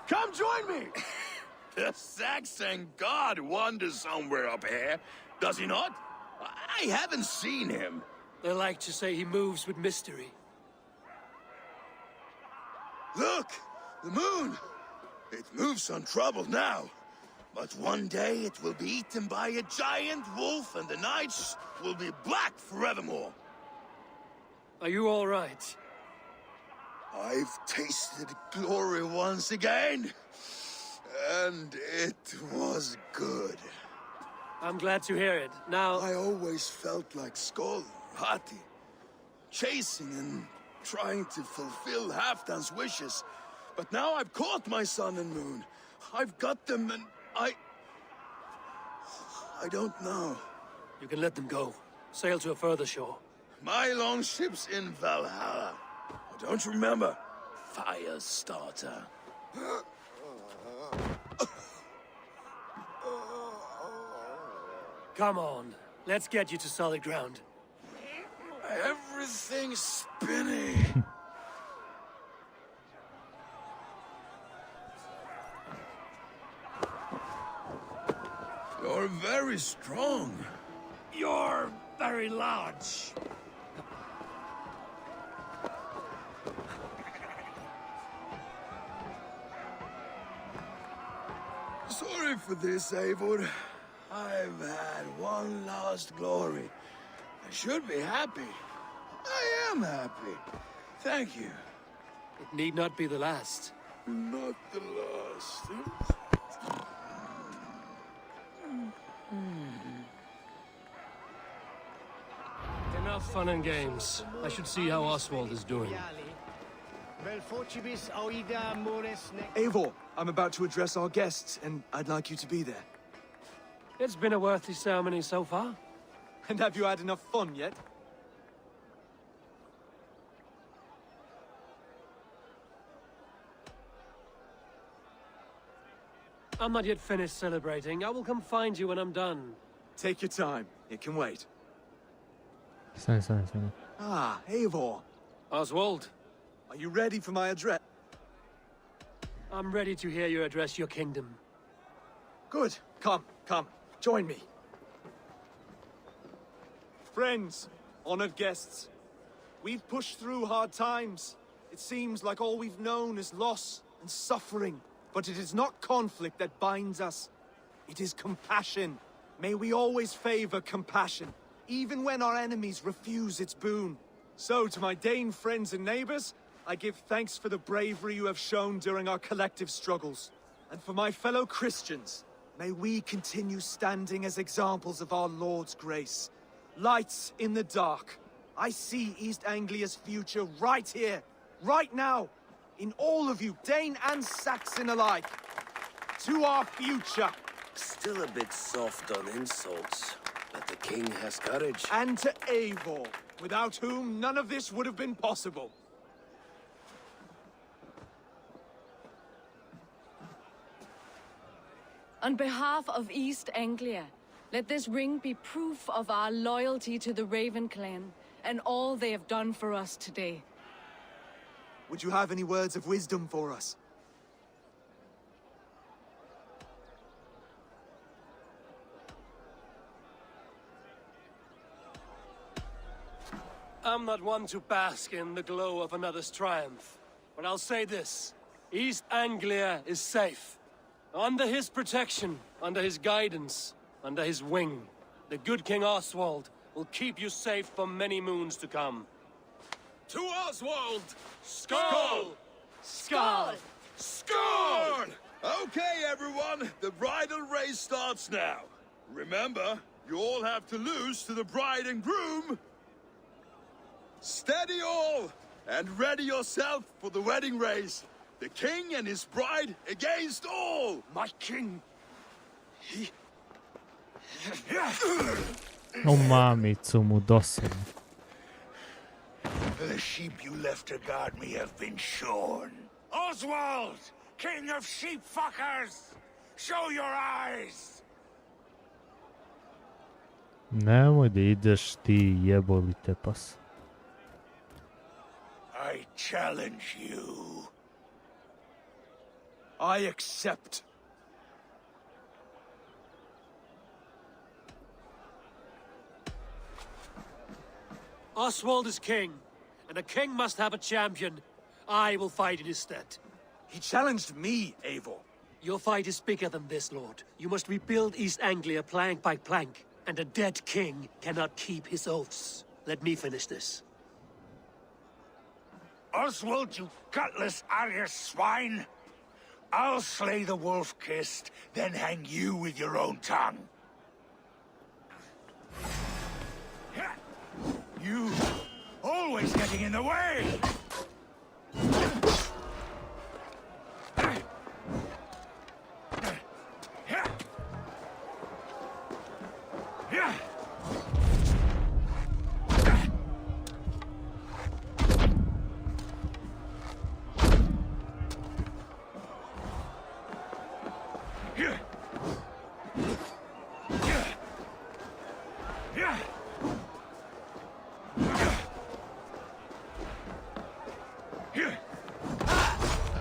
Come join me! The Saxon god wanders somewhere up here, does he not? I haven't seen him. They like to say he moves with mystery. Look! The moon! It moves untroubled now. But one day it will be eaten by a giant wolf and the nights will be black forevermore. Are you all right? I've tasted glory once again. And it was good. I'm glad to hear it. Now... I always felt like Skoll, Hati. Chasing and trying to fulfill Halfdan's wishes. But now I've caught my sun and moon. I've got them and I don't know. You can let them go. Sail to a further shore. My longship's in Valhalla. I don't remember. Firestarter. Come on. Let's get you to solid ground. Everything's spinning. You're very strong. You're very large. Sorry for this, Eivor. I've had one last glory. I should be happy. I am happy. Thank you. It need not be the last. Not the last. Enough fun and games. I should see how Oswald is doing. Eivor, I'm about to address our guests, and I'd like you to be there. It's been a worthy ceremony so far. And have you had enough fun yet? I'm not yet finished celebrating. I will come find you when I'm done. Take your time. It can wait. Stani. Ah, Eivor. Oswald. Are you ready for my address? I'm ready to hear you address your kingdom. Good. Come. Join me. Friends, honored guests. We've pushed through hard times. It seems like all we've known is loss and suffering. But it is not conflict that binds us. It is compassion. May we always favor compassion, even when our enemies refuse its boon. So, to my Dane friends and neighbors, I give thanks for the bravery you have shown during our collective struggles. And for my fellow Christians, May we continue standing as examples of our Lord's grace. Lights in the dark. I see East Anglia's future right here, right now, in all of you, Dane and Saxon alike. To our future. Still a bit soft on insults, but the king has courage. And to Eivor, without whom none of this would have been possible. On behalf of East Anglia, let this ring be proof of our loyalty to the Raven clan and all they have done for us today. Would you have any words of wisdom for us? I'm not one to bask in the glow of another's triumph, but I'll say this. East Anglia is safe. Under his protection, under his guidance, under his wing, the good King Oswald will keep you safe for many moons to come. To Oswald! Skål! Skål! Skål! Okay, everyone, the bridal race starts now. Remember, you all have to lose to the bride and groom. Steady all, and ready yourself for the wedding race. The king and his bride against all! My king! O mamicu mu dosadno. The sheep you left to guard me have been shorn. Oswald! King of sheep fuckers! Show your eyes! Nemoj da ideš ti jeboli te pas. I challenge you. I accept. Oswald is king, and a king must have a champion. I will fight in his stead. He challenged me, Eivor. Your fight is bigger than this, Lord. You must rebuild East Anglia plank by plank, and a dead king cannot keep his oaths. Let me finish this. Oswald, you gutless Arya swine! I'll slay the wolf-kissed, then hang you with your own tongue. You always getting in the way!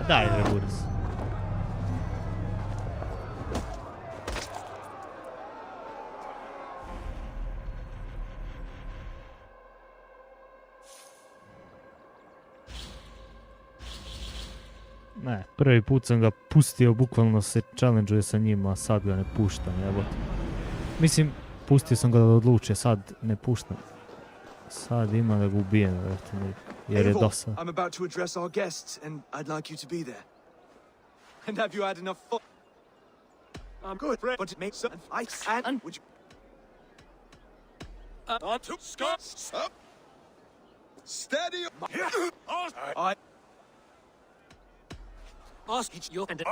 Daj, Reburis. Ne, prvi put sam ga pustio, bukvalno se challenge-uje sa njima, a sad ga ne puštam, jebote. Mislim, pustio sam ga da odluče, sad ne puštam. Sad ima da ga ubijem, jer je dosadno. I'm about to address our guests, and I'd like you to be there. And have you had enough fun? I'm good, but it makes sense. And would you... On to Scots! Up! Steady! I... Ask each your and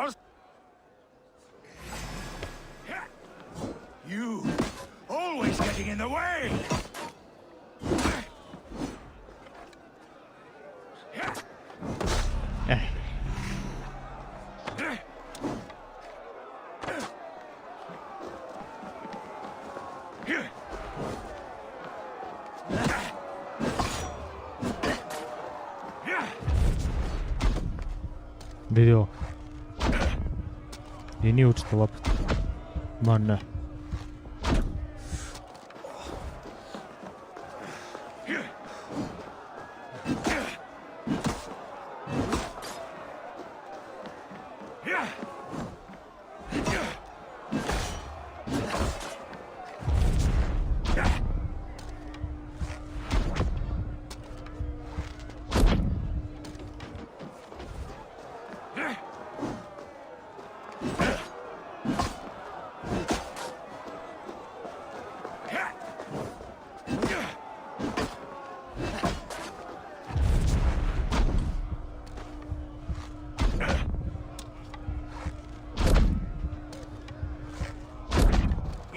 You always getting in the way! Vidio. I nije učito opet. Ma ne.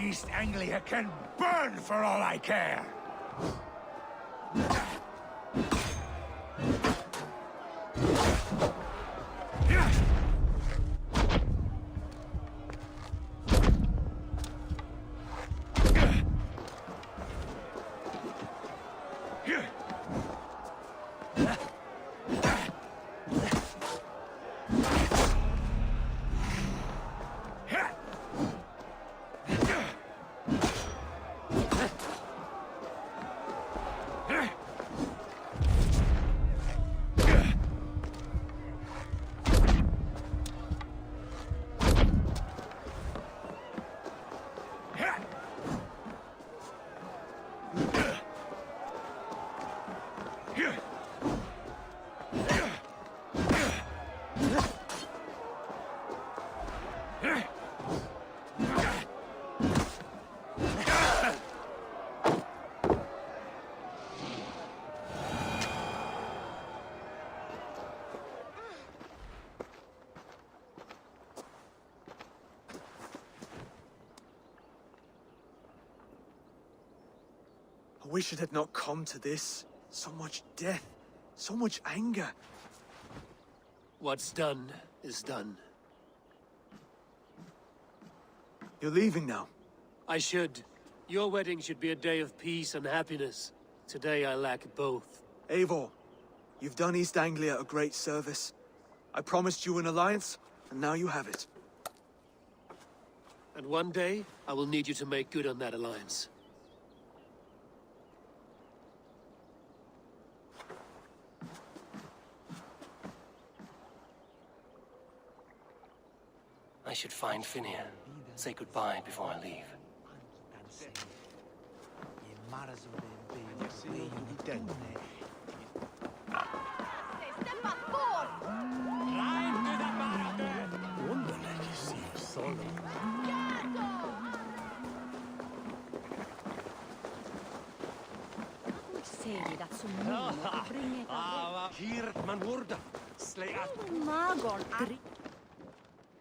East Anglia can burn for all I care! I wish it had not come to this. So much death, so much anger. What's done is done. You're leaving now. I should. Your wedding should be a day of peace and happiness. Today I lack both. Eivor, you've done East Anglia a great service. I promised you an alliance, and now you have it. And one day, I will need you to make good on that alliance. I should find Finir. Say goodbye before I leave.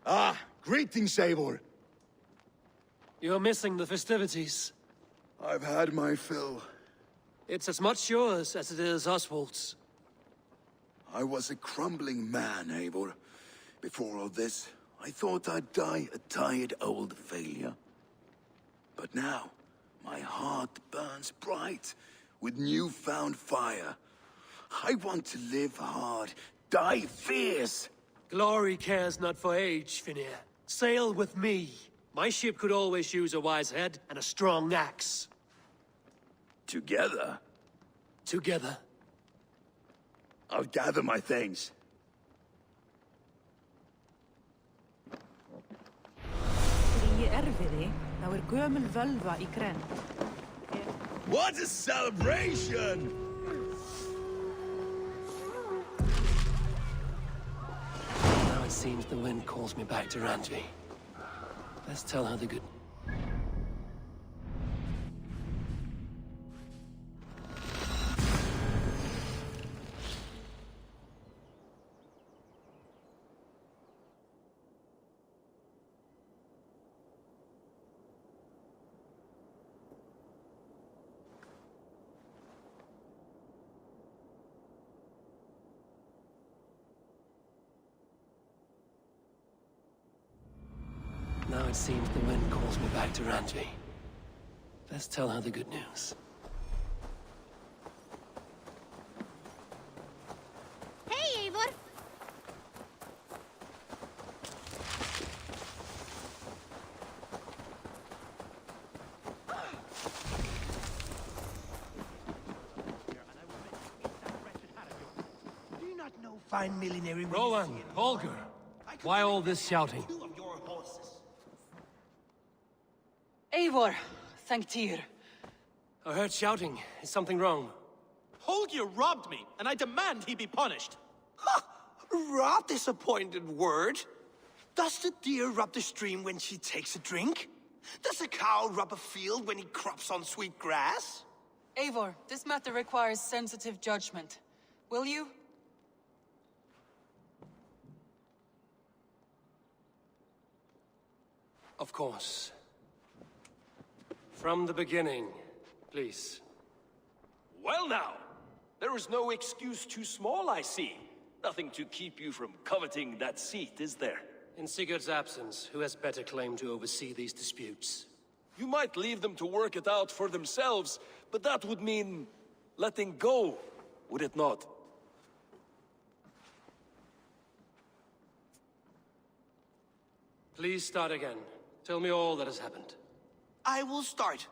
Ah, greetings, Eivor. You're missing the festivities. I've had my fill. It's as much yours as it is Oswald's. I was a crumbling man, Eivor. Before all this, I thought I'd die a tired old failure. But now, my heart burns bright with newfound fire. I want to live hard, die fierce. Glory cares not for age, Finir. Sail with me. My ship could always use a wise head and a strong axe. Together? Together. I'll gather my things. What a celebration! Now it seems the wind calls me back to Randvi. Let's tell her the good. Now it seems the wind calls me back to Randvi. Let's tell her the good news. Hey, Eivor! Do you not know fine millinery? Rowan, Holger, why all this shouting? Eivor, thank Tyr. I heard shouting. Is something wrong? Holger robbed me, and I demand he be punished. Rot disappointed word. Does the deer rub the stream when she takes a drink? Does a cow rub a field when he crops on sweet grass? Eivor, this matter requires sensitive judgment. Will you? Of course. From the beginning, please. Well now, there is no excuse too small, I see. Nothing to keep you from coveting that seat, is there? In Sigurd's absence, who has better claim to oversee these disputes? You might leave them to work it out for themselves, but that would mean letting go, would it not? Please start again. Tell me all that has happened. I will start.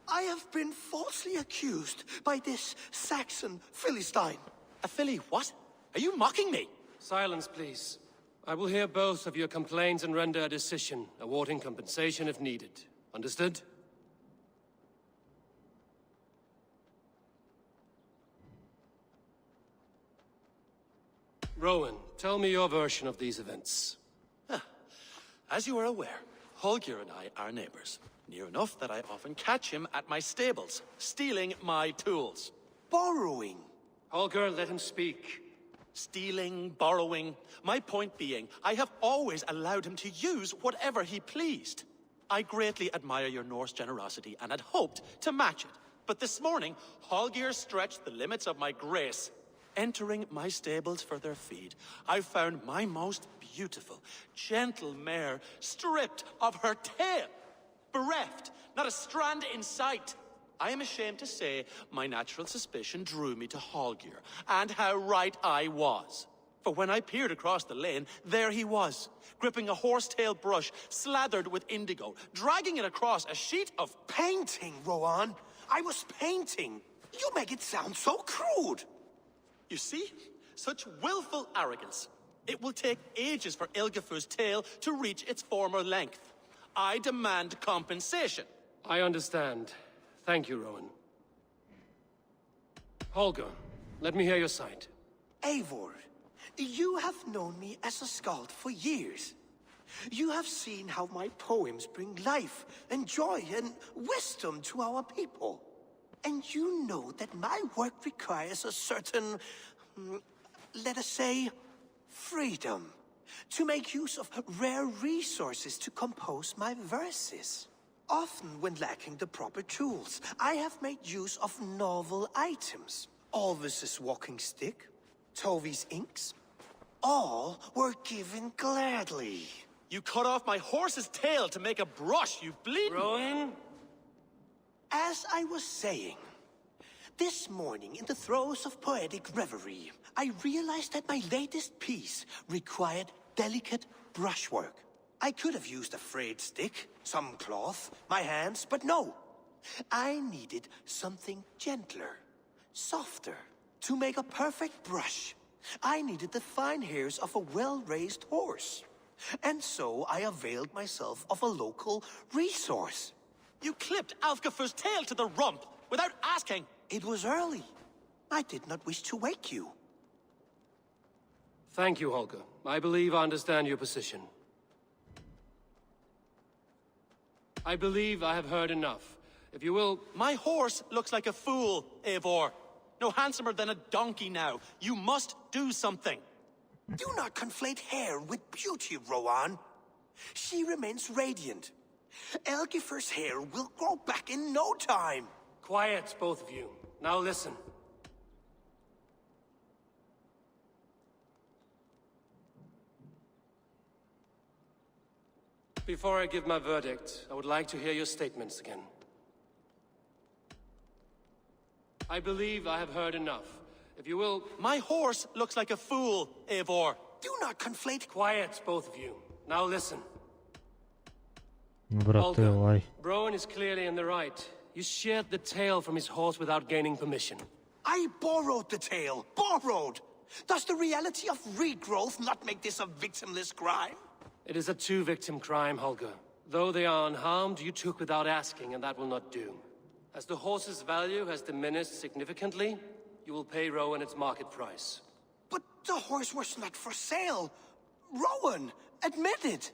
I have been falsely accused by this Saxon Philistine. A Philly what? Are you mocking me? Silence, please. I will hear both of your complaints and render a decision, awarding compensation if needed. Understood? Rowan, tell me your version of these events. As you are aware, Holger and I are neighbors. Near enough that I often catch him at my stables, stealing my tools. Borrowing. Holger, let him speak. Stealing, borrowing. My point being, I have always allowed him to use whatever he pleased. I greatly admire your Norse generosity and had hoped to match it. But this morning, Holger stretched the limits of my grace. Entering my stables for their feed, I found my most beautiful, gentle mare stripped of her tail. Bereft, not a strand in sight. I am ashamed to say my natural suspicion drew me to Holger, and how right I was. For when I peered across the lane, there he was, gripping a horsetail brush slathered with indigo, dragging it across a sheet of painting, Rowan. I was painting. You make it sound so crude. You see? Such willful arrogance. It will take ages for Ilgafur's tail to reach its former length. I demand compensation. I understand. Thank you, Rowan. Holger, let me hear your side. Eivor, you have known me as a skald for years. You have seen how my poems bring life and joy and wisdom to our people. And you know that my work requires a certain, let us say, freedom. To make use of rare resources to compose my verses. Often when lacking the proper tools, I have made use of novel items. Alvis's walking stick, Tovi's inks, all were given gladly. You cut off my horse's tail to make a brush, you bleeding... Rowan? As I was saying, this morning in the throes of poetic reverie, I realized that my latest piece required delicate brushwork. I could have used a frayed stick, some cloth, my hands, but no. I needed something gentler, softer. To make a perfect brush, I needed the fine hairs of a well-raised horse. And so I availed myself of a local resource. You clipped Alfgafur's tail to the rump without asking. It was early. I did not wish to wake you. Thank you, Holger. I believe I understand your position. I believe I have heard enough. If you will... My horse looks like a fool, Eivor. No handsomer than a donkey now. You must do something. Do not conflate hair with beauty, Rowan. She remains radiant. Elgifur's hair will grow back in no time. Quiet, both of you. Now listen. Before I give my verdict, I would like to hear your statements again. I believe I have heard enough. If you will... My horse looks like a fool, Eivor. Do not conflate... Quiet, both of you. Now listen. Brate, Rowan is clearly in the right. You sheared the tail from his horse without gaining permission. I borrowed the tail. Borrowed! Does the reality of regrowth not make this a victimless crime? It is a two-victim crime, Holger. Though they are unharmed, you took without asking, and that will not do. As the horse's value has diminished significantly, you will pay Rowan its market price. But the horse was not for sale. Rowan, admit it.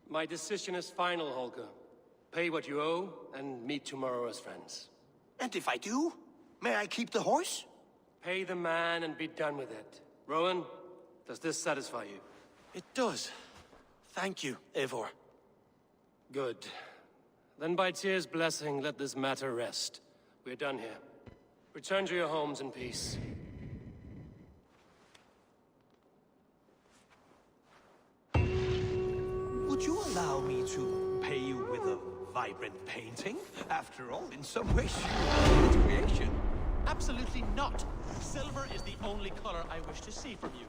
My decision is final, Holger. Pay what you owe, and meet tomorrow as friends. And if I do, may I keep the horse? Pay the man and be done with it. Rowan, does this satisfy you? It does. Thank you, Eivor. Good. Then by Tyr's blessing, let this matter rest. We're done here. Return to your homes in peace. Would you allow me to pay you with a vibrant painting? After all, in some ways, you are its creation. Absolutely not. Silver is the only color I wish to see from you.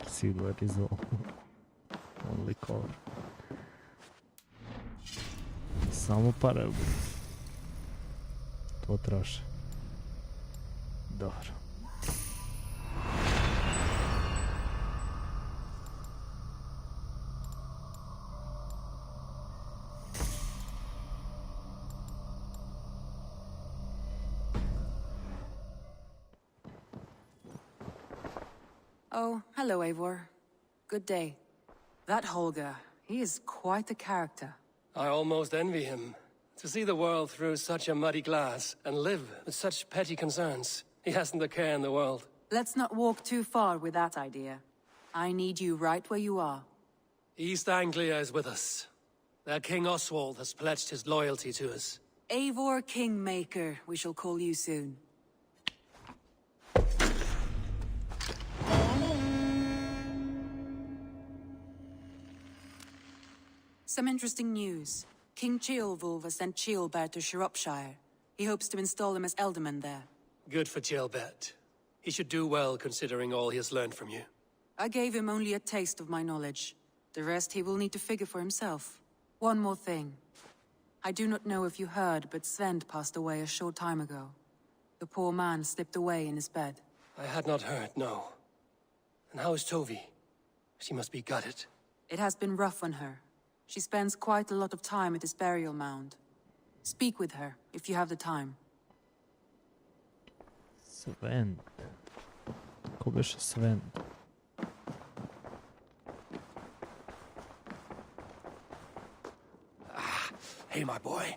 Silver is the only color. Samo pare. To traže. Dobro. Oh, hello, Eivor. Good day. That Holger, he is quite the character. I almost envy him. To see the world through such a muddy glass and live with such petty concerns. He hasn't a care in the world. Let's not walk too far with that idea. I need you right where you are. East Anglia is with us. Their King Oswald has pledged his loyalty to us. Eivor Kingmaker, we shall call you soon. Some interesting news. King Ceolwulf has sent Ceolbert to Shropshire. He hopes to install him as Elderman there. Good for Ceolbert. He should do well considering all he has learned from you. I gave him only a taste of my knowledge. The rest he will need to figure for himself. One more thing. I do not know if you heard, but Sven passed away a short time ago. The poor man slipped away in his bed. I had not heard, no. And how is Tovi? She must be gutted. It has been rough on her. She spends quite a lot of time at his burial mound. Speak with her, if you have the time. Sven. Ko beše Sven? Hey, my boy.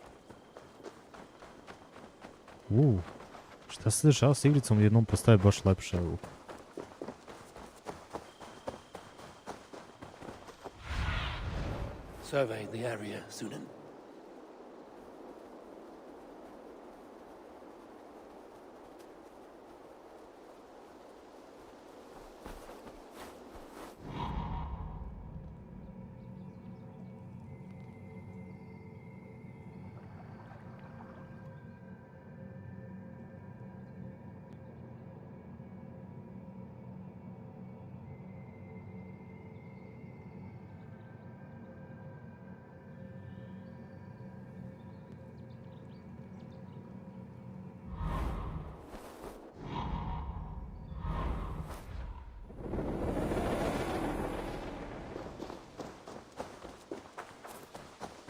Šta se dešava s igricom? Jednom postaje baš lepše. Survey the area, Sunan.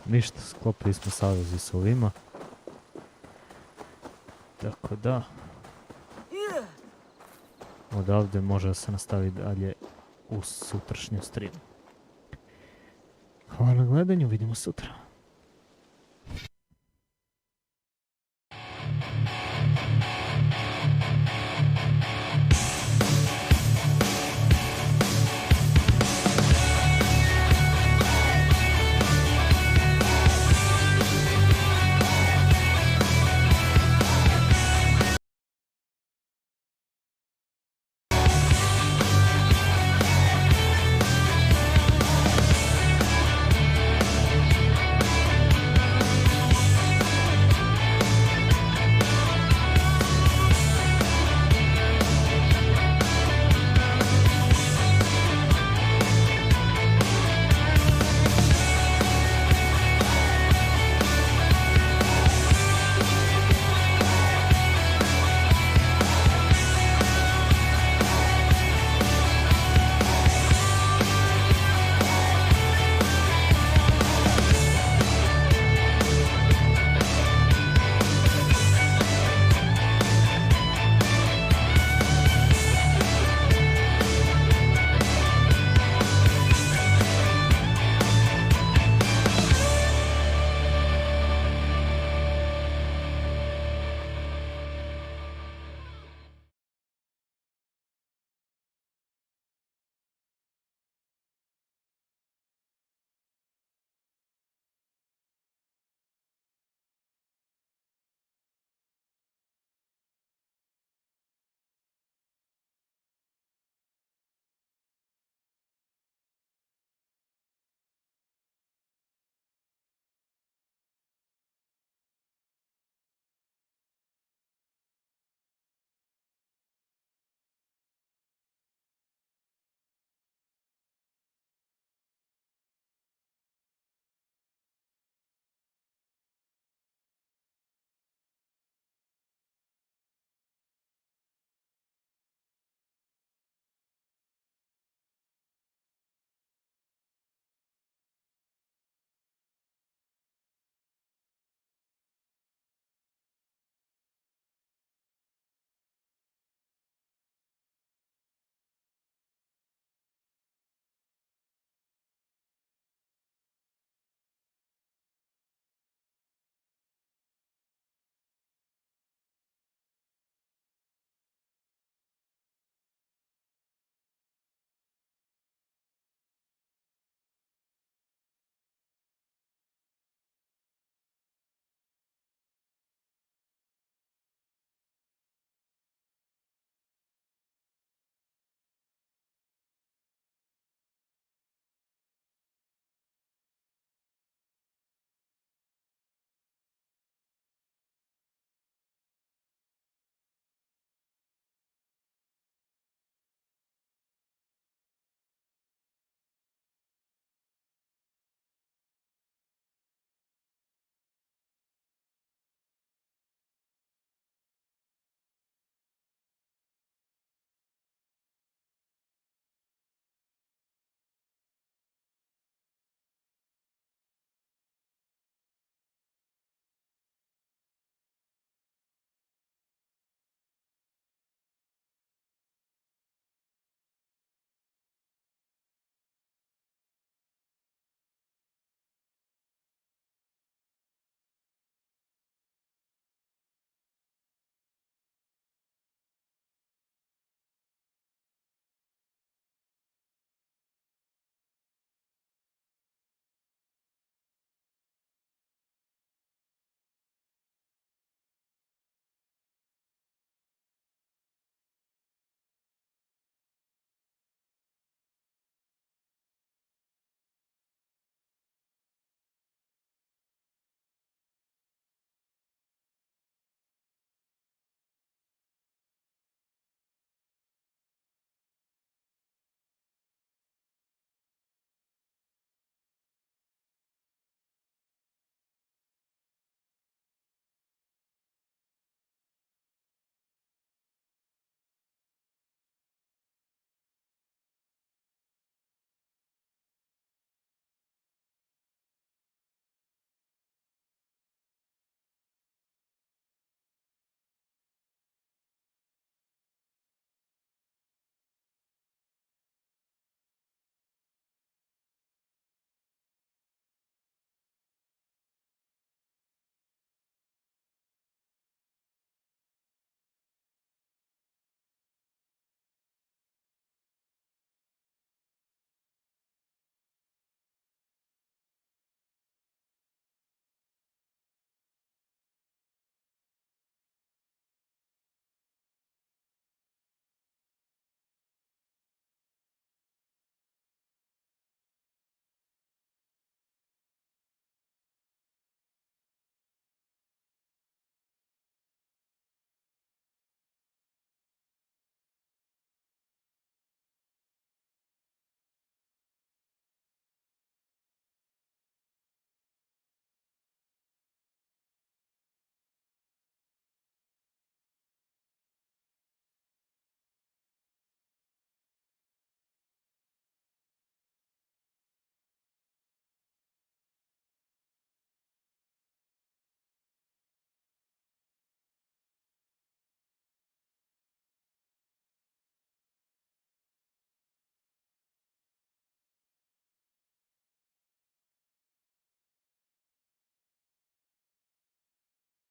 Ništa, sklopili smo savez i s ovima. Tako da... Odavde može da se nastavi dalje u sutrašnjem streamu. Hvala na gledanju, vidimo sutra.